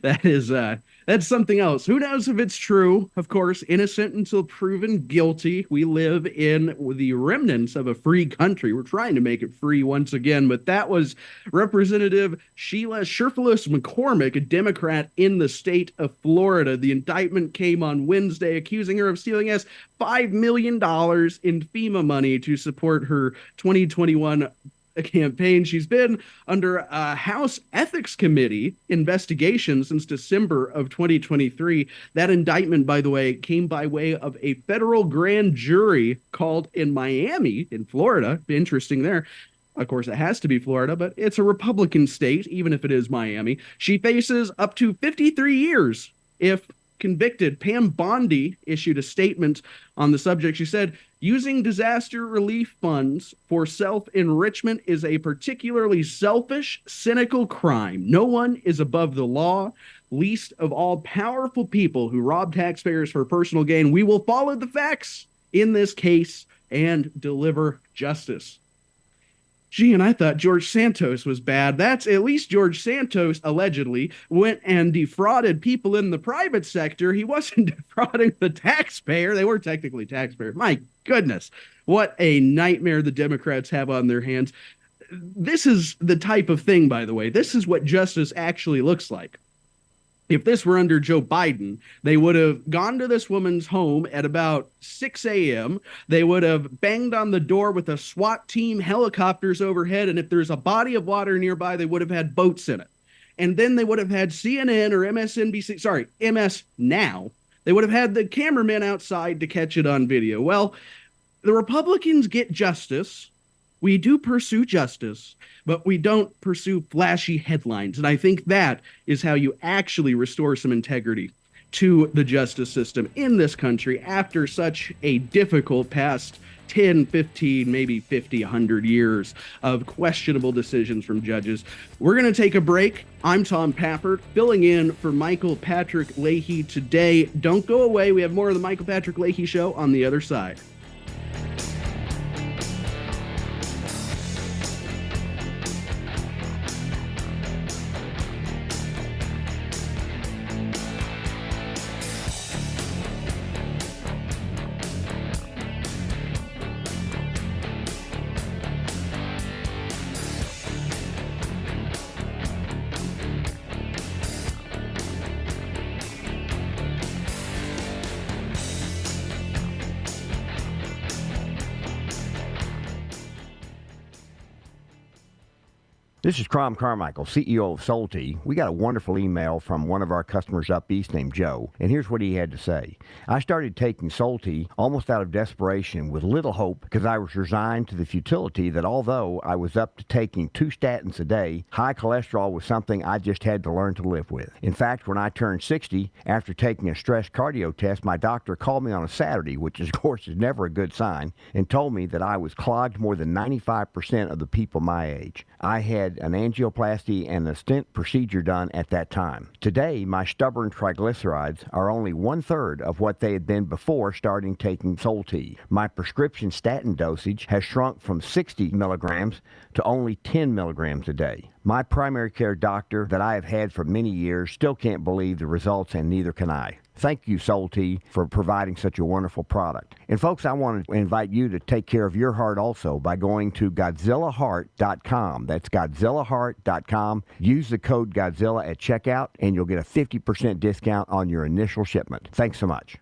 Speaker 5: That's something else. Who knows if it's true? Of course, innocent until proven guilty. We live in the remnants of a free country. We're trying to make it free once again, but that was Representative Sheila Sherfless McCormick, a Democrat in the state of Florida. The indictment came on Wednesday, accusing her of stealing $5 million in FEMA money to support her 2021 campaign. She's been under a House Ethics Committee investigation since December of 2023. That indictment, by the way, came by way of a federal grand jury called in Miami, in Florida. Interesting there. Of course, it has to be Florida, but it's a Republican state, even if it is Miami. She faces up to 53 years if convicted. Pam Bondi issued a statement on the subject. She said, using disaster relief funds for self-enrichment is a particularly selfish, cynical crime. No one is above the law, least of all powerful people who rob taxpayers for personal gain. We will follow the facts in this case and deliver justice. Gee, and I thought George Santos was bad. That's at least George Santos allegedly went and defrauded people in the private sector. He wasn't defrauding the taxpayer. They were technically taxpayers. My goodness, what a nightmare the Democrats have on their hands. This is the type of thing, by the way. This is what justice actually looks like. If this were under Joe Biden, they would have gone to this woman's home at about 6 a.m. They would have banged on the door with a SWAT team, helicopters overhead, and if there's a body of water nearby, they would have had boats in it. And then they would have had CNN or MSNBC, MS Now. They would have had the cameramen outside to catch it on video. Well, the Republicans get justice. We do pursue justice, but we don't pursue flashy headlines. And I think that is how you actually restore some integrity to the justice system in this country after such a difficult past 10, 15, maybe 50, 100 years of questionable decisions from judges. We're going to take a break. I'm Tom Pappert, filling in for Michael Patrick Leahy today. Don't go away. We have more of the Michael Patrick Leahy Show on the other side.
Speaker 3: This is Crom Carmichael, CEO of Soul Tea. We got a wonderful email from one of our customers up east named Joe, and here's what he had to say. I started taking Soul Tea almost out of desperation with little hope because I was resigned to the futility that although I was up to taking 2 statins a day, high cholesterol was something I just had to learn to live with. In fact, when I turned 60, after taking a stress cardio test, my doctor called me on a Saturday, which of course is never a good sign, and told me that I was clogged more than 95% of the people my age. I had an angioplasty and a stent procedure done at that time. Today, my stubborn triglycerides are only 1/3 of what they had been before starting taking Soul Tea. My prescription statin dosage has shrunk from 60 milligrams to only 10 milligrams a day. My primary care doctor that I have had for many years still can't believe the results, and neither can I. Thank you, Soul Tea, for providing such a wonderful product. And folks, I want to invite you to take care of your heart also by going to GodzillaHeart.com. That's GodzillaHeart.com. Use the code Godzilla at checkout, and you'll get a 50% discount on your initial shipment. Thanks so much.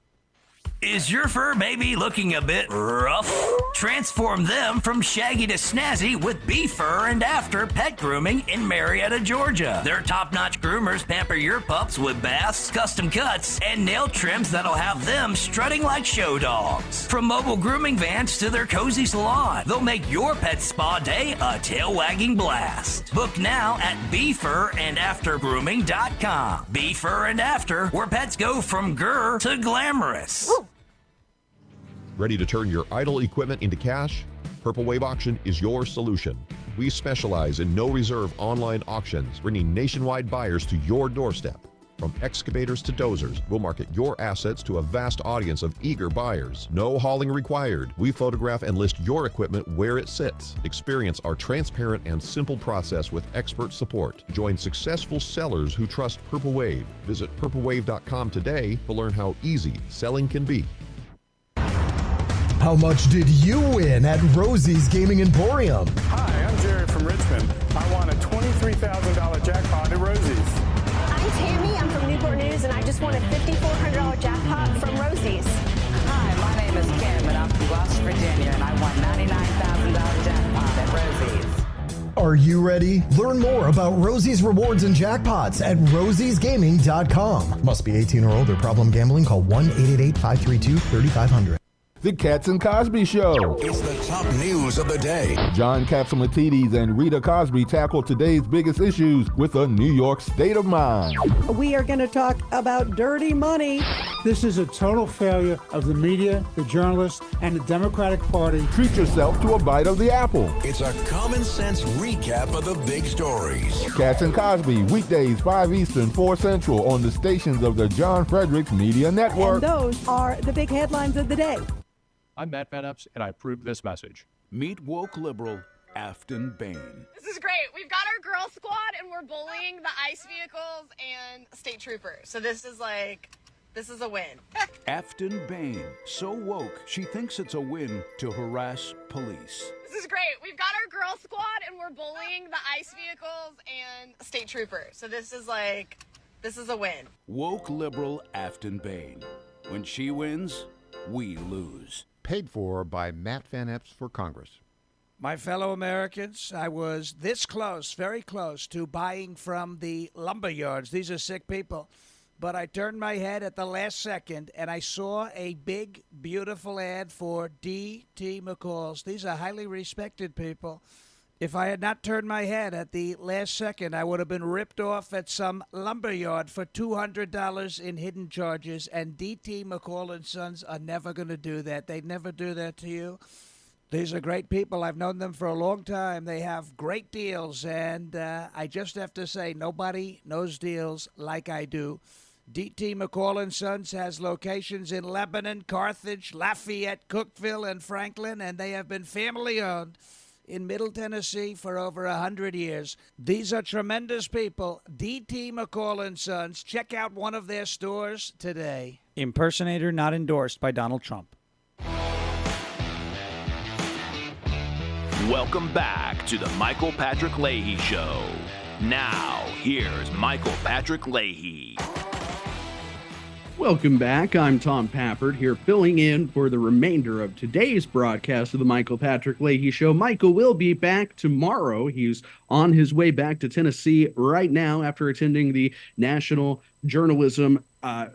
Speaker 15: Is your fur maybe looking a bit rough? Transform them from shaggy to snazzy with Befur and After Pet Grooming in Marietta, Georgia. Their top-notch groomers pamper your pups with baths, custom cuts, and nail trims that'll have them strutting like show dogs. From mobile grooming vans to their cozy salon, they'll make your pet spa day a tail-wagging blast. Book now at BefurandAfterGrooming.com. Befur and After, where pets go from grr to glamorous.
Speaker 16: Ready to turn your idle equipment into cash? Purple Wave Auction is your solution. We specialize in no-reserve online auctions, bringing nationwide buyers to your doorstep. From excavators to dozers, we'll market your assets to a vast audience of eager buyers. No hauling required. We photograph and list your equipment where it sits. Experience our transparent and simple process with expert support. Join successful sellers who trust Purple Wave. Visit purplewave.com today to learn how easy selling can be.
Speaker 17: How much did you win at Rosie's Gaming Emporium?
Speaker 19: Hi, I'm Jerry from Richmond. I won a $23,000 jackpot at Rosie's.
Speaker 20: I'm Tammy. I'm from Newport News, and I just won a $5,400 jackpot from Rosie's.
Speaker 23: Hi, my name is Kim, and I'm from West Virginia, and I won $99,000 jackpot at Rosie's.
Speaker 17: Are you ready? Learn more about Rosie's rewards and jackpots at rosiesgaming.com. Must be 18 or older. Problem gambling? Call 1-888-532-3500.
Speaker 11: The Cats and Cosby Show.
Speaker 13: It's the top news of the day.
Speaker 11: John Catsimatidis and Rita Cosby tackle today's biggest issues with a New York state of mind.
Speaker 27: We are going to talk about dirty money.
Speaker 7: This is a total failure of the media, the journalists, and the Democratic Party.
Speaker 11: Treat yourself to a bite of the apple.
Speaker 13: It's a common sense recap of the big stories.
Speaker 11: Cats and Cosby, weekdays 5 Eastern, 4 Central on the stations of the John Fredericks Media Network.
Speaker 27: And those are the big headlines of the day.
Speaker 12: I'm Matt Van Epps, and I approve this message.
Speaker 29: Meet woke liberal Afton Bain.
Speaker 30: This is great. We've got our girl squad, and we're bullying the ICE vehicles and state troopers. So this is a win.
Speaker 29: Afton Bain, so woke, she thinks it's a win to harass police.
Speaker 30: This is great. We've got our girl squad, and we're bullying the ICE vehicles and state troopers. So this is a win.
Speaker 29: Woke liberal Afton Bain. When she wins, we lose.
Speaker 21: Paid for by Matt Van Epps for Congress.
Speaker 31: My fellow Americans, I was this close, very close, to buying from the lumber yards. These are sick people. But I turned my head at the last second, and I saw a big, beautiful ad for D.T. McCall's. These are highly respected people. If I had not turned my head at the last second, I would have been ripped off at some lumberyard for $200 in hidden charges, and D.T. McCall & Sons are never going to do that. They'd never do that to you. These are great people. I've known them for a long time. They have great deals, and I just have to say, nobody knows deals like I do. D.T. McCall & Sons has locations in Lebanon, Carthage, Lafayette, Cookeville, and Franklin, and they have been family-owned in Middle Tennessee for over 100 years. These are tremendous people. D.T. McCall & Sons. Check out one of their stores today.
Speaker 32: Impersonator not endorsed by Donald Trump.
Speaker 2: Welcome back to the Michael Patrick Leahy Show. Now, here's Michael Patrick Leahy.
Speaker 5: Welcome back. I'm Tom Pappert here filling in for the remainder of today's broadcast of the Michael Patrick Leahy Show. Michael will be back tomorrow. He's on his way back to Tennessee right now after attending the National Journalism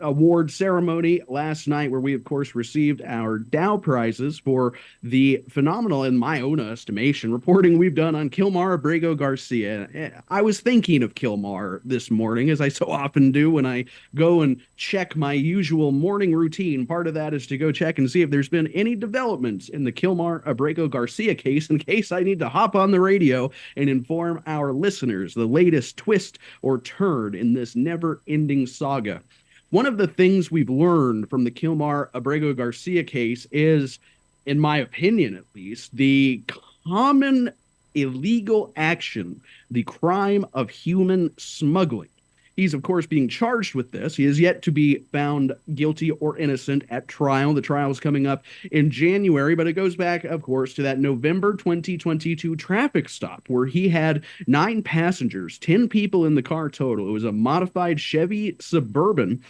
Speaker 5: Award ceremony last night, where we, of course, received our Dow prizes for the phenomenal, in my own estimation, reporting we've done on Kilmar Abrego Garcia. I was thinking of Kilmar this morning, as I so often do when I go and check my usual morning routine. Part of that is to go check and see if there's been any developments in the Kilmar Abrego Garcia case, in case I need to hop on the radio and inform our listeners the latest twist or turn in this never-ending saga. One of the things we've learned from the Kilmar Abrego Garcia case is, in my opinion at least, the common illegal action, the crime of human smuggling. He's, of course, being charged with this. He is yet to be found guilty or innocent at trial. The trial is coming up in January, but it goes back, of course, to that November 2022 traffic stop where he had 9 passengers, 10 people in the car total. It was a modified Chevy Suburban,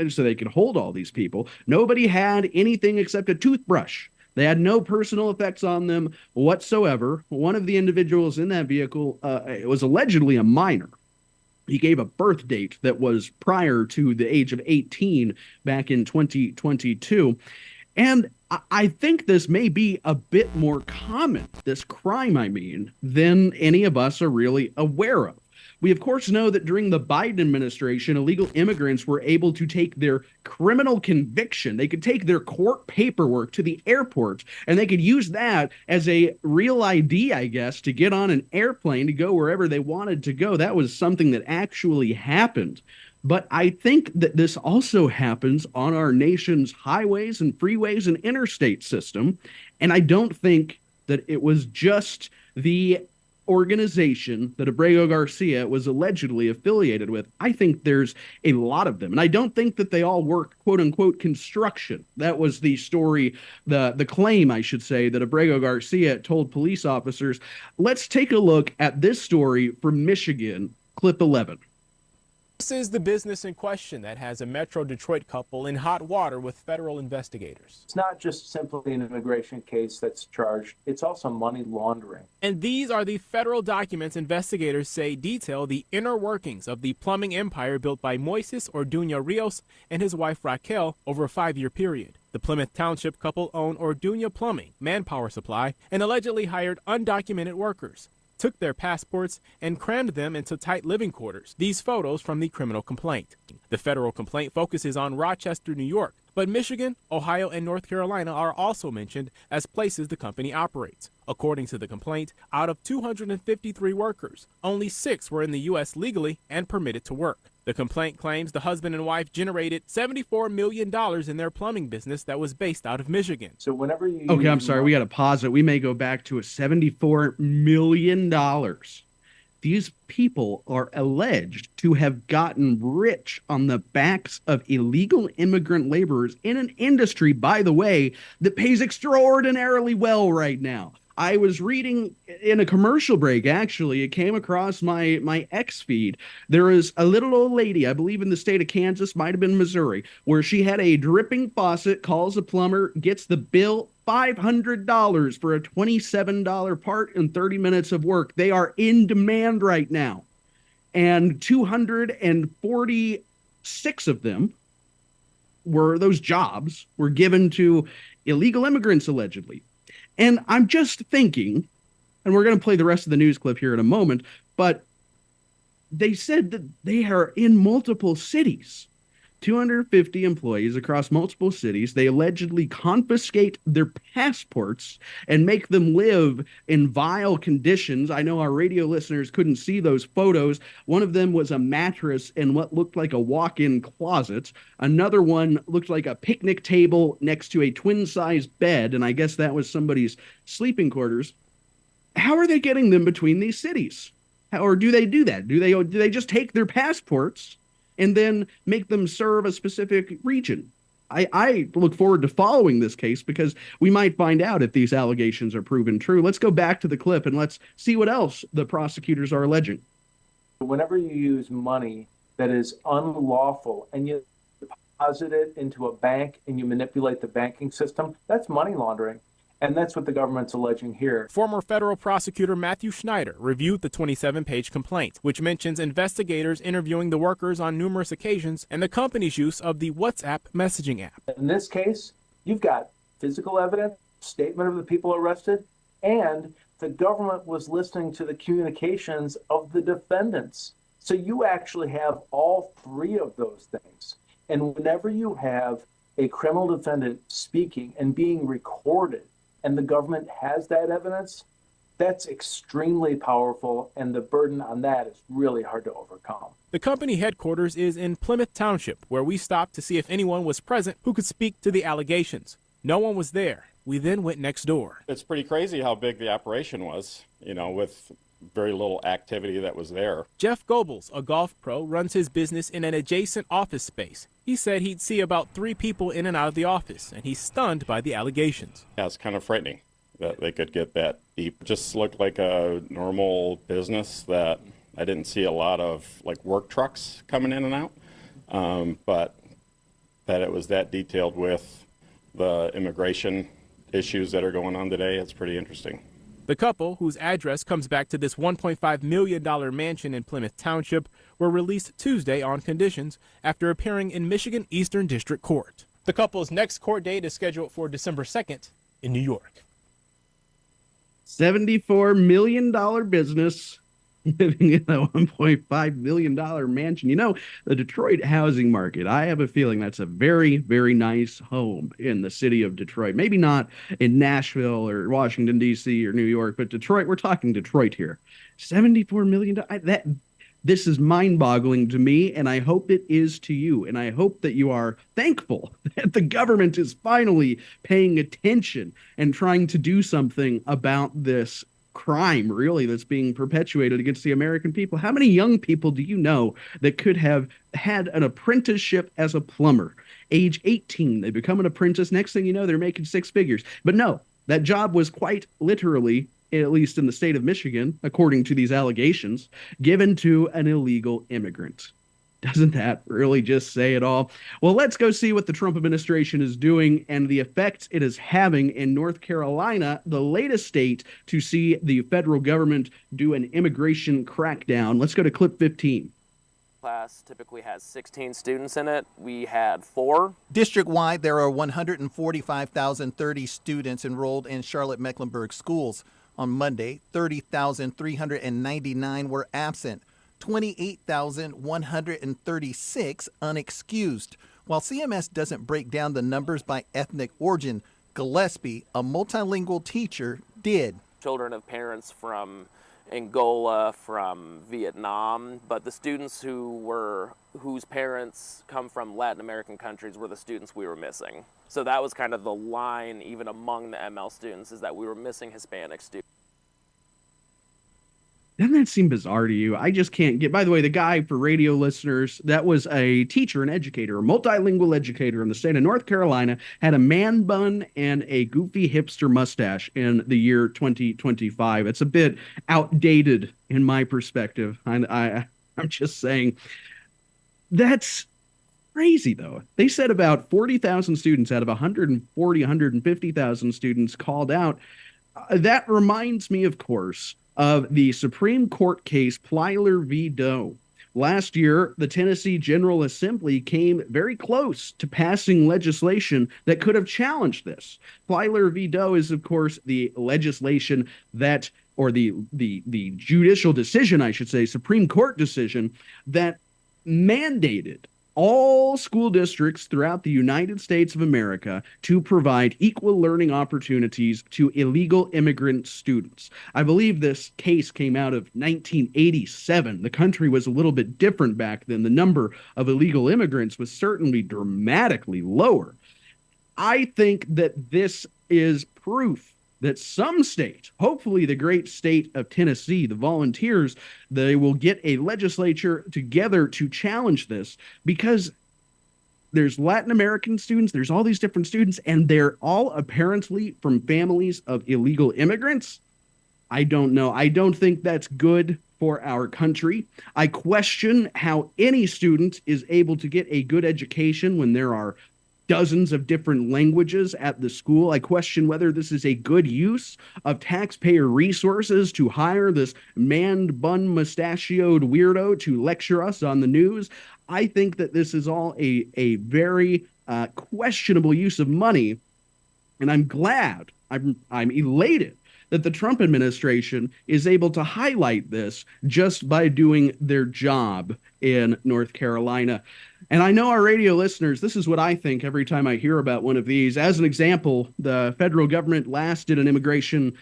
Speaker 5: so they could hold all these people. Nobody had anything except a toothbrush. They had no personal effects on them whatsoever. One of the individuals in that vehicle was allegedly a minor. He gave a birth date that was prior to the age of 18 back in 2022. And I think this may be a bit more common, this crime, I mean, than any of us are really aware of. We, of course, know that during the Biden administration, illegal immigrants were able to take their criminal conviction. They could take their court paperwork to the airport, and they could use that as a real ID, I guess, to get on an airplane to go wherever they wanted to go. That was something that actually happened. But I think that this also happens on our nation's highways and freeways and interstate system. And I don't think that it was just the organization that Abrego Garcia was allegedly affiliated with. I think there's a lot of them. And I don't think that they all work, quote unquote, construction. That was the story, the claim, I should say, that Abrego Garcia told police officers. Let's take a look at this story from Michigan, clip 11.
Speaker 1: This is the business in question that has a Metro Detroit couple in hot water with federal investigators.
Speaker 4: It's not just simply an immigration case that's charged, it's also money laundering.
Speaker 1: And these are the federal documents investigators say detail the inner workings of the plumbing empire built by Moises Orduña Rios and his wife Raquel over a 5-year period. The Plymouth Township couple owned Orduña Plumbing, Manpower Supply, and allegedly hired undocumented workers, took their passports, and crammed them into tight living quarters. These photos from the criminal complaint. The federal complaint focuses on Rochester, New York, but Michigan, Ohio, and North Carolina are also mentioned as places the company operates. According to the complaint, out of 253 workers, only 6 were in the U.S. legally and permitted to work. The complaint claims the husband and wife generated $74 million in their plumbing business that was based out of Michigan.
Speaker 4: So whenever you...
Speaker 5: Okay, I'm sorry. We got to pause it. We may go back to a $74 million. These people are alleged to have gotten rich on the backs of illegal immigrant laborers in an industry, by the way, that pays extraordinarily well right now. I was reading in a commercial break, actually, it came across my X feed. There is a little old lady, I believe in the state of Kansas, might have been Missouri, where she had a dripping faucet, calls a plumber, gets the bill, $500 for a $27 part and 30 minutes of work. They are in demand right now. And 246 of them those jobs were given to illegal immigrants, allegedly. And I'm just thinking, and we're going to play the rest of the news clip here in a moment, but they said that they are in multiple cities. 250 employees across multiple cities. They allegedly confiscate their passports and make them live in vile conditions. I know our radio listeners couldn't see those photos. One of them was a mattress in what looked like a walk-in closet. Another one looked like a picnic table next to a twin-size bed, and I guess that was somebody's sleeping quarters. How are they getting them between these cities? Or do they do that? Do they just take their passports and then make them serve a specific region? I look forward to following this case because we might find out if these allegations are proven true. Let's go back to the clip and let's see what else the prosecutors are alleging.
Speaker 4: Whenever you use money that is unlawful and yet deposit it into a bank and you manipulate the banking system, that's money laundering. And that's what the government's alleging here.
Speaker 1: Former federal prosecutor Matthew Schneider reviewed the 27-page complaint, which mentions investigators interviewing the workers on numerous occasions and the company's use of the WhatsApp messaging app.
Speaker 4: In this case, you've got physical evidence, statement of the people arrested, and the government was listening to the communications of the defendants. So you actually have all three of those things. And whenever you have a criminal defendant speaking and being recorded, and the government has that evidence, that's extremely powerful, and the burden on that is really hard to overcome.
Speaker 1: The company headquarters is in Plymouth Township, where we stopped to see if anyone was present who could speak to the allegations. No one was there. We then went next door.
Speaker 3: It's pretty crazy how big the operation was, with very little activity that was there.
Speaker 1: Jeff Goebbels, a golf pro, runs his business in an adjacent office space. He said he'd see about 3 people in and out of the office, and he's stunned by the allegations.
Speaker 3: Yeah, it's kind of frightening that they could get that deep. It just looked like a normal business that I didn't see a lot of work trucks coming in and out, but that it was that detailed with the immigration issues that are going on today, it's pretty interesting.
Speaker 1: The couple, whose address comes back to this $1.5 million mansion in Plymouth Township, were released Tuesday on conditions after appearing in Michigan Eastern District Court. The couple's next court date is scheduled for December 2nd in New York.
Speaker 5: $74 million business living in a $1.5 million mansion. The Detroit housing market, I have a feeling that's a very, very nice home in the city of Detroit. Maybe not in Nashville or Washington, D.C. or New York, but Detroit, we're talking Detroit here. $74 million. This is mind-boggling to me, and I hope it is to you. And I hope that you are thankful that the government is finally paying attention and trying to do something about this crime, really, that's being perpetuated against the American people. How many young people do you know that could have had an apprenticeship as a plumber? Age 18, they become an apprentice. Next thing you know, they're making 6 figures. But no, that job was quite literally, at least in the state of Michigan, according to these allegations, given to an illegal immigrant. Doesn't that really just say it all? Well, let's go see what the Trump administration is doing and the effects it is having in North Carolina, the latest state to see the federal government do an immigration crackdown. Let's go to clip 15.
Speaker 6: Class typically has 16 students in it. We had 4.
Speaker 8: District-wide, there are 145,030 students enrolled in Charlotte-Mecklenburg schools. On Monday, 30,399 were absent. 28,136 unexcused. While CMS doesn't break down the numbers by ethnic origin, Gillespie, a multilingual teacher, did.
Speaker 6: Children of parents from Angola, from Vietnam, but the students whose parents come from Latin American countries were the students we were missing. So that was kind of the line, even among the ML students, is that we were missing Hispanic students.
Speaker 5: Doesn't that seem bizarre to you? I just can't get. By the way, the guy, for radio listeners, that was a teacher, an educator, a multilingual educator in the state of North Carolina, had a man bun and a goofy hipster mustache in the year 2025. It's a bit outdated in my perspective. I'm just saying. That's crazy, though. They said about 40,000 students out of 150,000 students called out. That reminds me, of course, of the Supreme Court case Plyler v. Doe. Last year, the Tennessee General Assembly came very close to passing legislation that could have challenged this. Plyler v. Doe is, of course, the legislation that, or the judicial decision, I should say, Supreme Court decision that mandated all school districts throughout the United States of America to provide equal learning opportunities to illegal immigrant students. I believe this case came out of 1987. The country was a little bit different back then. The number of illegal immigrants was certainly dramatically lower. I think that this is proof that some state, hopefully the great state of Tennessee, the Volunteers, they will get a legislature together to challenge this, because there's Latin American students, there's all these different students, and they're all apparently from families of illegal immigrants. I don't know. I don't think that's good for our country. I question how any student is able to get a good education when there are dozens of different languages at the school. I question whether this is a good use of taxpayer resources to hire this man-bun mustachioed weirdo to lecture us on the news. I think that this is all a very questionable use of money, and I'm glad, I'm elated that the Trump administration is able to highlight this just by doing their job in North Carolina. And I know our radio listeners, this is what I think every time I hear about one of these. As an example, the federal government last did an immigration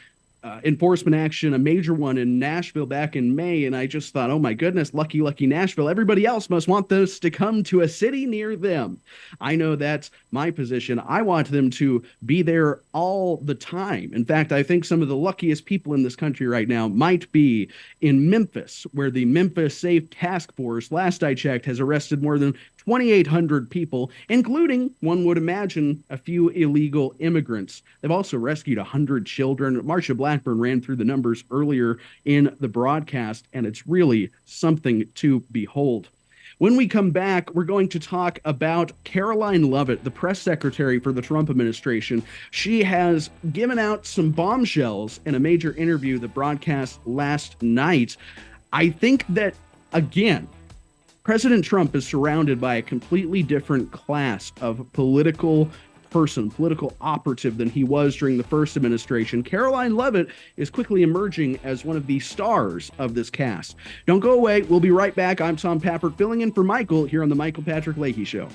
Speaker 5: enforcement action, a major one in Nashville back in May, and I just thought, oh my goodness, lucky Nashville. Everybody else must want this to come to a city near them. I know that's my position. I want them to be there all the time. In fact, I think some of the luckiest people in this country right now might be in Memphis, where the Memphis Safe Task Force, last I checked, has arrested more than 2,800 people, including, one would imagine, a few illegal immigrants. They've also rescued 100 children. Marsha Blackburn ran through the numbers earlier in the broadcast, and it's really something to behold. When we come back, we're going to talk about Caroline Lovett, the press secretary for the Trump administration. She has given out some bombshells in a major interview that broadcast last night. I think that, again, President Trump is surrounded by a completely different class of political operative than he was during the first administration. Caroline Lovett is quickly emerging as one of the stars of this cast. Don't go away. We'll be right back. I'm Tom Pappert, filling in for Michael here on the Michael Patrick Leahy Show.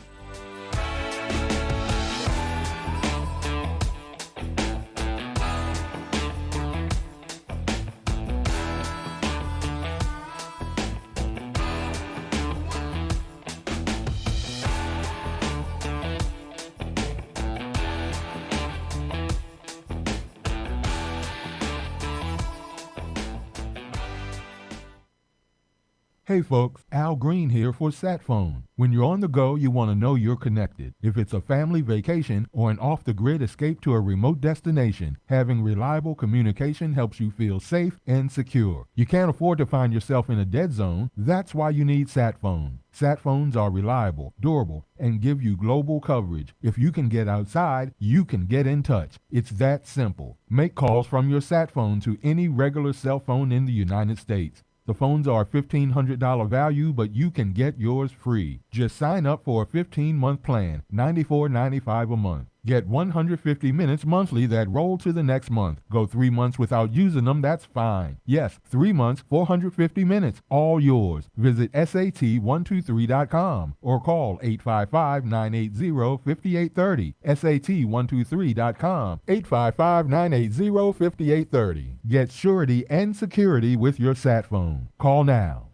Speaker 11: Hey folks, Al Green here for SatPhone. When you're on the go, you want to know you're connected. If it's a family vacation or an off-the-grid escape to a remote destination, having reliable communication helps you feel safe and secure. You can't afford to find yourself in a dead zone. That's why you need SatPhone. SatPhones are reliable, durable, and give you global coverage. If you can get outside, you can get in touch. It's that simple. Make calls from your SatPhone to any regular cell phone in the United States. The phones are $1,500 value, but you can get yours free. Just sign up for a 15-month plan, $94.95 a month. Get 150 minutes monthly that roll to the next month. Go 3 months without using them, that's fine. Yes, 3 months, 450 minutes, all yours. Visit SAT123.com or call 855-980-5830. SAT123.com, 855-980-5830. Get surety and security with your SatPhone. Call now.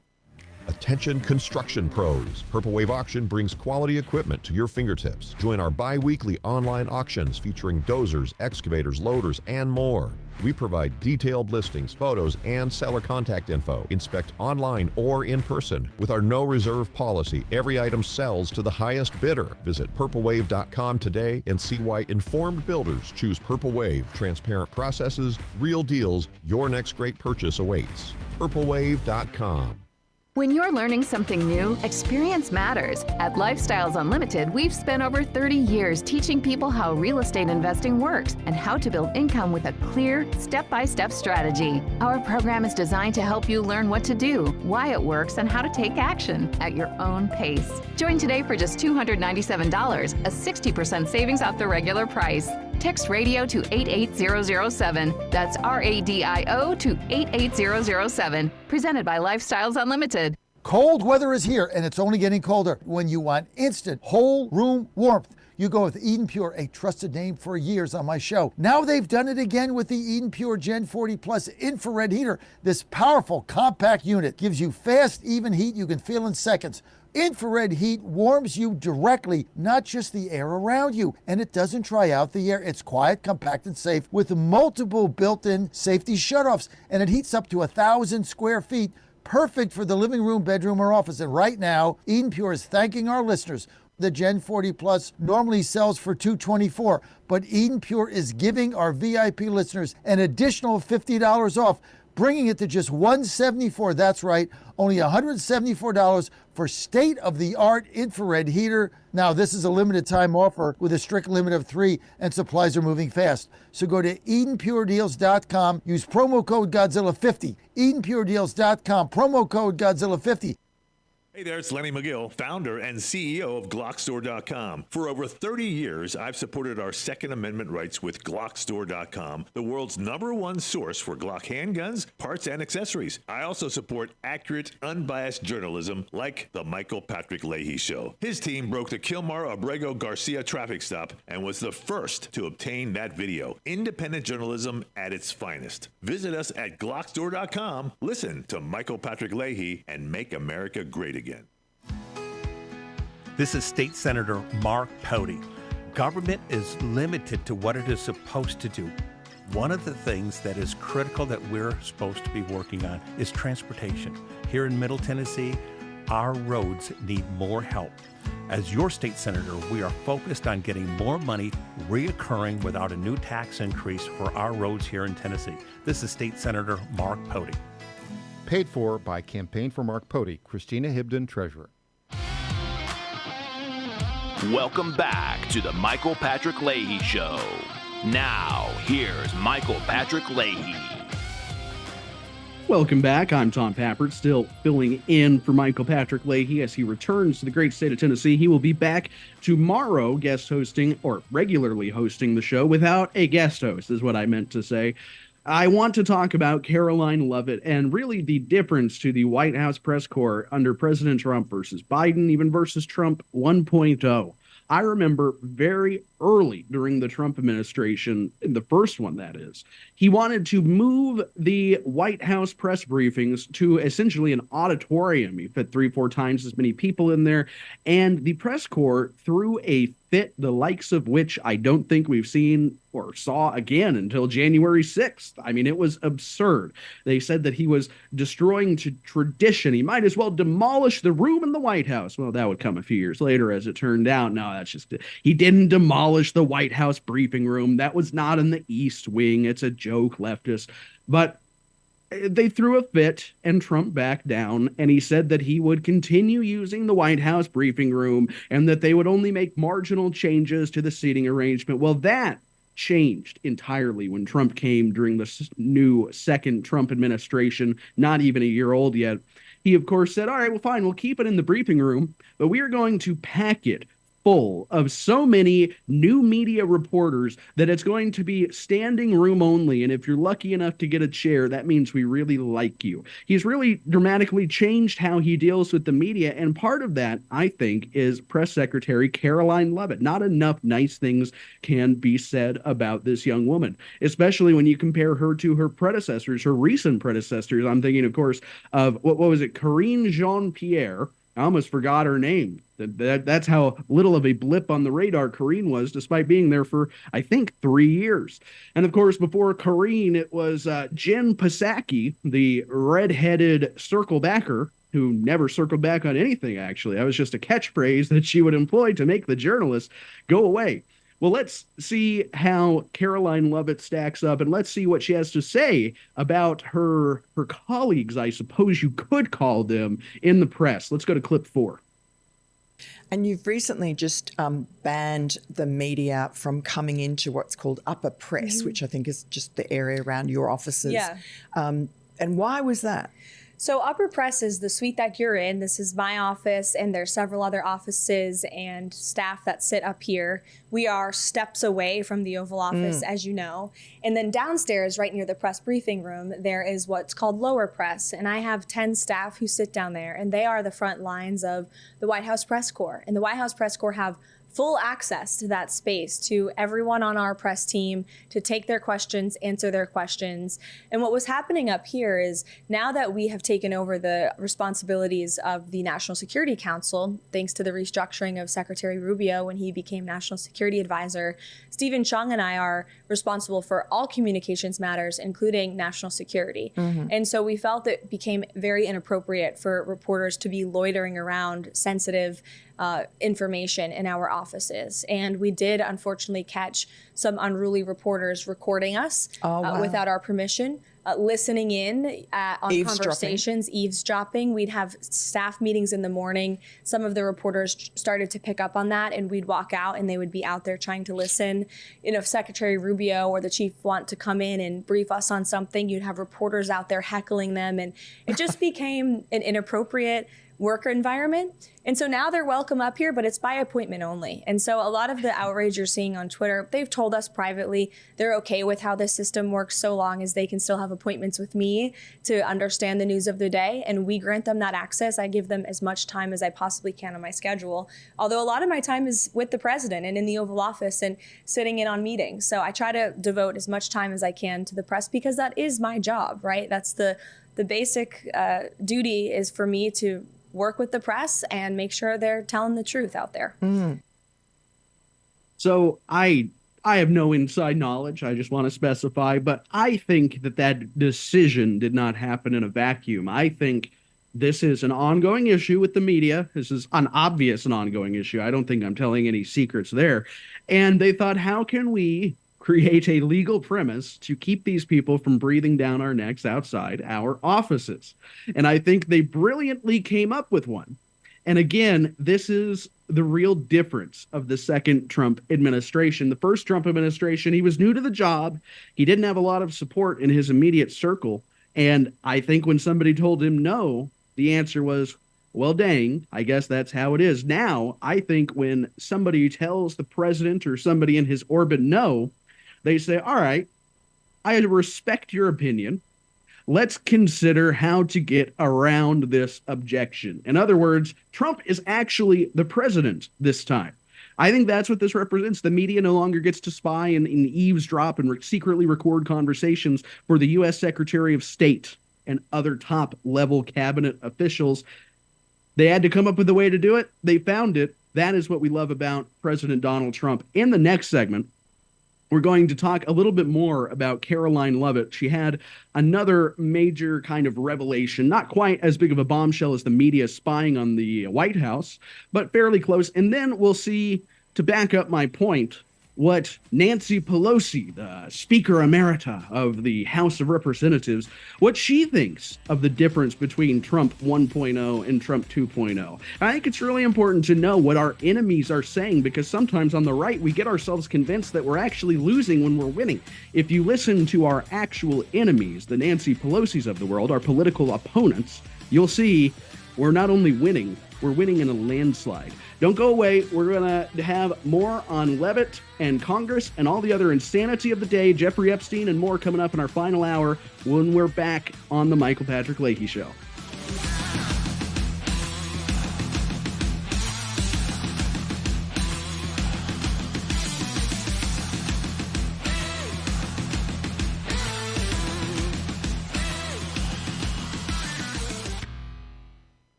Speaker 9: Attention construction pros. Purple Wave Auction brings quality equipment to your fingertips. Join our bi-weekly online auctions featuring dozers, excavators, loaders, and more. We provide detailed listings, photos, and seller contact info. Inspect online or in person. With our no reserve policy, every item sells to the highest bidder. Visit purplewave.com today and see why informed builders choose Purple Wave. Transparent processes, real deals, your next great purchase awaits. purplewave.com.
Speaker 10: When you're learning something new, experience matters. At Lifestyles Unlimited, we've spent over 30 years teaching people how real estate investing works and how to build income with a clear, step-by-step strategy. Our program is designed to help you learn what to do, why it works, and how to take action at your own pace. Join today for just $297, a 60% savings off the regular price. Text radio to 88007. That's RADIO to 88007. Presented by Lifestyles Unlimited.
Speaker 14: Cold weather is here, and it's only getting colder. When you want instant whole room warmth, you go with Eden Pure, a trusted name for years on my show. Now they've done it again with the Eden Pure Gen 40 Plus infrared heater. This powerful compact unit gives you fast, even heat you can feel in seconds. Infrared heat warms you directly, not just the air around you, and it doesn't dry out the air. It's quiet, compact, and safe with multiple built-in safety shutoffs, and it heats up to 1,000 square feet, perfect for the living room, bedroom, or office. And right now, Eden Pure is thanking our listeners. The Gen 40 Plus normally sells for $224, but Eden Pure is giving our VIP listeners an additional $50 off bringing it to just $174. That's right, only $174 for state-of-the-art infrared heater. Now, this is a limited time offer with a strict limit of 3, and supplies are moving fast. So go to EdenPureDeals.com, use promo code Godzilla50. EdenPureDeals.com, promo code Godzilla50.
Speaker 15: Hey there, it's Lenny McGill, founder and CEO of GlockStore.com. For over 30 years, I've supported our Second Amendment rights with GlockStore.com, the world's #1 source for Glock handguns, parts, and accessories. I also support accurate, unbiased journalism like The Michael Patrick Leahy Show. His team broke the Kilmar Abrego Garcia traffic stop and was the first to obtain that video. Independent journalism at its finest. Visit us at GlockStore.com, listen to Michael Patrick Leahy, and make America great again.
Speaker 16: This is State Senator Mark Pody. Government is limited to what it is supposed to do. One of the things that is critical that we're supposed to be working on is transportation. Here in Middle Tennessee, our roads need more help. As your state senator, we are focused on getting more money reoccurring without a new tax increase for our roads here in Tennessee. This is State Senator Mark Pody.
Speaker 21: Paid for by Campaign for Mark Pody, Christina Hibden, Treasurer.
Speaker 2: Welcome back to the Michael Patrick Leahy Show. Now, here's Michael Patrick Leahy.
Speaker 5: Welcome back. I'm Tom Pappert, still filling in for Michael Patrick Leahy as he returns to the great state of Tennessee. He will be back tomorrow guest hosting, or regularly hosting the show without a guest host, is what I meant to say. I want to talk about Caroline Lovett and really the difference to the White House press corps under President Trump versus Biden, even versus Trump 1.0. I remember very early during the Trump administration, the first one that is, he wanted to move the White House press briefings to essentially an auditorium. He fit 3-4 times as many people in there, and the press corps threw a fit the likes of which I don't think we've seen or saw again until January 6th. I mean, it was absurd. They said that he was destroying tradition. He might as well demolish the room in the White House. Well, that would come a few years later, as it turned out. No, that's just it. He didn't demolish the White House briefing room. That was not in the East Wing. It's a joke, leftist. But they threw a fit and Trump backed down, and he said that he would continue using the White House briefing room and that they would only make marginal changes to the seating arrangement. Well, that changed entirely when Trump came during the new second Trump administration, not even a year old yet. He, of course, said, all right, well, fine, we'll keep it in the briefing room, but we are going to pack it full of so many new media reporters that it's going to be standing room only. And if you're lucky enough to get a chair, that means we really like you. He's really dramatically changed how he deals with the media. And part of that, I think, is Press Secretary Caroline Lovett. Not enough nice things can be said about this young woman, especially when you compare her to her predecessors, her recent predecessors. I'm thinking, of course, of what was it? Karine Jean-Pierre. I almost forgot her name. That's how little of a blip on the radar Karine was, despite being there for, I think, 3 years. And of course, before Karine, it was Jen Psaki, the red-headed circle-backer, who never circled back on anything, actually. That was just a catchphrase that she would employ to make the journalists go away. Well, let's see how Caroline Lovett stacks up, and let's see what she has to say about her colleagues, I suppose you could call them, in the press. Let's go to clip 4.
Speaker 17: And you've recently just banned the media from coming into what's called upper press, which I think is just the area around your offices.
Speaker 18: Yeah.
Speaker 17: And why was that?
Speaker 18: So upper press is the suite that you're in. This is my office, and there's several other offices and staff that sit up here. We are steps away from the Oval Office, as you know. And then downstairs, right near the press briefing room, there is what's called lower press. And I have 10 staff who sit down there, and they are the front lines of the White House Press Corps. And the White House Press Corps have full access to that space, to everyone on our press team, to take their questions, answer their questions. And what was happening up here is, now that we have taken over the responsibilities of the National Security Council, thanks to the restructuring of Secretary Rubio when he became National Security Advisor, Stephen Chung and I are responsible for all communications matters, including national security. And so we felt it became very inappropriate for reporters to be loitering around sensitive information in our offices. And we did unfortunately catch some unruly reporters recording us without our permission. Listening in on conversations, eavesdropping. We'd have staff meetings in the morning. Some of the reporters started to pick up on that, and we'd walk out and they would be out there trying to listen. You know, if Secretary Rubio or the chief want to come in and brief us on something, you'd have reporters out there heckling them, and it just became an inappropriate worker environment. And so now they're welcome up here, but it's by appointment only. And so a lot of the outrage you're seeing on Twitter, they've told us privately they're okay with how this system works so long as they can still have appointments with me to understand the news of the day. And we grant them that access. I give them as much time as I possibly can on my schedule. Although a lot of my time is with the president and in the Oval Office and sitting in on meetings. So I try to devote as much time as I can to the press because that is my job, right? That's the basic duty is for me to work with the press and make sure they're telling the truth out there.
Speaker 5: So I have no inside knowledge. I just want to specify, but I think that decision did not happen in a vacuum. I think this is an ongoing issue with the media. This is an ongoing issue. I don't think I'm telling any secrets there. And they thought, how can we create a legal premise to keep these people from breathing down our necks outside our offices? And I think they brilliantly came up with one. And again, this is the real difference of the second Trump administration. The first Trump administration, he was new to the job. He didn't have a lot of support in his immediate circle. And I think when somebody told him no, the answer was, well, dang, I guess that's how it is. Now, I think when somebody tells the president or somebody in his orbit no, they say, all right, I respect your opinion. Let's consider how to get around this objection. In other words, Trump is actually the president this time. I think that's what this represents. The media no longer gets to spy and eavesdrop and secretly record conversations for the U.S. Secretary of State and other top-level cabinet officials. They had to come up with a way to do it. They found it. That is what we love about President Donald Trump. In the next segment, we're going to talk a little bit more about Caroline Lovett. She had another major kind of revelation, not quite as big of a bombshell as the media spying on the White House, but fairly close. And then we'll see, to back up my point, what Nancy Pelosi, the Speaker Emerita of the House of Representatives, what she thinks of the difference between Trump 1.0 and Trump 2.0. I think it's really important to know what our enemies are saying, because sometimes on the right, we get ourselves convinced that we're actually losing when we're winning. If you listen to our actual enemies, the Nancy Pelosi's of the world, our political opponents, you'll see we're not only winning, we're winning in a landslide. Don't go away. We're going to have more on Levitt and Congress and all the other insanity of the day, Jeffrey Epstein and more coming up in our final hour when we're back on the Michael Patrick Leahy Show.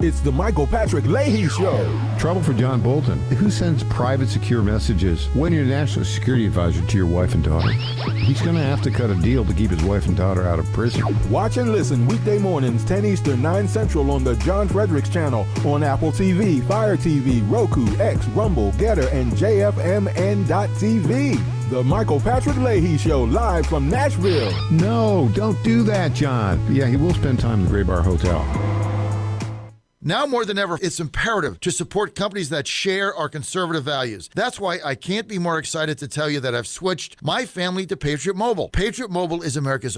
Speaker 11: It's the Michael Patrick Leahy Show.
Speaker 21: Trouble for John Bolton. Who sends private secure messages when you're national security advisor to your wife and daughter? He's going to have to cut a deal to keep his wife and daughter out of prison.
Speaker 11: Watch and listen weekday mornings, 10 Eastern, 9 Central on the John Fredericks channel on Apple TV, Fire TV, Roku, X, Rumble, Getter, and JFMN.TV. The Michael Patrick Leahy Show, live from Nashville.
Speaker 21: No, don't do that, John. Yeah, he will spend time in the Gray Bar Hotel.
Speaker 14: Now more than ever, it's imperative to support companies that share our conservative values. That's why I can't be more excited to tell you that I've switched my family to Patriot Mobile. Patriot Mobile is America's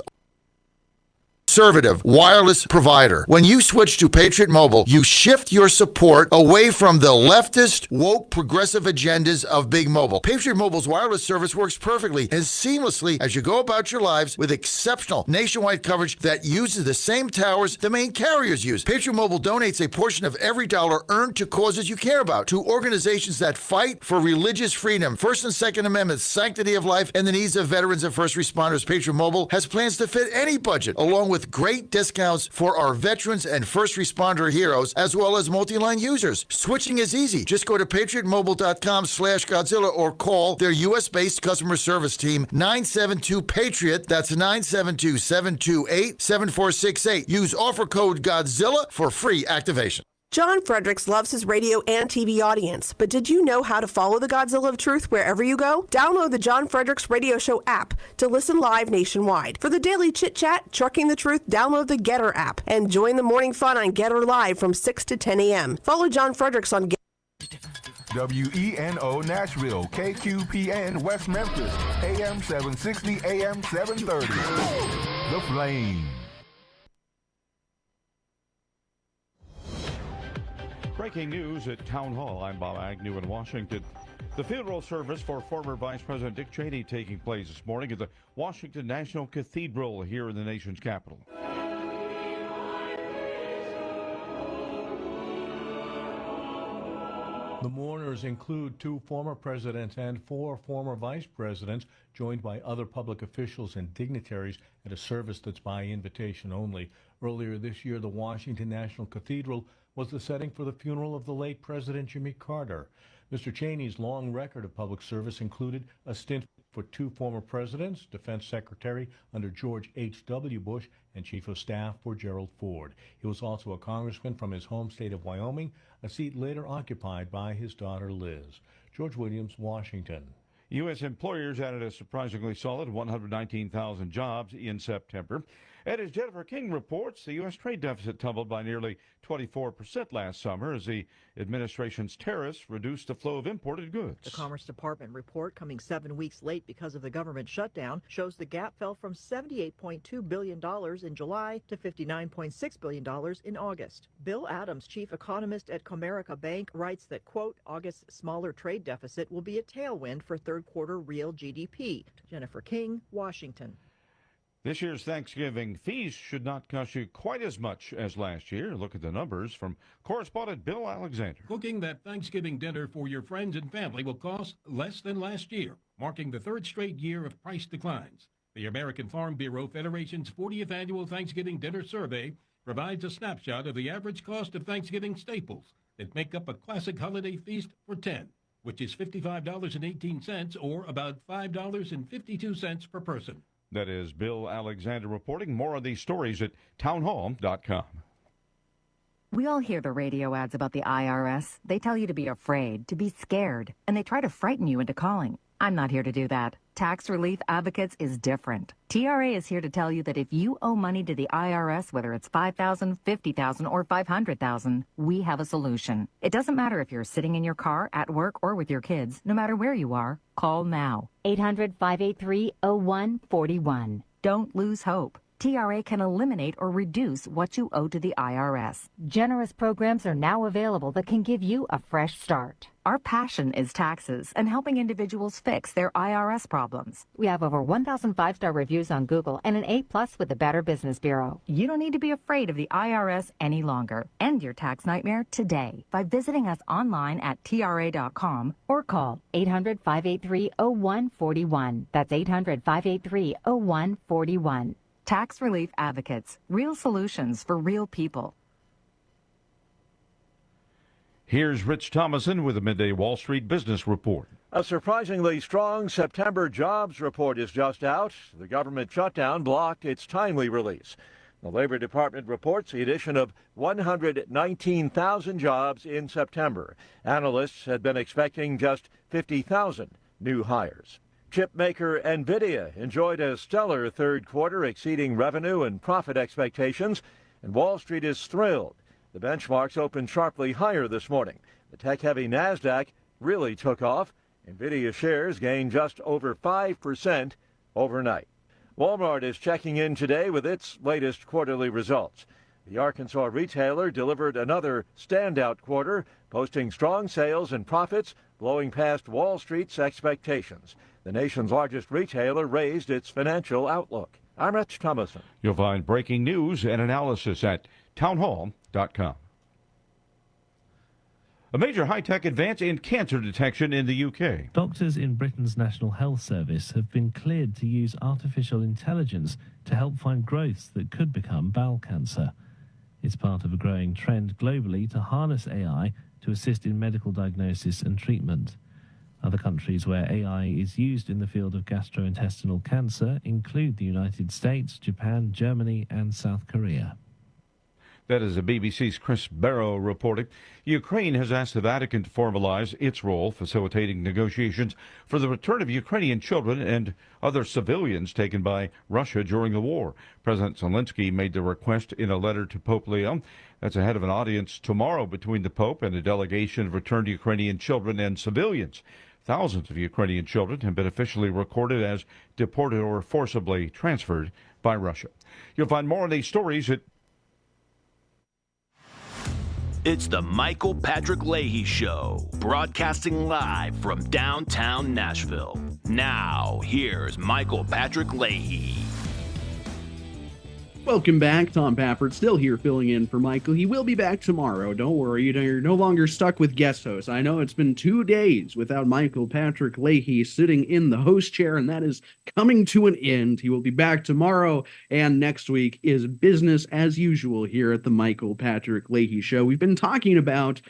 Speaker 14: conservative wireless provider. When you switch to Patriot Mobile, you shift your support away from the leftist, woke, progressive agendas of Big Mobile. Patriot Mobile's wireless service works perfectly and seamlessly as you go about your lives with exceptional nationwide coverage that uses the same towers the main carriers use. Patriot Mobile donates a portion of every dollar earned to causes you care about, to organizations that fight for religious freedom, First and Second Amendments, sanctity of life, and the needs of veterans and first responders. Patriot Mobile has plans to fit any budget, along with great discounts for our veterans and first responder heroes, as well as multi-line users. Switching is easy. Just go to patriotmobile.com/Godzilla or call their U.S.-based customer service team, 972-PATRIOT. That's 972-728-7468. Use offer code Godzilla for free activation.
Speaker 7: John Fredericks loves his radio and TV audience, but did you know how to follow the Godzilla of Truth wherever you go? Download the John Fredericks Radio Show app to listen live nationwide. For the daily chit-chat, Trucking the Truth, download the Getter app and join the morning fun on Getter Live from 6 to 10 a.m. Follow John Fredericks on
Speaker 11: WENO Nashville, KQPN West Memphis, AM 760, AM 730. The Flame.
Speaker 12: Breaking news at Town Hall. I'm Bob Agnew in Washington. The funeral service for former Vice President Dick Cheney taking place this morning at the Washington National Cathedral here in the nation's capital.
Speaker 7: The mourners include 2 former presidents and 4 former vice presidents, joined by other public officials and dignitaries at a service that's by invitation only. Earlier this year, the Washington National Cathedral was the setting for the funeral of the late President Jimmy Carter. Mr. Cheney's long record of public service included a stint for 2 former presidents, Defense Secretary under George H.W. Bush, and Chief of Staff for Gerald Ford. He was also a congressman from his home state of Wyoming, a seat later occupied by his daughter Liz. George Williams, Washington.
Speaker 12: U.S. employers added a surprisingly solid 119,000 jobs in September. And as Jennifer King reports, the U.S. trade deficit tumbled by nearly 24% last summer as the administration's tariffs reduced the flow of imported goods.
Speaker 13: The Commerce Department report, coming 7 weeks late because of the government shutdown, shows the gap fell from $78.2 billion in July to $59.6 billion in August. Bill Adams, chief economist at Comerica Bank, writes that, quote, August's smaller trade deficit will be a tailwind for third quarter real GDP. Jennifer King, Washington.
Speaker 12: This year's Thanksgiving feast should not cost you quite as much as last year. Look at the numbers from correspondent Bill Alexander.
Speaker 19: Cooking that Thanksgiving dinner for your friends and family will cost less than last year, marking the 3rd straight year of price declines. The American Farm Bureau Federation's 40th Annual Thanksgiving Dinner Survey provides a snapshot of the average cost of Thanksgiving staples that make up a classic holiday feast for 10, which is $55.18 or about $5.52 per person.
Speaker 12: That is Bill Alexander reporting. More on these stories at townhall.com.
Speaker 20: We all hear the radio ads about the IRS. They tell you to be afraid, to be scared, and they try to frighten you into calling. I'm not here to do that. Tax Relief Advocates is different. TRA is here to tell you that if you owe money to the IRS, whether it's $5,000, $50,000, or $500,000, we have a solution. It doesn't matter if you're sitting in your car, at work, or with your kids. No matter where you are, call now. 800-583-0141. Don't lose hope. TRA can eliminate or reduce what you owe to the IRS. Generous programs are now available that can give you a fresh start. Our passion is taxes and helping individuals fix their IRS problems. We have over 1,000 5-star reviews on Google and an A+ with the Better Business Bureau. You don't need to be afraid of the IRS any longer. End your tax nightmare today by visiting us online at TRA.com or call 800-583-0141. That's 800-583-0141. Tax Relief Advocates. Real solutions for real people.
Speaker 12: Here's Rich Thomason with a Midday Wall Street Business Report.
Speaker 22: A surprisingly strong September jobs report is just out. The government shutdown blocked its timely release. The Labor Department reports the addition of 119,000 jobs in September. Analysts had been expecting just 50,000 new hires. Chip maker NVIDIA enjoyed a stellar third quarter, exceeding revenue and profit expectations, and Wall Street is thrilled. The benchmarks opened sharply higher this morning. The tech-heavy NASDAQ really took off. NVIDIA shares gained just over 5% overnight. Walmart is checking in today with its latest quarterly results. The Arkansas retailer delivered another standout quarter, posting strong sales and profits, blowing past Wall Street's expectations. The nation's largest retailer raised its financial outlook. I'm Rich Thomason.
Speaker 12: You'll find breaking news and analysis at townhall.com. A major high-tech advance in cancer detection in the UK.
Speaker 23: Doctors in Britain's National Health Service have been cleared to use artificial intelligence to help find growths that could become bowel cancer. It's part of a growing trend globally to harness AI to assist in medical diagnosis and treatment. Other countries where AI is used in the field of gastrointestinal cancer include the United States, Japan, Germany, and South Korea.
Speaker 12: That is the BBC's Chris Barrow reporting. Ukraine has asked the Vatican to formalize its role facilitating negotiations for the return of Ukrainian children and other civilians taken by Russia during the war. President Zelensky made the request in a letter to Pope Leo. That's ahead of an audience tomorrow between the Pope and a delegation of returned Ukrainian children and civilians. Thousands of Ukrainian children have been officially recorded as deported or forcibly transferred by Russia. You'll find more on these stories at
Speaker 2: It's the Michael Patrick Leahy Show, broadcasting live from downtown Nashville. Now, here's Michael Patrick Leahy.
Speaker 5: Welcome back. Tom Pappert still here filling in for Michael. He will be back tomorrow. Don't worry. You're no longer stuck with guest hosts. I know it's been 2 days without Michael Patrick Leahy sitting in the host chair, and that is coming to an end. He will be back tomorrow, and next week is business as usual here at the Michael Patrick Leahy Show. We've been talking about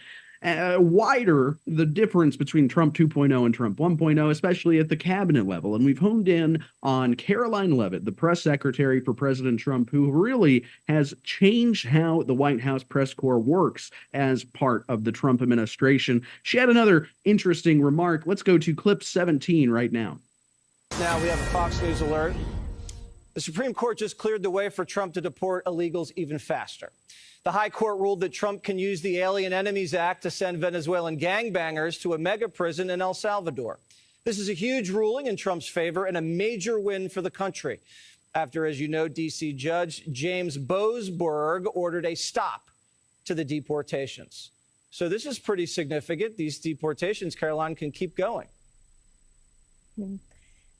Speaker 5: wider the difference between Trump 2.0 and Trump 1.0, especially at the cabinet level. And we've honed in on Caroline Leavitt, the press secretary for President Trump, who really has changed how the White House press corps works as part of the Trump administration. She had another interesting remark. Let's go to clip 17 right now.
Speaker 1: Now we have a Fox News alert. The Supreme Court just cleared the way for Trump to deport illegals even faster. The High Court ruled that Trump can use the Alien Enemies Act to send Venezuelan gangbangers to a mega prison in El Salvador. This is a huge ruling in Trump's favor and a major win for the country after, as you know, D.C. Judge James Boasberg ordered a stop to the deportations. So this is pretty significant. These deportations, Caroline, can keep going.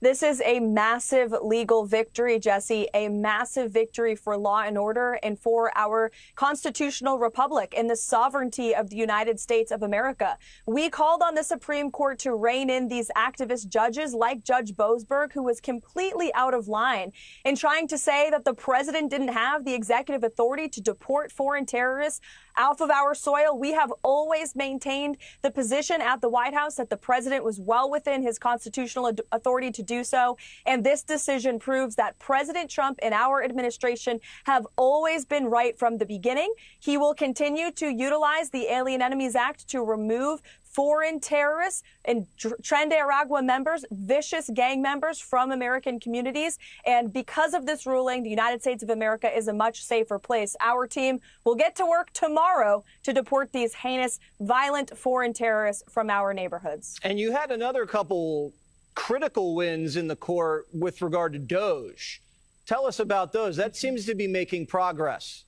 Speaker 18: This is a massive legal victory, Jesse, a massive victory for law and order and for our constitutional republic and the sovereignty of the United States of America. We called on the Supreme Court to rein in these activist judges like Judge Boasberg, who was completely out of line in trying to say that the president didn't have the executive authority to deport foreign terrorists off of our soil. We have always maintained the position at the White House that the president was well within his constitutional authority to do so. And this decision proves that President Trump and our administration have always been right from the beginning. He will continue to utilize the Alien Enemies Act to remove foreign terrorists and Tren de Aragua members, vicious gang members from American communities. And because of this ruling, the United States of America is a much safer place. Our team will get to work tomorrow to deport these heinous, violent foreign terrorists from our neighborhoods.
Speaker 1: And you had another couple critical wins in the court with regard to DOJ. Tell us about those. That seems to be making progress.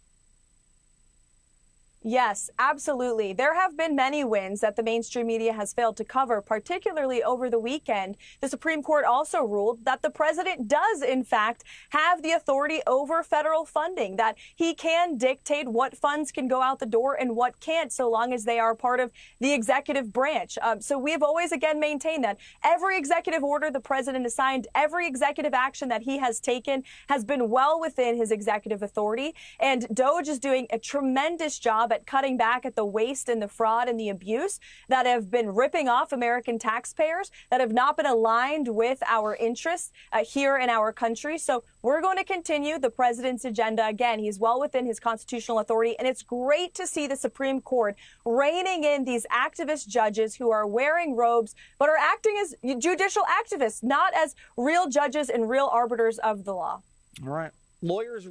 Speaker 18: Yes, absolutely. There have been many wins that the mainstream media has failed to cover, particularly over the weekend. The Supreme Court also ruled that the president does, in fact, have the authority over federal funding, that he can dictate what funds can go out the door and what can't, so long as they are part of the executive branch. So we have always, again, maintained that every executive order the president has signed, every executive action that he has taken has been well within his executive authority. And DOJ is doing a tremendous job at cutting back at the waste and the fraud and the abuse that have been ripping off American taxpayers, that have not been aligned with our interests here in our country. So we're going to continue the president's agenda. Again, he's well within his constitutional authority, and it's great to see the Supreme Court reining in these activist judges who are wearing robes but are acting as judicial activists, not as real judges and real arbiters of the law.
Speaker 1: All right. Lawyers.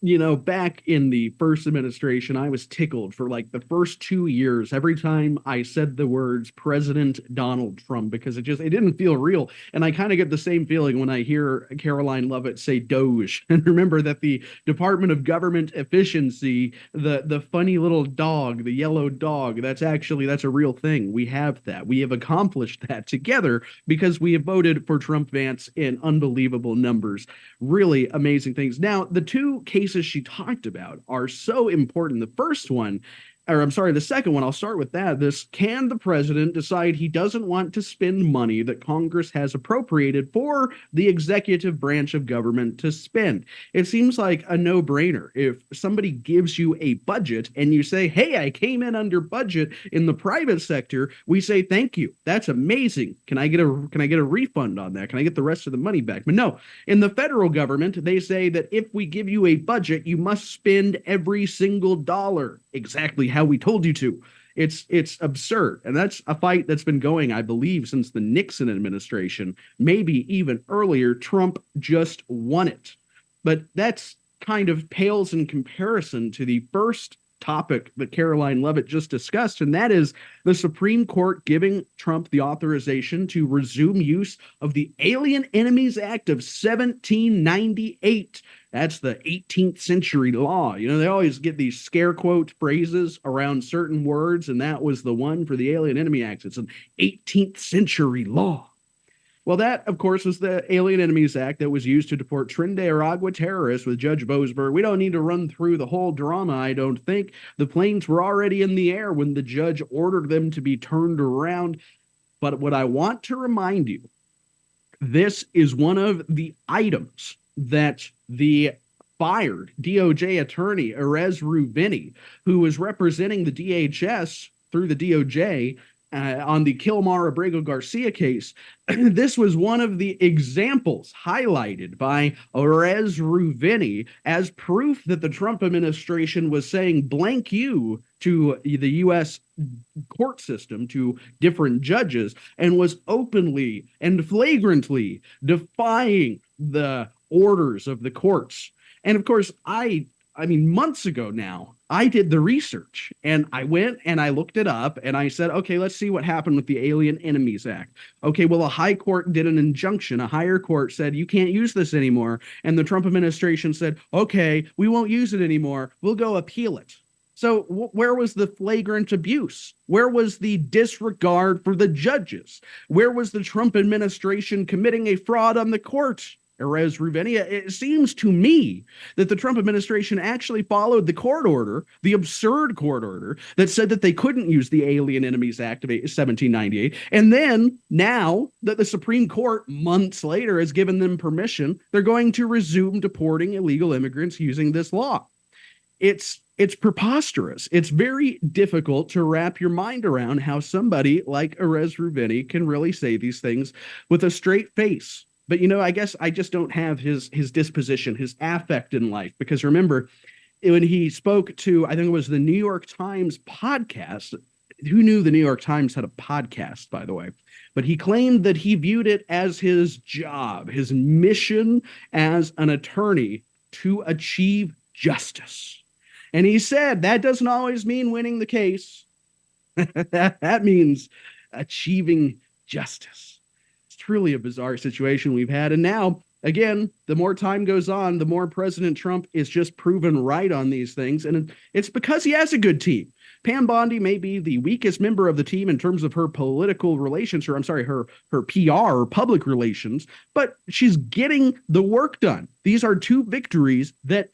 Speaker 5: You know, back in the first administration, I was tickled for like the first 2 years every time I said the words President Donald Trump, because it didn't feel real. And I kind of get the same feeling when I hear Caroline Leavitt say Doge. And remember that the Department of Government Efficiency, the funny little dog, the yellow dog, that's a real thing. We have that. We have accomplished that together because we have voted for Trump Vance in unbelievable numbers. Really amazing things. Now, the two cases she talked about are so important. The first one, the second one, I'll start with that. Can the president decide he doesn't want to spend money that Congress has appropriated for the executive branch of government to spend? It seems like a no-brainer. If somebody gives you a budget and you say, hey, I came in under budget in the private sector, we say, thank you. That's amazing. Can I get a refund on that? Can I get the rest of the money back? But no, in the federal government, they say that if we give you a budget, you must spend every single dollar exactly how we told you to. It's absurd. And that's a fight that's been going, I believe, since the Nixon administration, maybe even earlier. Trump just won it. But that's kind of pales in comparison to the first topic that Caroline Levitt just discussed, and that is the Supreme Court giving Trump the authorization to resume use of the Alien Enemies Act of 1798. That's the 18th century law. You know, they always get these scare quote phrases around certain words, and that was the one for the Alien Enemy Act. It's an 18th century law. Well, that, of course, was the Alien Enemies Act that was used to deport Trinidad Aragua terrorists with Judge Boasberg. We don't need to run through the whole drama, I don't think. The planes were already in the air when the judge ordered them to be turned around. But what I want to remind you, this is one of the items that the fired DOJ attorney, Erez Ruvini, who was representing the DHS through the DOJ, on the Kilmar Abrego Garcia case, this was one of the examples highlighted by Erez Ruvini as proof that the Trump administration was saying blank you to the U.S. court system, to different judges, and was openly and flagrantly defying the orders of the courts. And of course, I mean, months ago now, I did the research and I went and I looked it up and I said, okay, let's see what happened with the Alien Enemies Act. Okay, well, a high court did an injunction. A higher court said, you can't use this anymore. And the Trump administration said, okay, we won't use it anymore. We'll go appeal it. So where was the flagrant abuse? Where was the disregard for the judges? Where was the Trump administration committing a fraud on the court? Erez Ruvini, it seems to me that the Trump administration actually followed the court order, the absurd court order that said that they couldn't use the Alien Enemies Act of 1798. And then now that the Supreme Court months later has given them permission, they're going to resume deporting illegal immigrants using this law. It's preposterous. It's very difficult to wrap your mind around how somebody like Erez Ruvini can really say these things with a straight face. But, you know, I guess I just don't have his disposition, his affect in life. Because remember, when he spoke to, I think it was the New York Times podcast, who knew the New York Times had a podcast, by the way? But he claimed that he viewed it as his job, his mission as an attorney to achieve justice. And he said that doesn't always mean winning the case. That means achieving justice. Truly a bizarre situation we've had. And now, again, the more time goes on, the more President Trump is just proven right on these things. And it's because he has a good team. Pam Bondi may be the weakest member of the team in terms of her political relations, or I'm sorry, her PR or public relations, but she's getting the work done. These are two victories that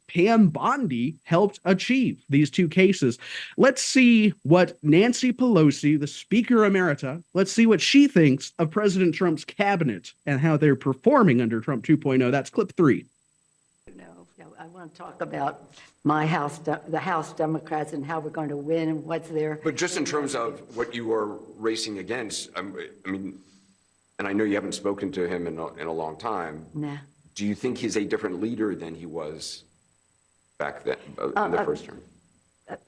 Speaker 5: Pam Bondi helped achieve, these two cases. Let's see what Nancy Pelosi, the Speaker Emerita, let's see what she thinks of President Trump's cabinet and how they're performing under Trump 2.0. That's clip 3.
Speaker 3: No, I want to talk about my house, the House Democrats, and how we're going to win and what's there.
Speaker 4: But just in terms of what you are racing against, I mean, and I know you haven't spoken to him in a long time.
Speaker 3: Nah.
Speaker 4: Do you think he's a different leader than he was back then in the first term?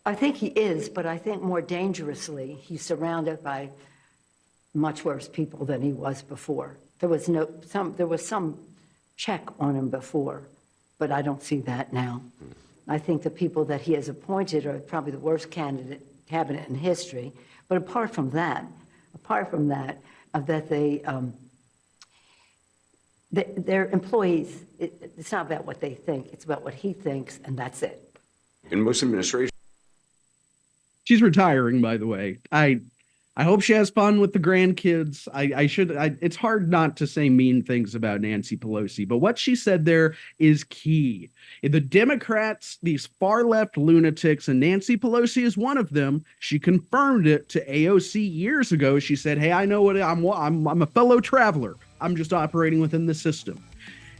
Speaker 3: I think he is, but I think more dangerously, he's surrounded by much worse people than he was before. There was some check on him before, but I don't see that now. I think the people that he has appointed are probably the worst cabinet in history. But apart from that, their employees, it's not about what they think, it's about what he thinks, and that's it.
Speaker 4: In most administrations.
Speaker 5: She's retiring, by the way. I hope she has fun with the grandkids. It's hard not to say mean things about Nancy Pelosi, but what she said there is key. The Democrats, these far left lunatics, and Nancy Pelosi is one of them. She confirmed it to AOC years ago. She said, hey, I know what I'm a fellow traveler. I'm just operating within the system.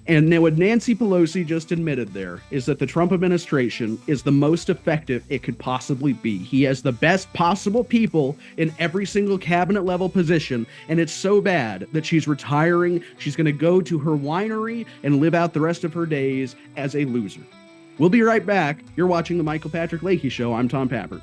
Speaker 5: And now what Nancy Pelosi just admitted there is that the Trump administration is the most effective it could possibly be. He has the best possible people in every single cabinet level position, and it's so bad that she's retiring. She's going to go to her winery and live out the rest of her days as a loser. We'll be right back. You're watching the Michael Patrick Leahy Show. I'm Tom Pappert.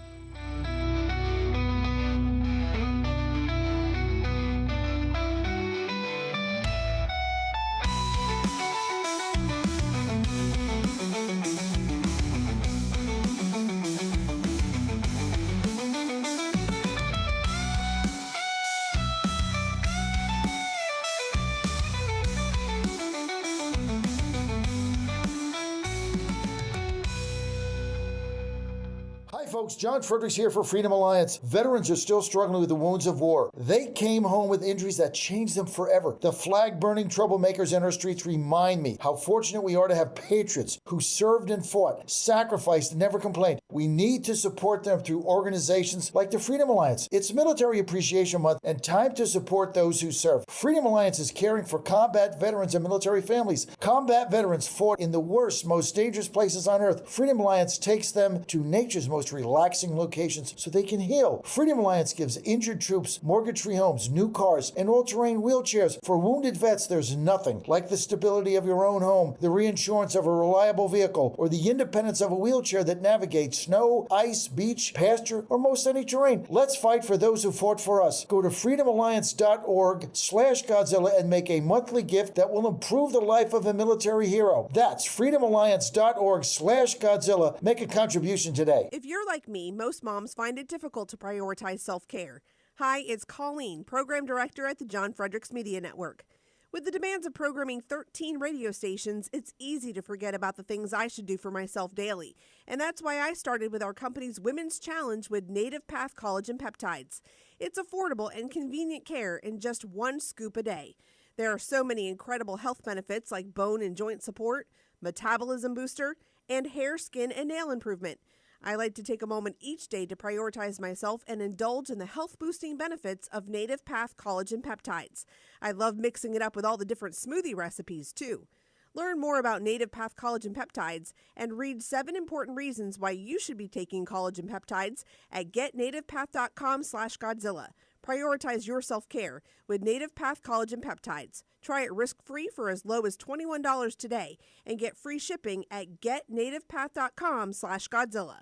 Speaker 14: Folks, John Fredericks here for Freedom Alliance. Veterans are still struggling with the wounds of war. They came home with injuries that changed them forever. The flag-burning troublemakers in our streets remind me how fortunate we are to have patriots who served and fought, sacrificed, and never complained. We need to support them through organizations like the Freedom Alliance. It's Military Appreciation Month and time to support those who serve. Freedom Alliance is caring for combat veterans and military families. Combat veterans fought in the worst, most dangerous places on earth. Freedom Alliance takes them to nature's most relaxing locations so they can heal. Freedom Alliance gives injured troops mortgage-free homes, new cars, and all-terrain wheelchairs. For wounded vets, there's nothing like the stability of your own home, the reinsurance of a reliable vehicle, or the independence of a wheelchair that navigates snow, ice, beach, pasture, or most any terrain. Let's fight for those who fought for us. Go to freedomalliance.org/Godzilla and make a monthly gift that will improve the life of a military hero. That's freedomalliance.org/Godzilla. Make a contribution today.
Speaker 6: If you're like me, most moms find it difficult to prioritize self-care. Hi, it's Colleen, Program Director at the John Fredericks Media Network. With the demands of programming 13 radio stations, it's easy to forget about the things I should do for myself daily. And that's why I started with our company's Women's Challenge with Native Path Collagen Peptides. It's affordable and convenient care in just 1 scoop a day. There are so many incredible health benefits like bone and joint support, metabolism booster, and hair, skin, and nail improvement. I like to take a moment each day to prioritize myself and indulge in the health-boosting benefits of Native Path Collagen Peptides. I love mixing it up with all the different smoothie recipes, too. Learn more about Native Path Collagen Peptides and read 7 important reasons why you should be taking collagen peptides at getnativepath.com/Godzilla. Prioritize your self-care with Native Path Collagen Peptides. Try it risk-free for as low as $21 today and get free shipping at getnativepath.com/Godzilla.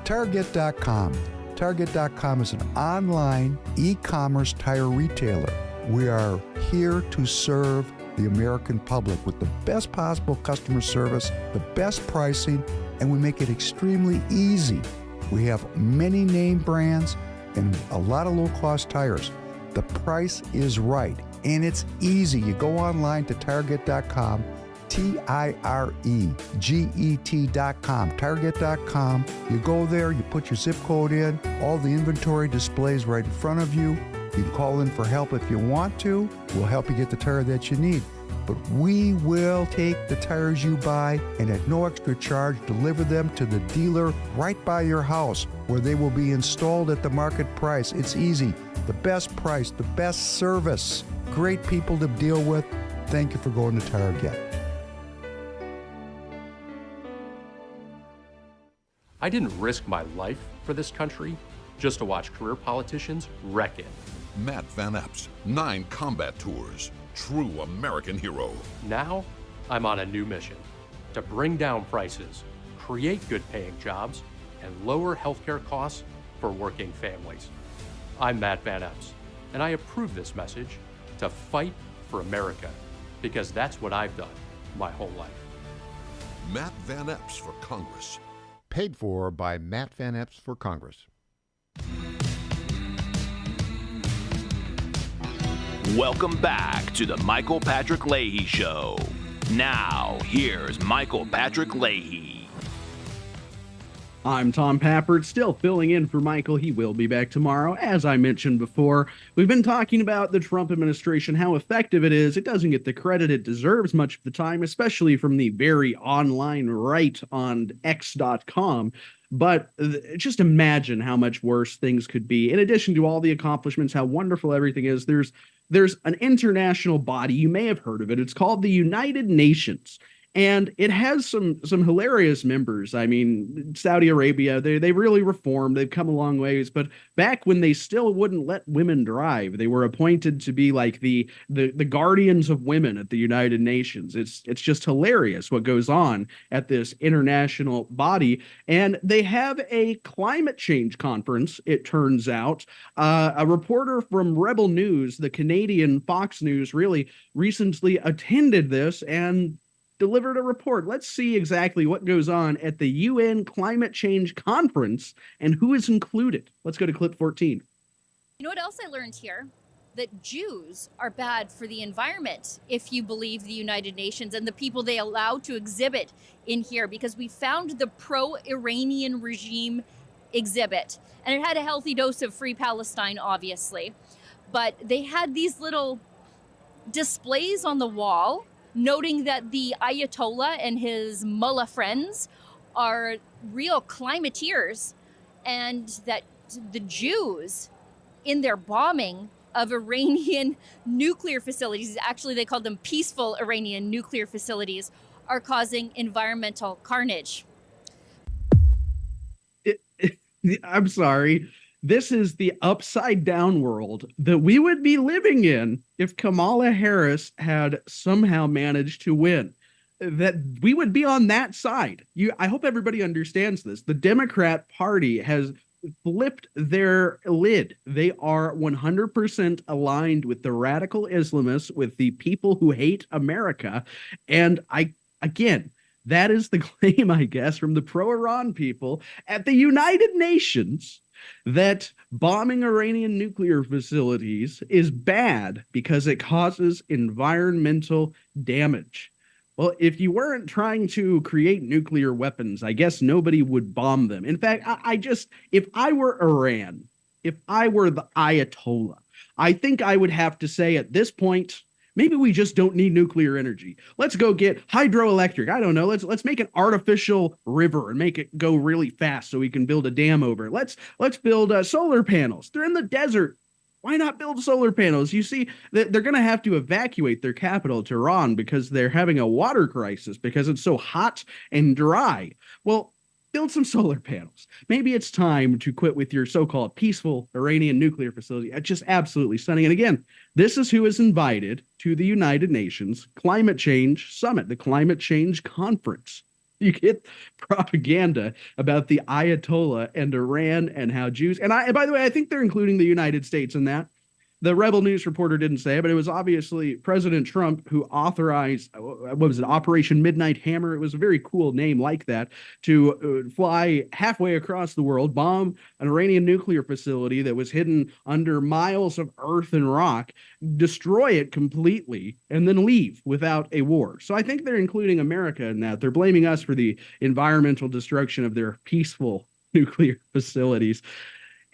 Speaker 8: Target.com. Target.com is an online e-commerce tire retailer. We are here to serve the American public with the best possible customer service, the best pricing, and we make it extremely easy. We have many name brands and a lot of low-cost tires. The price is right, and it's easy. You go online to Target.com, Tireget.com, Target.com. You go there, you put your zip code in, all the inventory displays right in front of you. You can call in for help if you want to. We'll help you get the tire that you need. But we will take the tires you buy and at no extra charge deliver them to the dealer right by your house where they will be installed at the market price. It's easy. The best price, the best service, great people to deal with. Thank you for going to Target.
Speaker 9: I didn't risk my life for this country just to watch career politicians wreck it.
Speaker 24: Matt Van Epps, 9 combat tours. True American hero.
Speaker 9: Now, I'm on a new mission to bring down prices, create good-paying jobs, and lower healthcare costs for working families. I'm Matt Van Epps, and I approve this message to fight for America, because that's what I've done my whole life.
Speaker 24: Matt Van Epps for Congress.
Speaker 21: Paid for by Matt Van Epps for Congress.
Speaker 2: Welcome back to the Michael Patrick Leahy Show. Now, here's Michael Patrick Leahy.
Speaker 5: I'm Tom Pappert, still filling in for Michael. He will be back tomorrow. As I mentioned before, we've been talking about the Trump administration, how effective it is. It doesn't get the credit it deserves much of the time, especially from the very online right on X.com. But just imagine how much worse things could be. In addition to all the accomplishments, how wonderful everything is, there's an international body. You may have heard of it. It's called the United Nations. And it has some hilarious members. I mean, Saudi Arabia, they really reformed. They've come a long ways. But back when they still wouldn't let women drive, they were appointed to be like the guardians of women at the United Nations. It's just hilarious what goes on at this international body. And they have a climate change conference, it turns out. A reporter from Rebel News, the Canadian Fox News, really recently attended this and delivered a report. Let's see exactly what goes on at the UN Climate Change Conference and who is included. Let's go to clip 14.
Speaker 10: You know what else I learned here? That Jews are bad for the environment, if you believe the United Nations and the people they allow to exhibit in here, because we found the pro-Iranian regime exhibit, and it had a healthy dose of Free Palestine, obviously. But they had these little displays on the wall noting that the Ayatollah and his mullah friends are real climateers, and that the Jews, in their bombing of Iranian nuclear facilities, actually they called them peaceful Iranian nuclear facilities, are causing environmental carnage.
Speaker 5: I'm sorry. This is the upside down world that we would be living in if Kamala Harris had somehow managed to win. That we would be on that side. I hope everybody understands this. The Democrat Party has flipped their lid. They are 100% aligned with the radical Islamists, with the people who hate America. And again, that is the claim, I guess, from the pro-Iran people at the United Nations, that bombing Iranian nuclear facilities is bad because it causes environmental damage. Well, if you weren't trying to create nuclear weapons, I guess nobody would bomb them. In fact, if I were Iran, if I were the Ayatollah, I think I would have to say at this point, maybe we just don't need nuclear energy. Let's go get hydroelectric. I don't know. Let's make an artificial river and make it go really fast so we can build a dam over it. Let's build solar panels. They're in the desert. Why not build solar panels? You see, they're going to have to evacuate their capital, Tehran, because they're having a water crisis because it's so hot and dry. Well, build some solar panels. Maybe it's time to quit with your so-called peaceful Iranian nuclear facility. It's just absolutely stunning. And again, this is who is invited to the United Nations Climate Change Summit, the Climate Change Conference. You get propaganda about the Ayatollah and Iran and how Jews, and by the way, I think they're including the United States in that. The Rebel News reporter didn't say it, but it was obviously President Trump who authorized, what was it, Operation Midnight Hammer? It was a very cool name like that, to fly halfway across the world, bomb an Iranian nuclear facility that was hidden under miles of earth and rock, destroy it completely, and then leave without a war. So I think they're including America in that. They're blaming us for the environmental destruction of their peaceful nuclear facilities.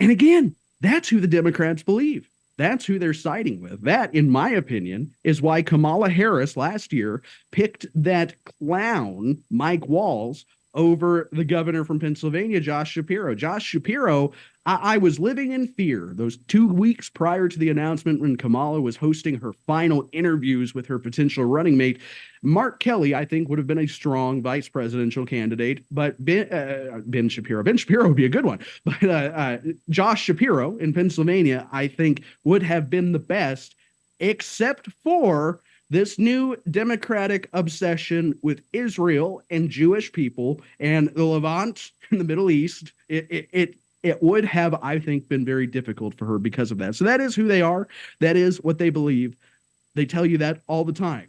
Speaker 5: And again, that's who the Democrats believe. That's who they're siding with. That, in my opinion, is why Kamala Harris last year picked that clown, Mike Waltz, over the governor from Pennsylvania, Josh Shapiro. Josh Shapiro, I was living in fear those 2 weeks prior to the announcement when Kamala was hosting her final interviews with her potential running mate. Mark Kelly, I think, would have been a strong vice presidential candidate, but Ben Shapiro would be a good one. But Josh Shapiro in Pennsylvania, I think, would have been the best, except for this new Democratic obsession with Israel and Jewish people and the Levant in the Middle East. It would have, I think, been very difficult for her because of that. So that is who they are. That is what they believe. They tell you that all the time.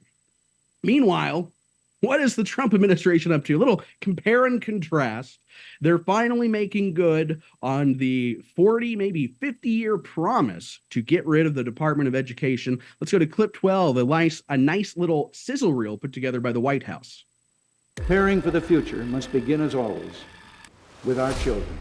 Speaker 5: Meanwhile, what is the Trump administration up to? A little compare and contrast. They're finally making good on the 40, maybe 50-year promise to get rid of the Department of Education. Let's go to clip 12, a nice little sizzle reel put together by the White House.
Speaker 15: Preparing for the future must begin, as always,
Speaker 11: with our children.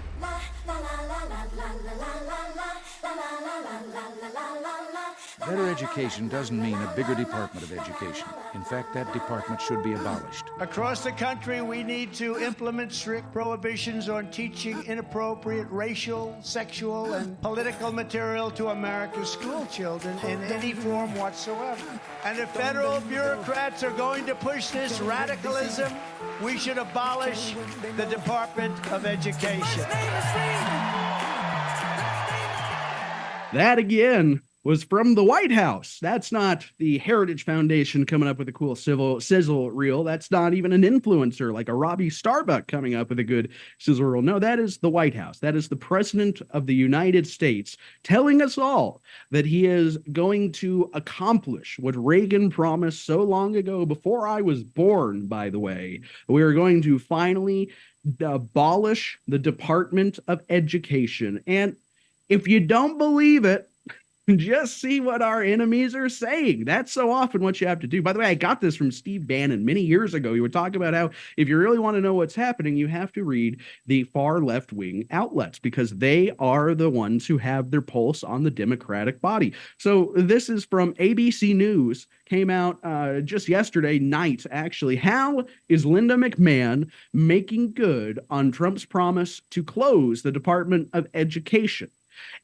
Speaker 15: Better education doesn't mean a bigger Department of Education. In fact, that department should be abolished.
Speaker 16: Across the country, we need to implement strict prohibitions on teaching inappropriate racial, sexual, and political material to America's school children in any form whatsoever. And if federal bureaucrats are going to push this radicalism, we should abolish the Department of Education.
Speaker 5: That again was from the White House. That's not the Heritage Foundation coming up with a cool sizzle reel. That's not even an influencer like a Robbie Starbuck coming up with a good sizzle reel. No, that is the White House. That is the President of the United States telling us all that he is going to accomplish what Reagan promised so long ago, before I was born, by the way. We are going to finally abolish the Department of Education. And if you don't believe it, just see what our enemies are saying. That's so often what you have to do. By the way, I got this from Steve Bannon many years ago. He would talk about how if you really want to know what's happening, you have to read the far left-wing outlets, because they are the ones who have their pulse on the Democratic body. So this is from ABC News, came out just yesterday night, actually. How is Linda McMahon making good on Trump's promise to close the Department of Education?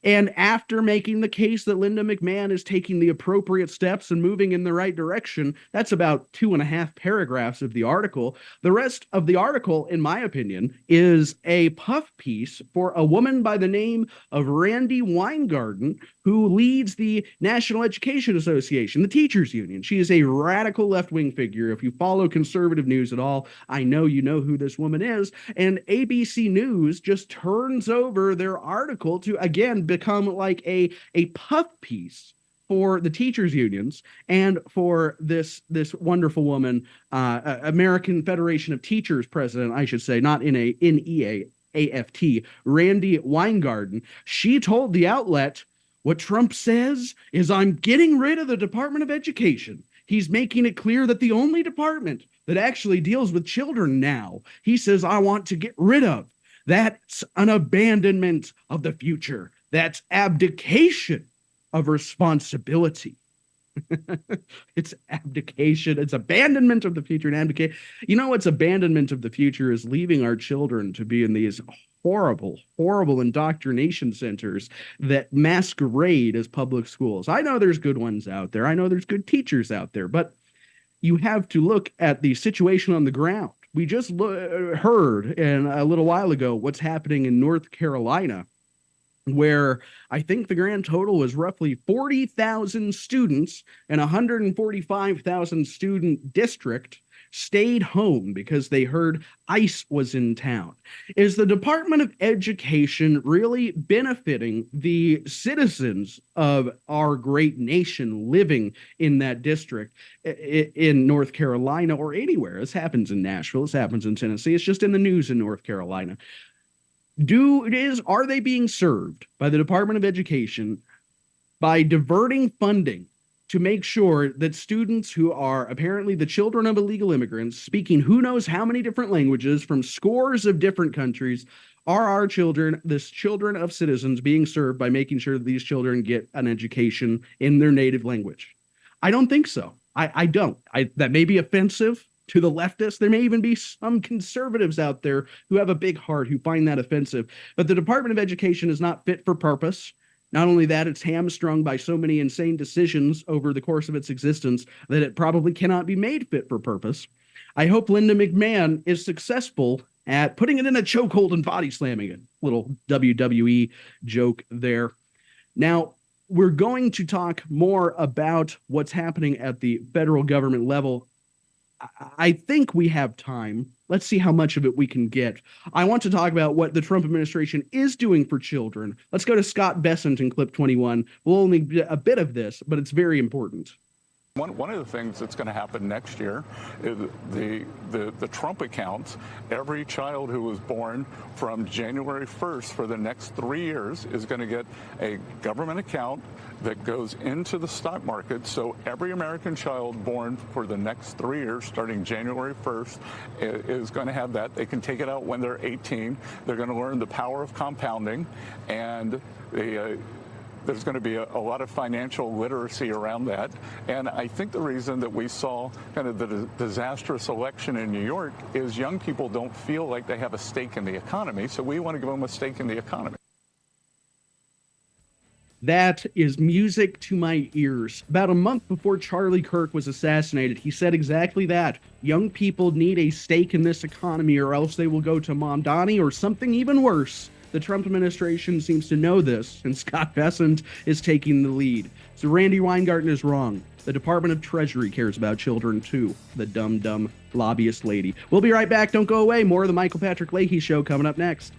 Speaker 5: And after making the case that Linda McMahon is taking the appropriate steps and moving in the right direction, that's about 2.5 paragraphs of the article. The rest of the article, in my opinion, is a puff piece for a woman by the name of Randi Weingarten, who leads the National Education Association, the teachers union. She is a radical left-wing figure. If you follow conservative news at all, I know you know who this woman is. And ABC News just turns over their article to, again, become like a puff piece for the teachers unions and for this wonderful woman, American Federation of Teachers president, I should say, not NEAFT, Randi Weingarten. She told the outlet, what Trump says is, I'm getting rid of the Department of Education. He's making it clear that the only department that actually deals with children now, he says, I want to get rid of. That's an abandonment of the future. That's abdication of responsibility. It's abdication. It's abandonment of the future and abdication. You know what's abandonment of the future is leaving our children to be in these horrible, horrible indoctrination centers that masquerade as public schools. I know there's good ones out there. I know there's good teachers out there, but you have to look at the situation on the ground. We just heard a little while ago what's happening in North Carolina, where I think the grand total was roughly 40,000 students and 145,000 student district stayed home because they heard ICE was in town. Is the Department of Education really benefiting the citizens of our great nation living in that district in North Carolina or anywhere? This happens in Nashville. This happens in Tennessee. It's just in the news in North Carolina. Are they being served by the Department of Education by diverting funding to make sure that students who are apparently the children of illegal immigrants, speaking who knows how many different languages from scores of different countries, are our children, the children of citizens, being served by making sure that these children get an education in their native language? I don't think so. I don't. That may be offensive to the leftists. There may even be some conservatives out there who have a big heart who find that offensive. But the Department of Education is not fit for purpose. Not only that, it's hamstrung by so many insane decisions over the course of its existence that it probably cannot be made fit for purpose. I hope Linda McMahon is successful at putting it in a chokehold and body slamming it. Little WWE joke there. Now, we're going to talk more about what's happening at the federal government level. I think we have time. Let's see how much of it we can get. I want to talk about what the Trump administration is doing for children. Let's go to Scott Bessent in clip 21. We'll only get a bit of this, but it's very important.
Speaker 7: One of the things that's going to happen next year is the Trump accounts. Every child who was born from January 1st for the next 3 years is going to get a government account that goes into the stock market. So every American child born for the next 3 years, starting January 1st, is going to have that. They can take it out when they're 18. They're going to learn the power of compounding, and there's going to be a lot of financial literacy around that. And I think the reason that we saw kind of the disastrous election in New York is young people don't feel like they have a stake in the economy. So we want to give them a stake in the economy.
Speaker 5: That is music to my ears. About a month before Charlie Kirk was assassinated, he said exactly that. Young people need a stake in this economy or else they will go to Mamdani or something even worse. The Trump administration seems to know this, and Scott Bessent is taking the lead. So Randy Weingarten is wrong. The Department of Treasury cares about children too. The dumb lobbyist lady. We'll be right back. Don't go away. More of the Michael Patrick Leahy Show coming up next.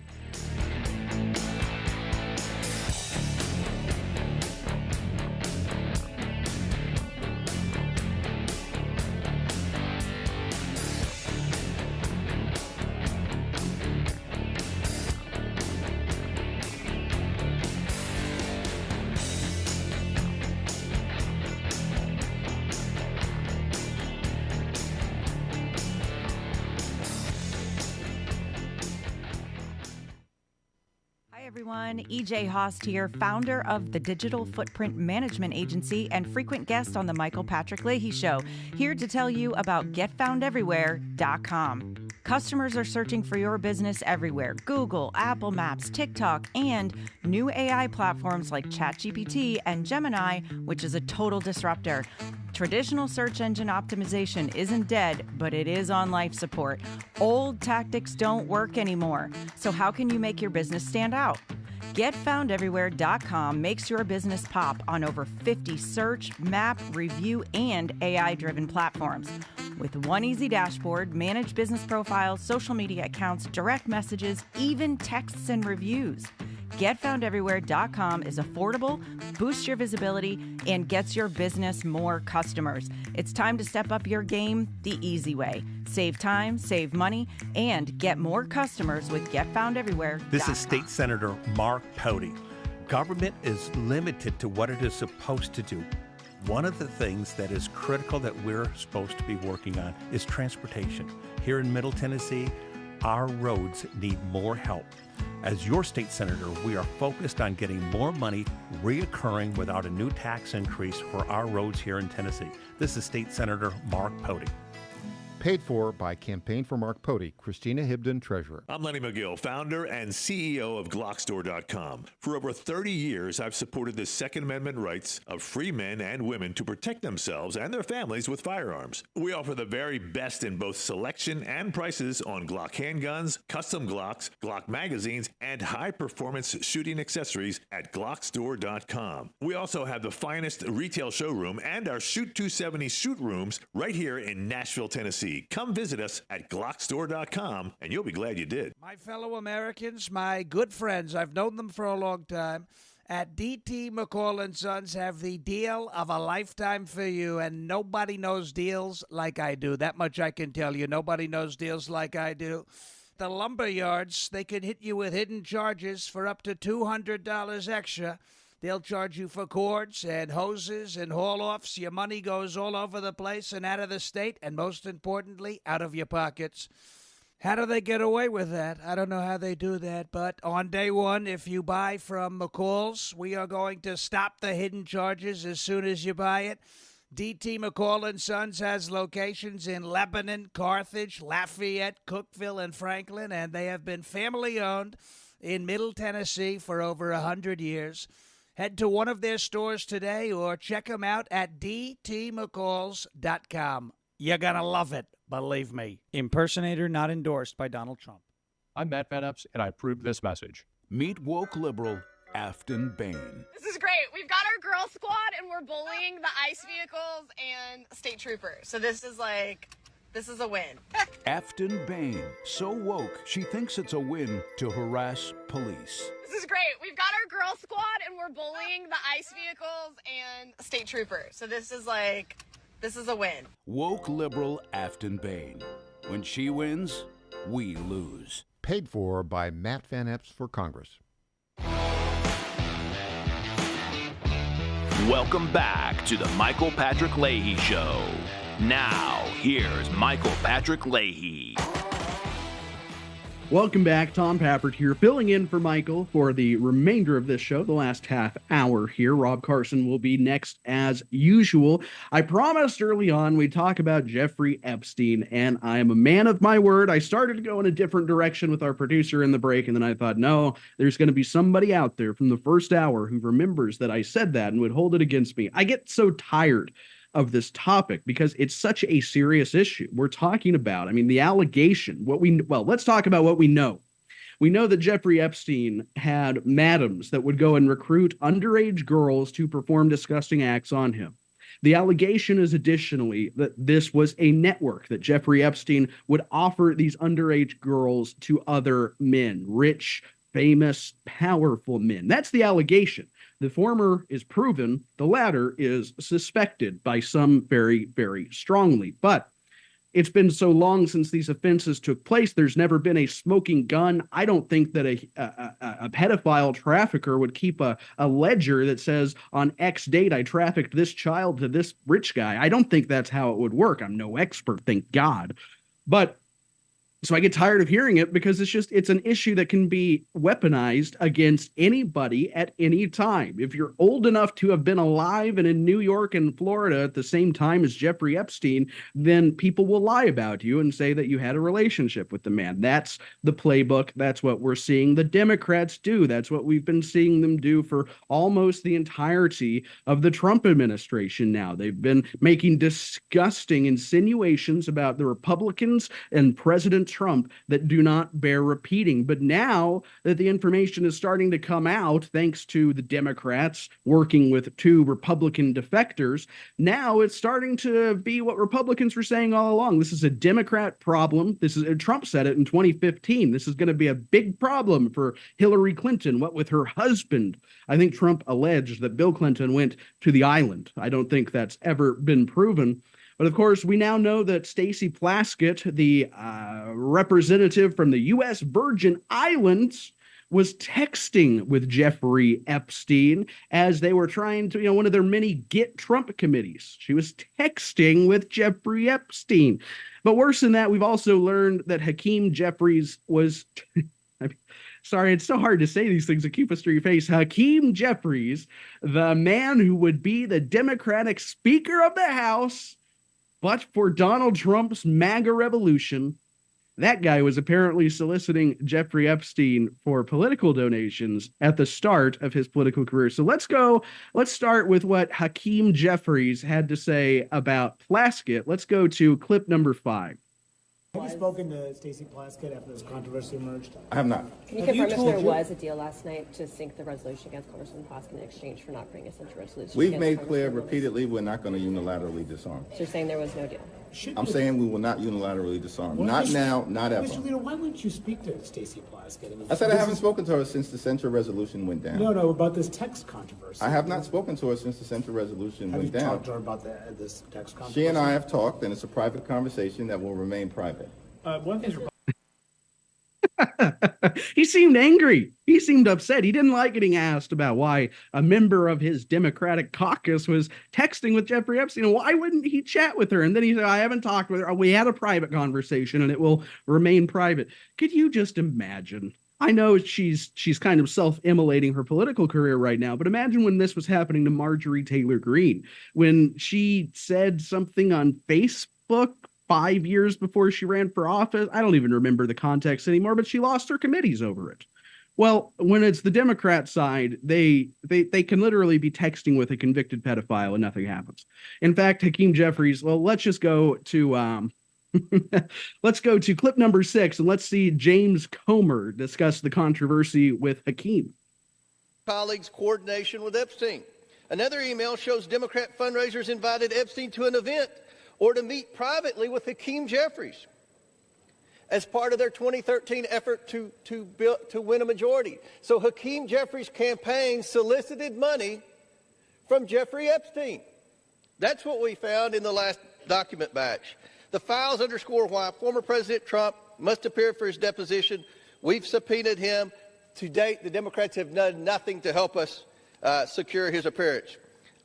Speaker 11: Everyone, EJ Haast here, founder of the Digital Footprint Management Agency and frequent guest on the Michael Patrick Leahy Show, here to tell you about GetFoundEverywhere.com. Customers are searching for your business everywhere: Google, Apple Maps, TikTok, and new AI platforms like ChatGPT and Gemini, which is a total disruptor. Traditional search engine optimization isn't dead, but it is on life support. Old tactics don't work anymore. So how can you make your business stand out? GetFoundEverywhere.com makes your business pop on over 50 search, map, review, and AI-driven platforms. With one easy dashboard, manage business profiles, social media accounts, direct messages, even texts and reviews. GetFoundEverywhere.com is affordable, boosts your visibility, and gets your business more customers. It's time to step up your game the easy way. Save time, save money, and get more customers with GetFoundEverywhere.com.
Speaker 13: This is State Senator Mark Pody. Government is limited to what it is supposed to do. One of the things that is critical that we're supposed to be working on is transportation. Here in Middle Tennessee, our roads need more help. As your state senator, we are focused on getting more money reoccurring without a new tax increase for our roads here in Tennessee. This is State Senator Mark Pody.
Speaker 21: Paid for by Campaign for Mark Pody, Christina Hibden, Treasurer.
Speaker 17: I'm Lenny McGill, founder and CEO of Glockstore.com. For over 30 years, I've supported the Second Amendment rights of free men and women to protect themselves and their families with firearms. We offer the very best in both selection and prices on Glock handguns, custom Glocks, Glock magazines, and high-performance shooting accessories at Glockstore.com. We also have the finest retail showroom and our Shoot 270 shoot rooms right here in Nashville, Tennessee. Come visit us at Glockstore.com, and you'll be glad you did.
Speaker 16: My fellow Americans, my good friends, I've known them for a long time, at D.T. McCall & Sons have the deal of a lifetime for you, and nobody knows deals like I do. That much I can tell you. Nobody knows deals like I do. The lumber yards, they can hit you with hidden charges for up to $200 extra. They'll charge you for cords and hoses and haul-offs. Your money goes all over the place and out of the state, and most importantly, out of your pockets. How do they get away with that? I don't know how they do that, but on day one, if you buy from McCall's, we are going to stop the hidden charges as soon as you buy it. D.T. McCall & Sons has locations in Lebanon, Carthage, Lafayette, Cookeville, and Franklin, and they have been family-owned in Middle Tennessee for over 100 years. Head to one of their stores today or check them out at dtmccalls.com. You're going to love it, believe me.
Speaker 25: Impersonator not endorsed by Donald Trump.
Speaker 9: I'm Matt Van Epps, and I approve this message.
Speaker 26: Meet woke liberal Afton Bain.
Speaker 27: This is great. We've got our girl squad, and we're bullying the ICE vehicles and state troopers. So this is a win.
Speaker 26: Afton Bain, so woke, she thinks it's a win to harass police.
Speaker 27: This is great. We've got our girl squad, and we're bullying the ICE vehicles and state troopers. So this is a This is a win.
Speaker 26: Woke liberal Afton Bain. When she wins, we lose.
Speaker 21: Paid for by Matt Van Epps for Congress.
Speaker 2: Welcome back to the Michael Patrick Leahy Show. Now, here's Michael Patrick Leahy.
Speaker 5: Welcome back. Tom Pappert here, filling in for Michael for the remainder of this show, the last half hour here. Rob Carson will be next as usual. I promised early on we'd talk about Jeffrey Epstein, and I am a man of my word. I started to go in a different direction with our producer in the break, and then I thought, no, there's going to be somebody out there from the first hour who remembers that I said that and would hold it against me. I get so tired of this topic because it's such a serious issue. We're talking about, the allegation, let's talk about what we know. We know that Jeffrey Epstein had madams that would go and recruit underage girls to perform disgusting acts on him. The allegation is additionally that this was a network that Jeffrey Epstein would offer these underage girls to other men, rich, famous, powerful men. That's the allegation. The former is proven, the latter is suspected by some very, very strongly. But it's been so long since these offenses took place, there's never been a smoking gun. I don't think that a pedophile trafficker would keep a ledger that says, on X date, I trafficked this child to this rich guy. I don't think that's how it would work. I'm no expert, thank God. But so I get tired of hearing it because it's an issue that can be weaponized against anybody at any time. If you're old enough to have been alive and in New York and Florida at the same time as Jeffrey Epstein, then people will lie about you and say that you had a relationship with the man. That's the playbook. That's what we're seeing the Democrats do. That's what we've been seeing them do for almost the entirety of the Trump administration now. They've been making disgusting insinuations about the Republicans and President Trump that do not bear repeating. But now that the information is starting to come out, thanks to the Democrats working with two Republican defectors, now it's starting to be what Republicans were saying all along. This is a Democrat problem. Trump said it in 2015. This is going to be a big problem for Hillary Clinton. What with her husband? I think Trump alleged that Bill Clinton went to the island. I don't think that's ever been proven. But of course, we now know that Stacey Plaskett, the representative from the U.S. Virgin Islands, was texting with Jeffrey Epstein as they were trying to, one of their many Get Trump committees. She was texting with Jeffrey Epstein. But worse than that, we've also learned that Hakeem Jeffries was... Sorry, it's so hard to say these things and keep a straight face. Hakeem Jeffries, the man who would be the Democratic Speaker of the House, but for Donald Trump's MAGA revolution, that guy was apparently soliciting Jeffrey Epstein for political donations at the start of his political career. So let's start with what Hakeem Jeffries had to say about Plaskett. Let's go to clip number 5.
Speaker 1: Have you spoken to Stacey Plaskett after this controversy emerged?
Speaker 12: I have not.
Speaker 18: Can you confirm if there was a deal last night to sink the resolution against Congressman Plaskett in exchange for not bringing a censure resolution?
Speaker 12: We've made clear repeatedly we're not going to unilaterally disarm.
Speaker 18: So you're saying there was no deal?
Speaker 12: I'm saying we will not unilaterally disarm. Not now, not ever.
Speaker 1: Mr. Leader, why wouldn't you speak to Stacey Plaskett?
Speaker 12: I said I haven't spoken to her since the censure resolution went down.
Speaker 1: No, about this text controversy.
Speaker 12: I have not spoken to her since the censure resolution went down.
Speaker 1: Have you talked to her about this text controversy?
Speaker 12: She and I have talked, and it's a private conversation that will remain private.
Speaker 1: One thing.
Speaker 5: He seemed angry. He seemed upset. He didn't like getting asked about why a member of his Democratic caucus was texting with Jeffrey Epstein. Why wouldn't he chat with her? And then he said, I haven't talked with her. We had a private conversation and it will remain private. Could you just imagine? I know she's kind of self-immolating her political career right now, but imagine when this was happening to Marjorie Taylor Greene, when she said something on Facebook 5 years before she ran for office. I don't even remember the context anymore, but she lost her committees over it. Well, when it's the Democrat side, they can literally be texting with a convicted pedophile and nothing happens. In fact, Hakeem Jeffries, well, let's just go to let's go to clip number 6 and let's see James Comer discuss the controversy with Hakeem.
Speaker 19: Colleagues' coordination with Epstein. Another email shows Democrat fundraisers invited Epstein to an event or to meet privately with Hakeem Jeffries as part of their 2013 effort to win a majority. So Hakeem Jeffries' campaign solicited money from Jeffrey Epstein. That's what we found in the last document batch. The files underscore why former President Trump must appear for his deposition. We've subpoenaed him. To date, the Democrats have done nothing to help us secure his appearance.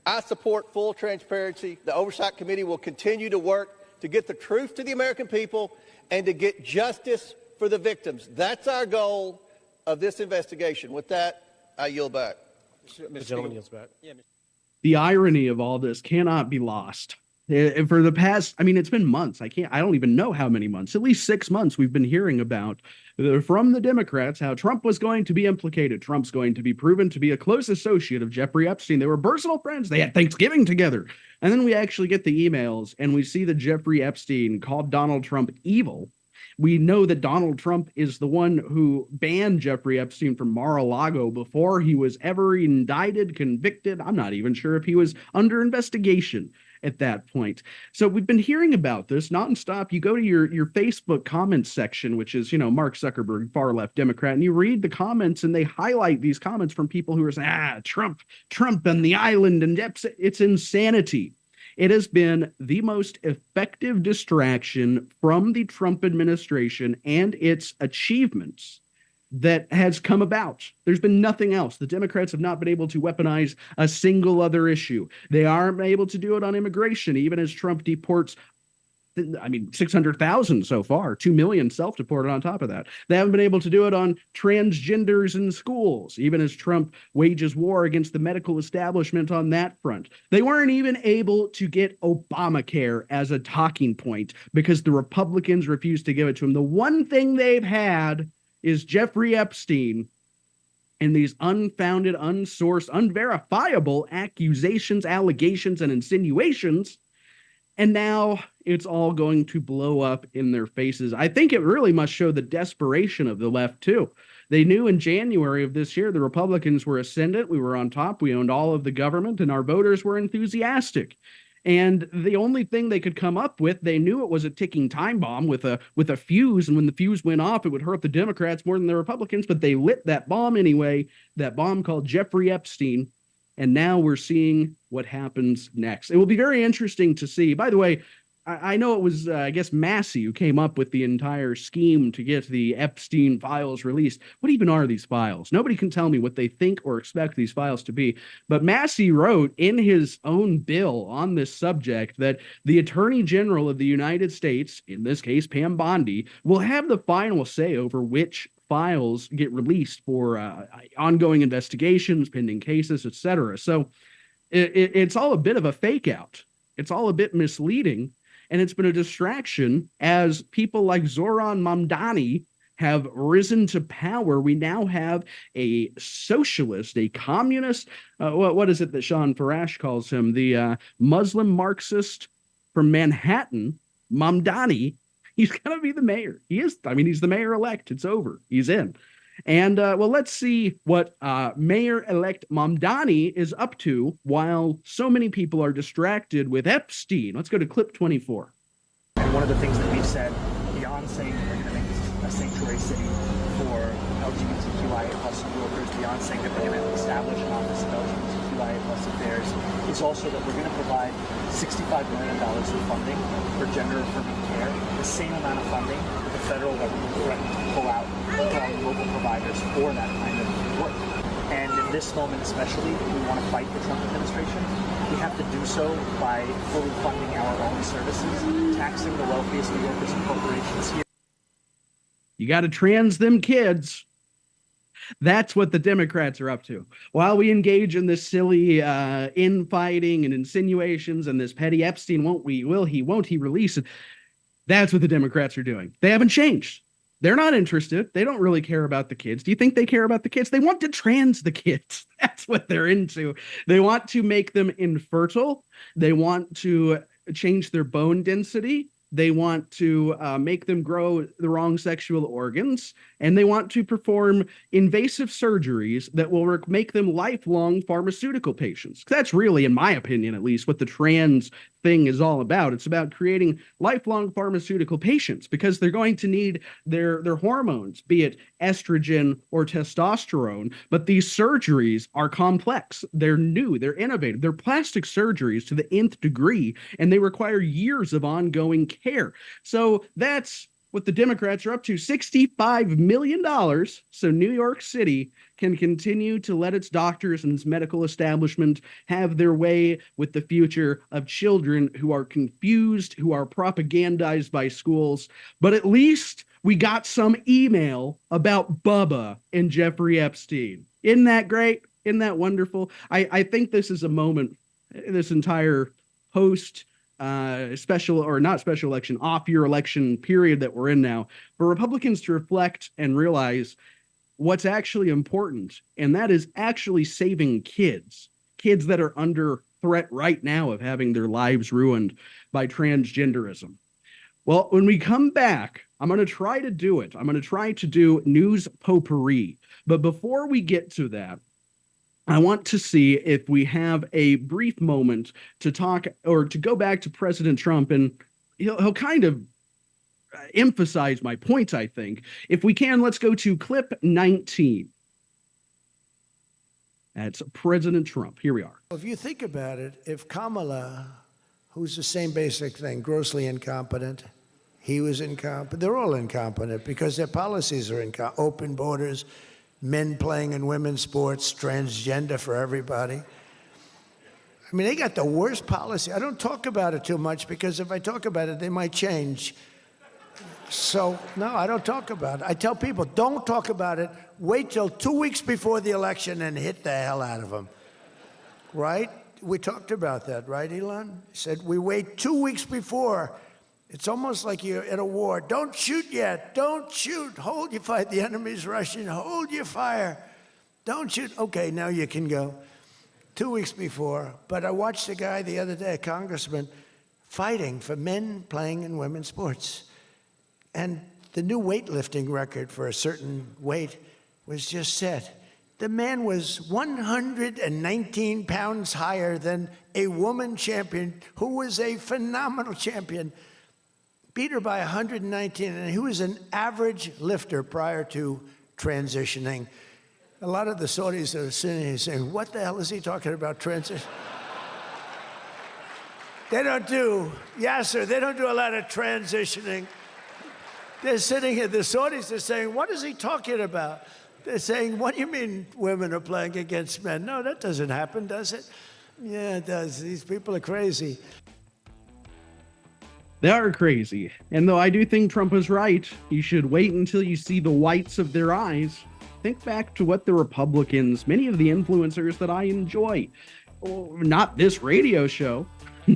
Speaker 19: I support full transparency. The Oversight Committee will continue to work to get the truth to the American people and to get justice for the victims. That's our goal of this investigation. With that, I yield back.
Speaker 3: The gentleman yields back.
Speaker 5: The irony of all this cannot be lost. For the past, I mean, it's been months. I don't even know how many months, at least 6 months, we've been hearing about from the Democrats how Trump was going to be implicated. Trump's going to be proven to be a close associate of Jeffrey Epstein. They were personal friends. They had Thanksgiving together. And then we actually get the emails and we see that Jeffrey Epstein called Donald Trump evil. We know that Donald Trump is the one who banned Jeffrey Epstein from Mar-a-Lago before he was ever indicted, convicted. I'm not even sure if he was under investigation at that point. So we've been hearing about this nonstop. You go to your Facebook comments section, which is, Mark Zuckerberg, far left Democrat, and you read the comments and they highlight these comments from people who are saying, Trump and the island, and it's insanity. It has been the most effective distraction from the Trump administration and its achievements that has come about. There's been nothing else. The Democrats have not been able to weaponize a single other issue. They aren't able to do it on immigration, even as Trump deports 600,000 so far, 2 million self-deported on top of that. They haven't been able to do it on transgenders in schools, even as Trump wages war against the medical establishment on that front. They weren't even able to get Obamacare as a talking point because the Republicans refused to give it to him. The one thing they've had is Jeffrey Epstein and these unfounded, unsourced, unverifiable accusations, allegations, and insinuations. And now it's all going to blow up in their faces. I think it really must show the desperation of the left, too. They knew in January of this year the Republicans were ascendant. We were on top. We owned all of the government, and our voters were enthusiastic. And the only thing they could come up with, they knew it was a ticking time bomb with a fuse. And when the fuse went off, it would hurt the Democrats more than the Republicans. But they lit that bomb anyway, that bomb called Jeffrey Epstein. And now we're seeing what happens next. It will be very interesting to see. By the way, I know it was, Massey who came up with the entire scheme to get the Epstein files released. What even are these files? Nobody can tell me what they think or expect these files to be. But Massey wrote in his own bill on this subject that the Attorney General of the United States, in this case, Pam Bondi, will have the final say over which files get released for ongoing investigations, pending cases, etc. So it's all a bit of a fake out. It's all a bit misleading. And it's been a distraction as people like Zoran Mamdani have risen to power. We now have a socialist, a communist. What is it that Sean Farash calls him? The Muslim Marxist from Manhattan, Mamdani. He's going to be the mayor. He is. I mean, he's the mayor-elect. It's over. He's in. And, let's see what Mayor-elect Mamdani is up to while so many people are distracted with Epstein. Let's go to clip 24.
Speaker 4: And one of the things that we've said, beyond saying we're going to make this a sanctuary city for LGBTQIA plus workers, beyond saying that we're going to establish an office of LGBTQIA plus affairs, is also that we're going to provide $65 million in funding for gender-affirming care, the same amount of funding that the federal government threatened to pull out from local providers for that kind of work. And in this moment especially, if we want to fight the Trump administration, we have to do so by fully funding our own services, taxing the wealthiest New Yorkers and corporations here.
Speaker 5: You got to trans them kids. That's what the Democrats are up to. While we engage in this silly infighting and insinuations and this petty Epstein, won't he release it? That's what the Democrats are doing. They haven't changed. They're not interested. They don't really care about the kids. Do you think they care about the kids? They want to trans the kids. That's what they're into. They want to make them infertile. They want to change their bone density. They want to make them grow the wrong sexual organs. And they want to perform invasive surgeries that will make them lifelong pharmaceutical patients. That's really, in my opinion, at least, what the trans thing is all about. It's about creating lifelong pharmaceutical patients because they're going to need their hormones, be it estrogen or testosterone. But these surgeries are complex. They're new. They're innovative. They're plastic surgeries to the nth degree, and they require years of ongoing care. So that's what the Democrats are up to, $65 million. So New York City can continue to let its doctors and its medical establishment have their way with the future of children who are confused, who are propagandized by schools. But at least we got some email about Bubba and Jeffrey Epstein. Isn't that great? Isn't that wonderful? I think this is a moment, this entire post special or not special election, off year election period that we're in now, for Republicans to reflect and realize what's actually important, and that is actually saving kids that are under threat right now of having their lives ruined by transgenderism. Well, when we come back, I'm going to try to do it. I'm going to try to do news potpourri. But before we get to that, I want to see if we have a brief moment to talk or to go back to President Trump, and he'll kind of emphasize my points, I think. If we can, let's go to clip 19. That's President Trump. Here we are.
Speaker 16: If you think about it, if Kamala, who's the same basic thing, grossly incompetent, he was incompetent, they're all incompetent because their policies are incompetent. Open borders, men playing in women's sports, transgender for everybody. I mean, they got the worst policy. I don't talk about it too much because if I talk about it, they might change. So, no, I don't talk about it. I tell people, don't talk about it. Wait till 2 weeks before the election and hit the hell out of them. Right? We talked about that, right, Elon? He said, we wait 2 weeks before. It's almost like you're at a war. Don't shoot yet. Don't shoot. Hold your fire. The enemy's rushing. Hold your fire. Don't shoot. Okay, now you can go. 2 weeks before. But I watched a guy the other day, a congressman, fighting for men playing in women's sports. And the new weightlifting record for a certain weight was just set. The man was 119 pounds higher than a woman champion who was a phenomenal champion. Beat her by 119, and he was an average lifter prior to transitioning. A lot of the Saudis are sitting here saying, what the hell is he talking about, transition? They don't do, Yasser, they don't do a lot of transitioning. They're sitting here, the Saudis are saying, what is he talking about? They're saying, what do you mean women are playing against men? No, that doesn't happen, does it? Yeah, it does. These people are crazy.
Speaker 5: They are crazy. And though I do think Trump was right, you should wait until you see the whites of their eyes. Think back to what the Republicans, many of the influencers that I enjoy, not this radio show,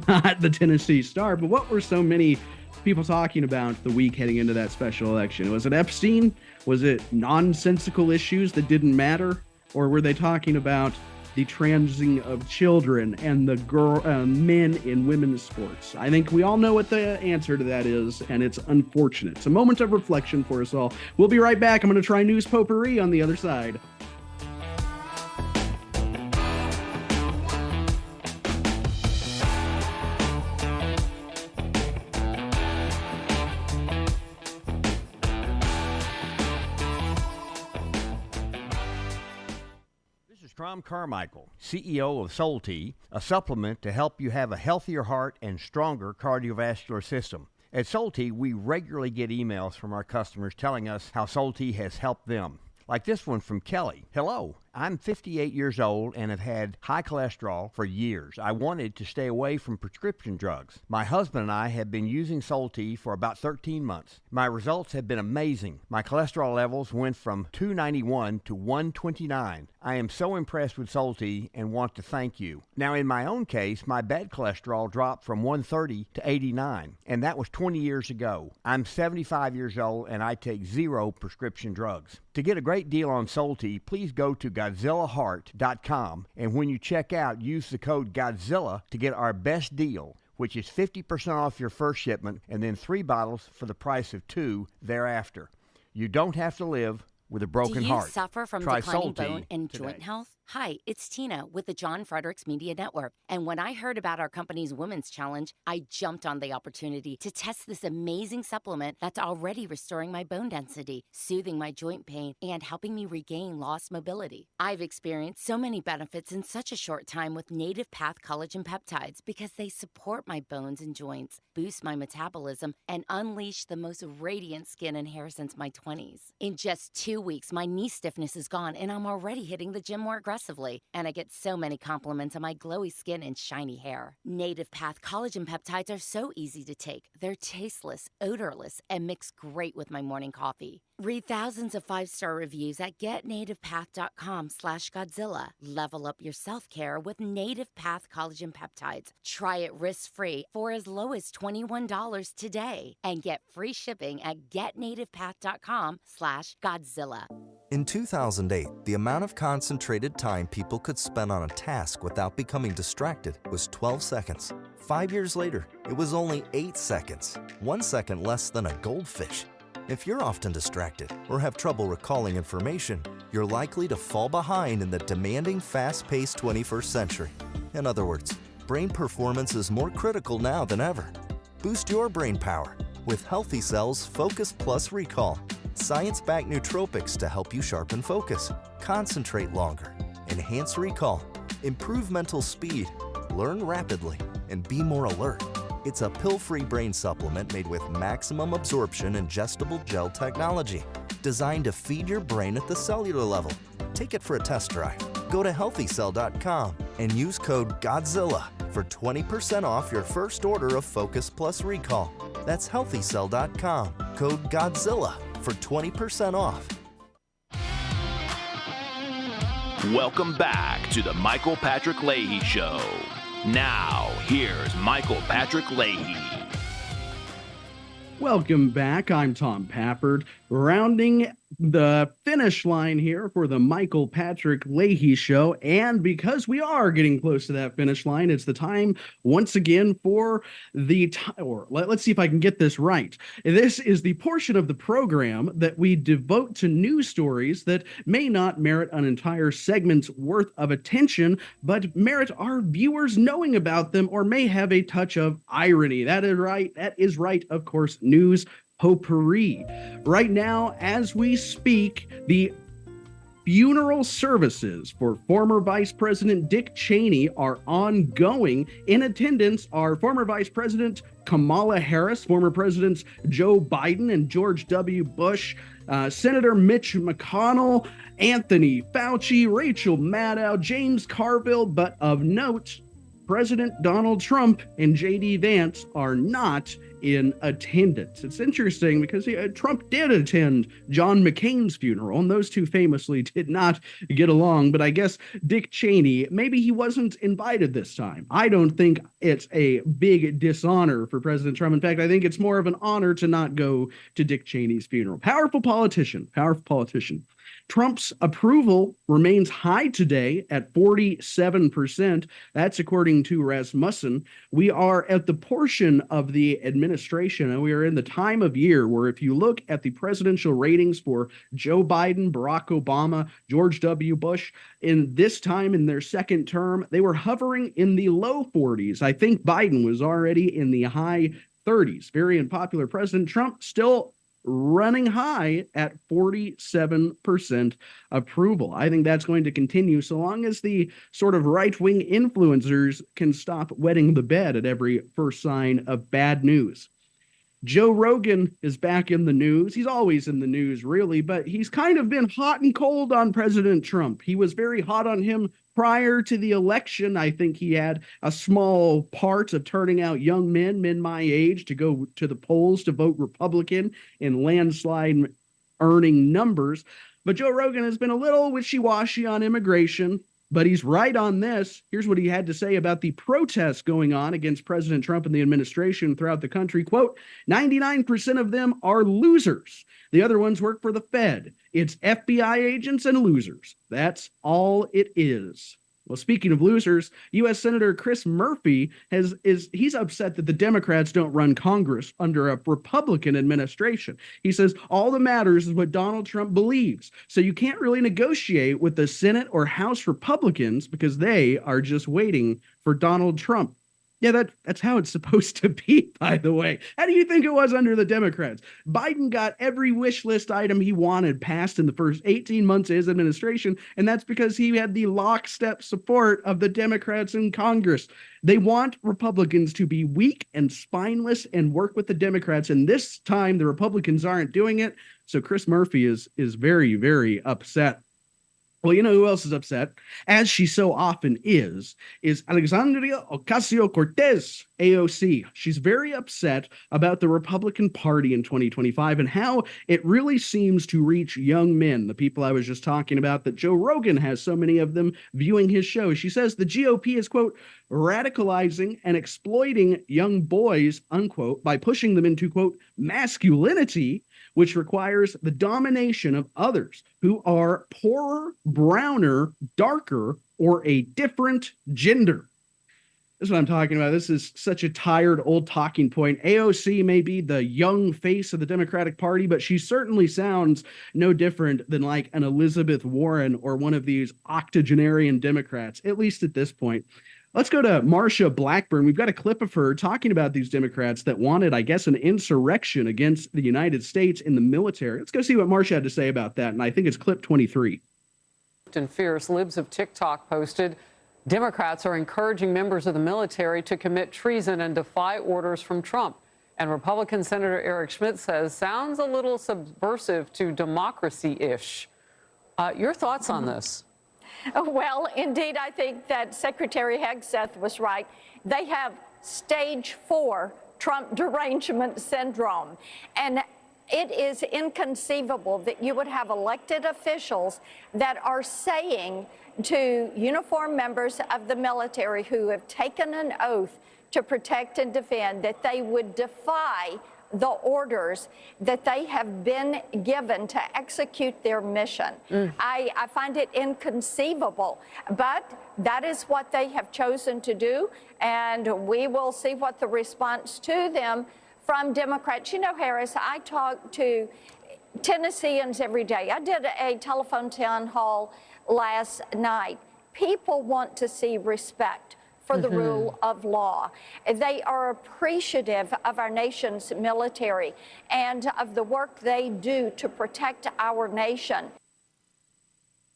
Speaker 5: not the Tennessee Star, but what were so many people talking about the week heading into that special election? Was it Epstein? Was it nonsensical issues that didn't matter? Or were they talking about the transing of children and the men in women's sports? I think we all know what the answer to that is, and it's unfortunate. It's a moment of reflection for us all. We'll be right back. I'm going to try news potpourri on the other side.
Speaker 6: Tom Carmichael, CEO of Soul Tea, a supplement to help you have a healthier heart and stronger cardiovascular system. At Soul Tea, we regularly get emails from our customers telling us how Soul Tea has helped them. Like this one from Kelly. Hello, I'm 58 years old and have had high cholesterol for years. I wanted to stay away from prescription drugs. My husband and I have been using Soul Tea for about 13 months. My results have been amazing. My cholesterol levels went from 291 to 129. I am so impressed with Soul Tea and want to thank you. Now, in my own case, my bad cholesterol dropped from 130 to 89, and that was 20 years ago. I'm 75 years old and I take 0 prescription drugs. To get a great deal on Soul Tea, please go to GodzillaHeart.com, and when you check out, use the code Godzilla to get our best deal, which is 50% off your first shipment and then 3 bottles for the price of 2 thereafter. You don't have to live with a broken
Speaker 8: Do you
Speaker 6: heart.
Speaker 8: suffer from
Speaker 6: Try
Speaker 8: declining
Speaker 6: Solti
Speaker 8: bone and
Speaker 6: today.
Speaker 8: joint health? Hi, it's Tina with the John Fredericks Media Network. And when I heard about our company's Women's Challenge, I jumped on the opportunity to test this amazing supplement that's already restoring my bone density, soothing my joint pain, and helping me regain lost mobility. I've experienced so many benefits in such a short time with Native Path Collagen Peptides because they support my bones and joints, boost my metabolism, and unleash the most radiant skin and hair since my 20s. In just 2 weeks, my knee stiffness is gone, and I'm already hitting the gym more aggressively. And I get so many compliments on my glowy skin and shiny hair. Native Path Collagen Peptides are so easy to take. They're tasteless, odorless, and mix great with my morning coffee. Read thousands of 5-star reviews at getnativepath.com/Godzilla. Level up your self-care with Native Path Collagen Peptides. Try it risk-free for as low as $21 today. And get free shipping at getnativepath.com/Godzilla.
Speaker 10: In 2008, the amount of concentrated time people could spend on a task without becoming distracted was 12 seconds. 5 years later, it was only 8 seconds, 1 second less than a goldfish. If you're often distracted or have trouble recalling information, you're likely to fall behind in the demanding, fast-paced 21st century. In other words, brain performance is more critical now than ever. Boost your brain power with Healthy Cells Focus Plus Recall. Science-backed nootropics to help you sharpen focus, concentrate longer, enhance recall, improve mental speed, learn rapidly, and be more alert. It's a pill-free brain supplement made with maximum absorption ingestible gel technology, designed to feed your brain at the cellular level. Take it for a test drive. Go to healthycell.com and use code GODZILLA for 20% off your first order of Focus Plus Recall. That's healthycell.com, code GODZILLA for 20% off.
Speaker 2: Welcome back to the Michael Patrick Leahy Show. Now, here's Michael Patrick Leahy.
Speaker 5: Welcome back. I'm Tom Pappert, rounding the finish line here for the Michael Patrick Leahy Show. And because we are getting close to that finish line, it's the time once again for let's see if I can get this right. This is the portion of the program that we devote to news stories that may not merit an entire segment's worth of attention, but merit our viewers knowing about them or may have a touch of irony. That is right. That is right. Of course, news potpourri. Right now, as we speak, the funeral services for former Vice President Dick Cheney are ongoing. In attendance are former Vice President Kamala Harris, former Presidents Joe Biden and George W. Bush, Senator Mitch McConnell, Anthony Fauci, Rachel Maddow, James Carville, but of note, President Donald Trump and J.D. Vance are not in attendance. It's interesting because Trump did attend John McCain's funeral, and those two famously did not get along. But I guess Dick Cheney, maybe he wasn't invited this time. I don't think it's a big dishonor for President Trump. In fact, I think it's more of an honor to not go to Dick Cheney's funeral. Powerful politician. Trump's approval remains high today at 47%. That's according to Rasmussen. We are at the portion of the administration, and we are in the time of year where if you look at the presidential ratings for Joe Biden, Barack Obama, George W. Bush, in this time in their second term, they were hovering in the low 40s. I think Biden was already in the high 30s. Very unpopular. President Trump still running high at 47% approval. I think that's going to continue so long as the sort of right-wing influencers can stop wetting the bed at every first sign of bad news. Joe Rogan is back in the news. He's always in the news, really, but he's kind of been hot and cold on President Trump. He was very hot on him prior to the election. I think he had a small part of turning out young men my age, to go to the polls to vote Republican in landslide earning numbers. But Joe Rogan has been a little wishy-washy on immigration. But he's right on this. Here's what he had to say about the protests going on against President Trump and the administration throughout the country. Quote, 99% of them are losers. The other ones work for the Fed. It's FBI agents and losers. That's all it is. Well, speaking of losers, U.S. Senator Chris Murphy he's upset that the Democrats don't run Congress under a Republican administration. He says all that matters is what Donald Trump believes. So you can't really negotiate with the Senate or House Republicans because they are just waiting for Donald Trump. Yeah, that's how it's supposed to be, by the way. How do you think it was under the Democrats? Biden got every wish list item he wanted passed in the first 18 months of his administration, and that's because he had the lockstep support of the Democrats in Congress. They want Republicans to be weak and spineless and work with the Democrats, and this time the Republicans aren't doing it, so Chris Murphy is very, very upset. Well, you know who else is upset, as she so often is Alexandria Ocasio-Cortez, AOC. She's very upset about the Republican Party in 2025 and how it really seems to reach young men, the people I was just talking about, that Joe Rogan has so many of them viewing his show. She says the GOP is, quote, radicalizing and exploiting young boys, unquote, by pushing them into, quote, masculinity, which requires the domination of others who are poorer, browner, darker, or a different gender. This is what I'm talking about. This is such a tired old talking point. AOC may be the young face of the Democratic Party, but she certainly sounds no different than like an Elizabeth Warren or one of these octogenarian Democrats, at least at this point. Let's go to Marsha Blackburn. We've got a clip of her talking about these Democrats that wanted, I guess, an insurrection against the United States in the military. Let's go see what Marsha had to say about that. And I think it's clip 23.
Speaker 7: And fierce libs of TikTok posted, Democrats are encouraging members of the military to commit treason and defy orders from Trump. And Republican Senator Eric Schmidt says, sounds a little subversive to democracy-ish. Your thoughts on this?
Speaker 14: Well, indeed, I think that Secretary Hegseth was right. They have stage 4 Trump derangement syndrome. And it is inconceivable that you would have elected officials that are saying to uniformed members of the military who have taken an oath to protect and defend that they would defy the orders that they have been given to execute their mission. I find it inconceivable, but that is what they have chosen to do, and we will see what the response to them from Democrats. You know, Harris, I talk to Tennesseans every day. I did a telephone town hall last night. People want to see respect for the rule of law. They are appreciative of our nation's military and of the work they do to protect our nation.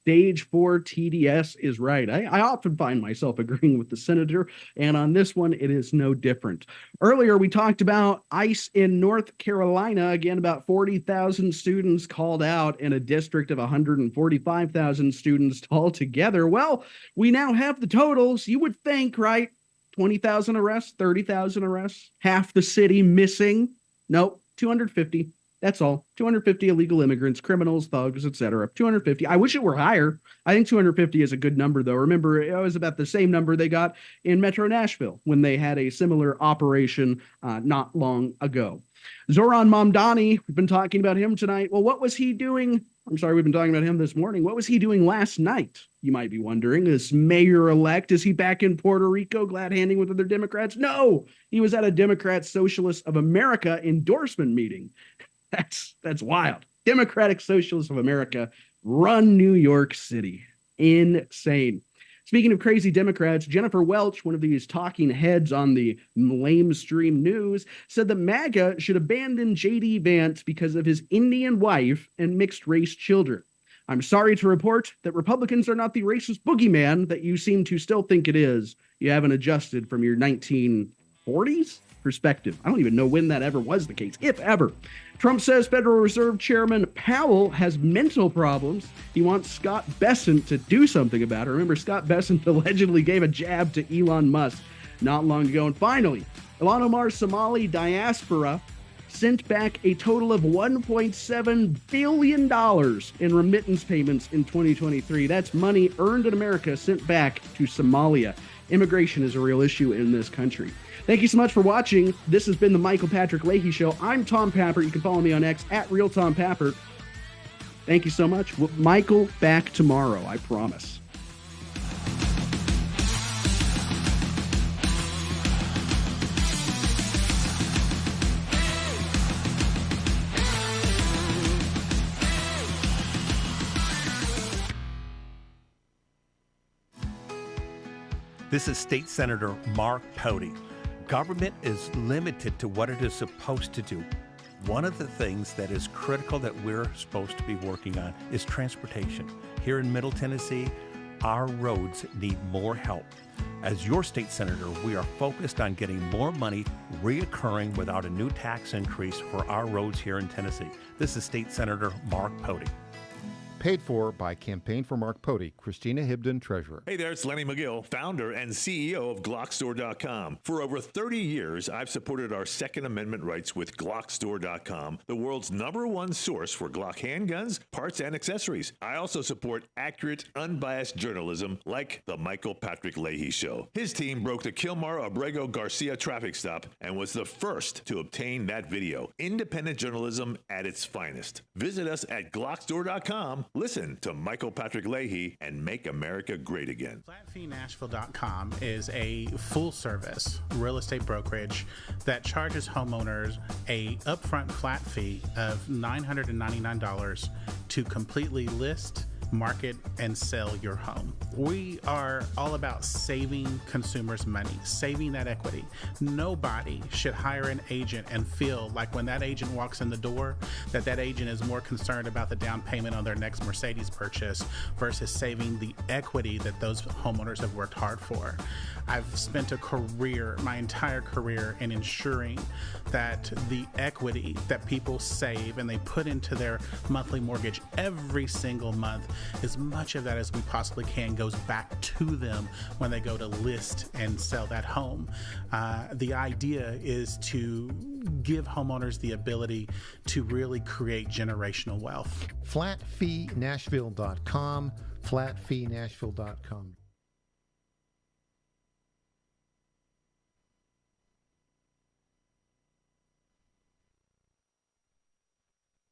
Speaker 5: Stage 4 TDS is right. I often find myself agreeing with the senator, and on this one, it is no different. Earlier, we talked about ICE in North Carolina. Again, about 40,000 students called out in a district of 145,000 students altogether. Well, we now have the totals. You would think, right? 20,000 arrests, 30,000 arrests, half the city missing. Nope, 250. That's all. 250 illegal immigrants, criminals, thugs, etc. 250. I wish it were higher. I think 250 is a good number, though. Remember, it was about the same number they got in Metro Nashville when they had a similar operation not long ago. Zoran Mamdani, we've been talking about him tonight. Well, what was he doing? I'm sorry, we've been talking about him this morning. What was he doing last night? You might be wondering. As mayor-elect, is he back in Puerto Rico glad-handing with other Democrats? No, he was at a Democrat Socialists of America endorsement meeting. That's wild. Democratic Socialists of America run New York City. Insane. Speaking of crazy Democrats, Jennifer Welch, one of these talking heads on the lamestream news, said that MAGA should abandon J.D. Vance because of his Indian wife and mixed-race children. I'm sorry to report that Republicans are not the racist boogeyman that you seem to still think it is. You haven't adjusted from your 1940s perspective. I don't even know when that ever was the case, if ever. Trump says Federal Reserve Chairman Powell has mental problems. He wants Scott Bessent to do something about it. Remember, Scott Bessent allegedly gave a jab to Elon Musk not long ago. And finally, Ilhan Omar's Somali diaspora sent back a total of $1.7 billion in remittance payments in 2023. That's money earned in America sent back to Somalia. Immigration is a real issue in this country. Thank you so much for watching. This has been the Michael Patrick Leahy Show. I'm Tom Pappert. You can follow me on X at RealTomPappert. Thank you so much. Michael back tomorrow, I promise.
Speaker 11: This is State Senator Mark Pody. Government is limited to what it is supposed to do. One of the things that is critical that we're supposed to be working on is transportation. Here in Middle Tennessee, our roads need more help. As your state senator, we are focused on getting more money reoccurring without a new tax increase for our roads here in Tennessee. This is State Senator Mark Pody.
Speaker 21: Paid for by Campaign for Mark Pody, Christina Hibden, Treasurer.
Speaker 17: Hey there, it's Lenny McGill, founder and CEO of GlockStore.com. For over 30 years, I've supported our Second Amendment rights with GlockStore.com, the world's #1 source for Glock handguns, parts, and accessories. I also support accurate, unbiased journalism like The Michael Patrick Leahy Show. His team broke the Kilmar Abrego Garcia traffic stop and was the first to obtain that video. Independent journalism at its finest. Visit us at GlockStore.com. Listen to Michael Patrick Leahy and make America great again.
Speaker 13: FlatFeeNashville.com is a full-service real estate brokerage that charges homeowners a upfront flat fee of $999 to completely list, market, and sell your home. We are all about saving consumers money, saving that equity. Nobody should hire an agent and feel like when that agent walks in the door, that agent is more concerned about the down payment on their next Mercedes purchase versus saving the equity that those homeowners have worked hard for. I've spent my entire career in ensuring that the equity that people save and they put into their monthly mortgage every single month, as much of that as we possibly can goes back to them when they go to list and sell that home. The idea is to give homeowners the ability to really create generational wealth.
Speaker 21: FlatFeeNashville.com, FlatFeeNashville.com.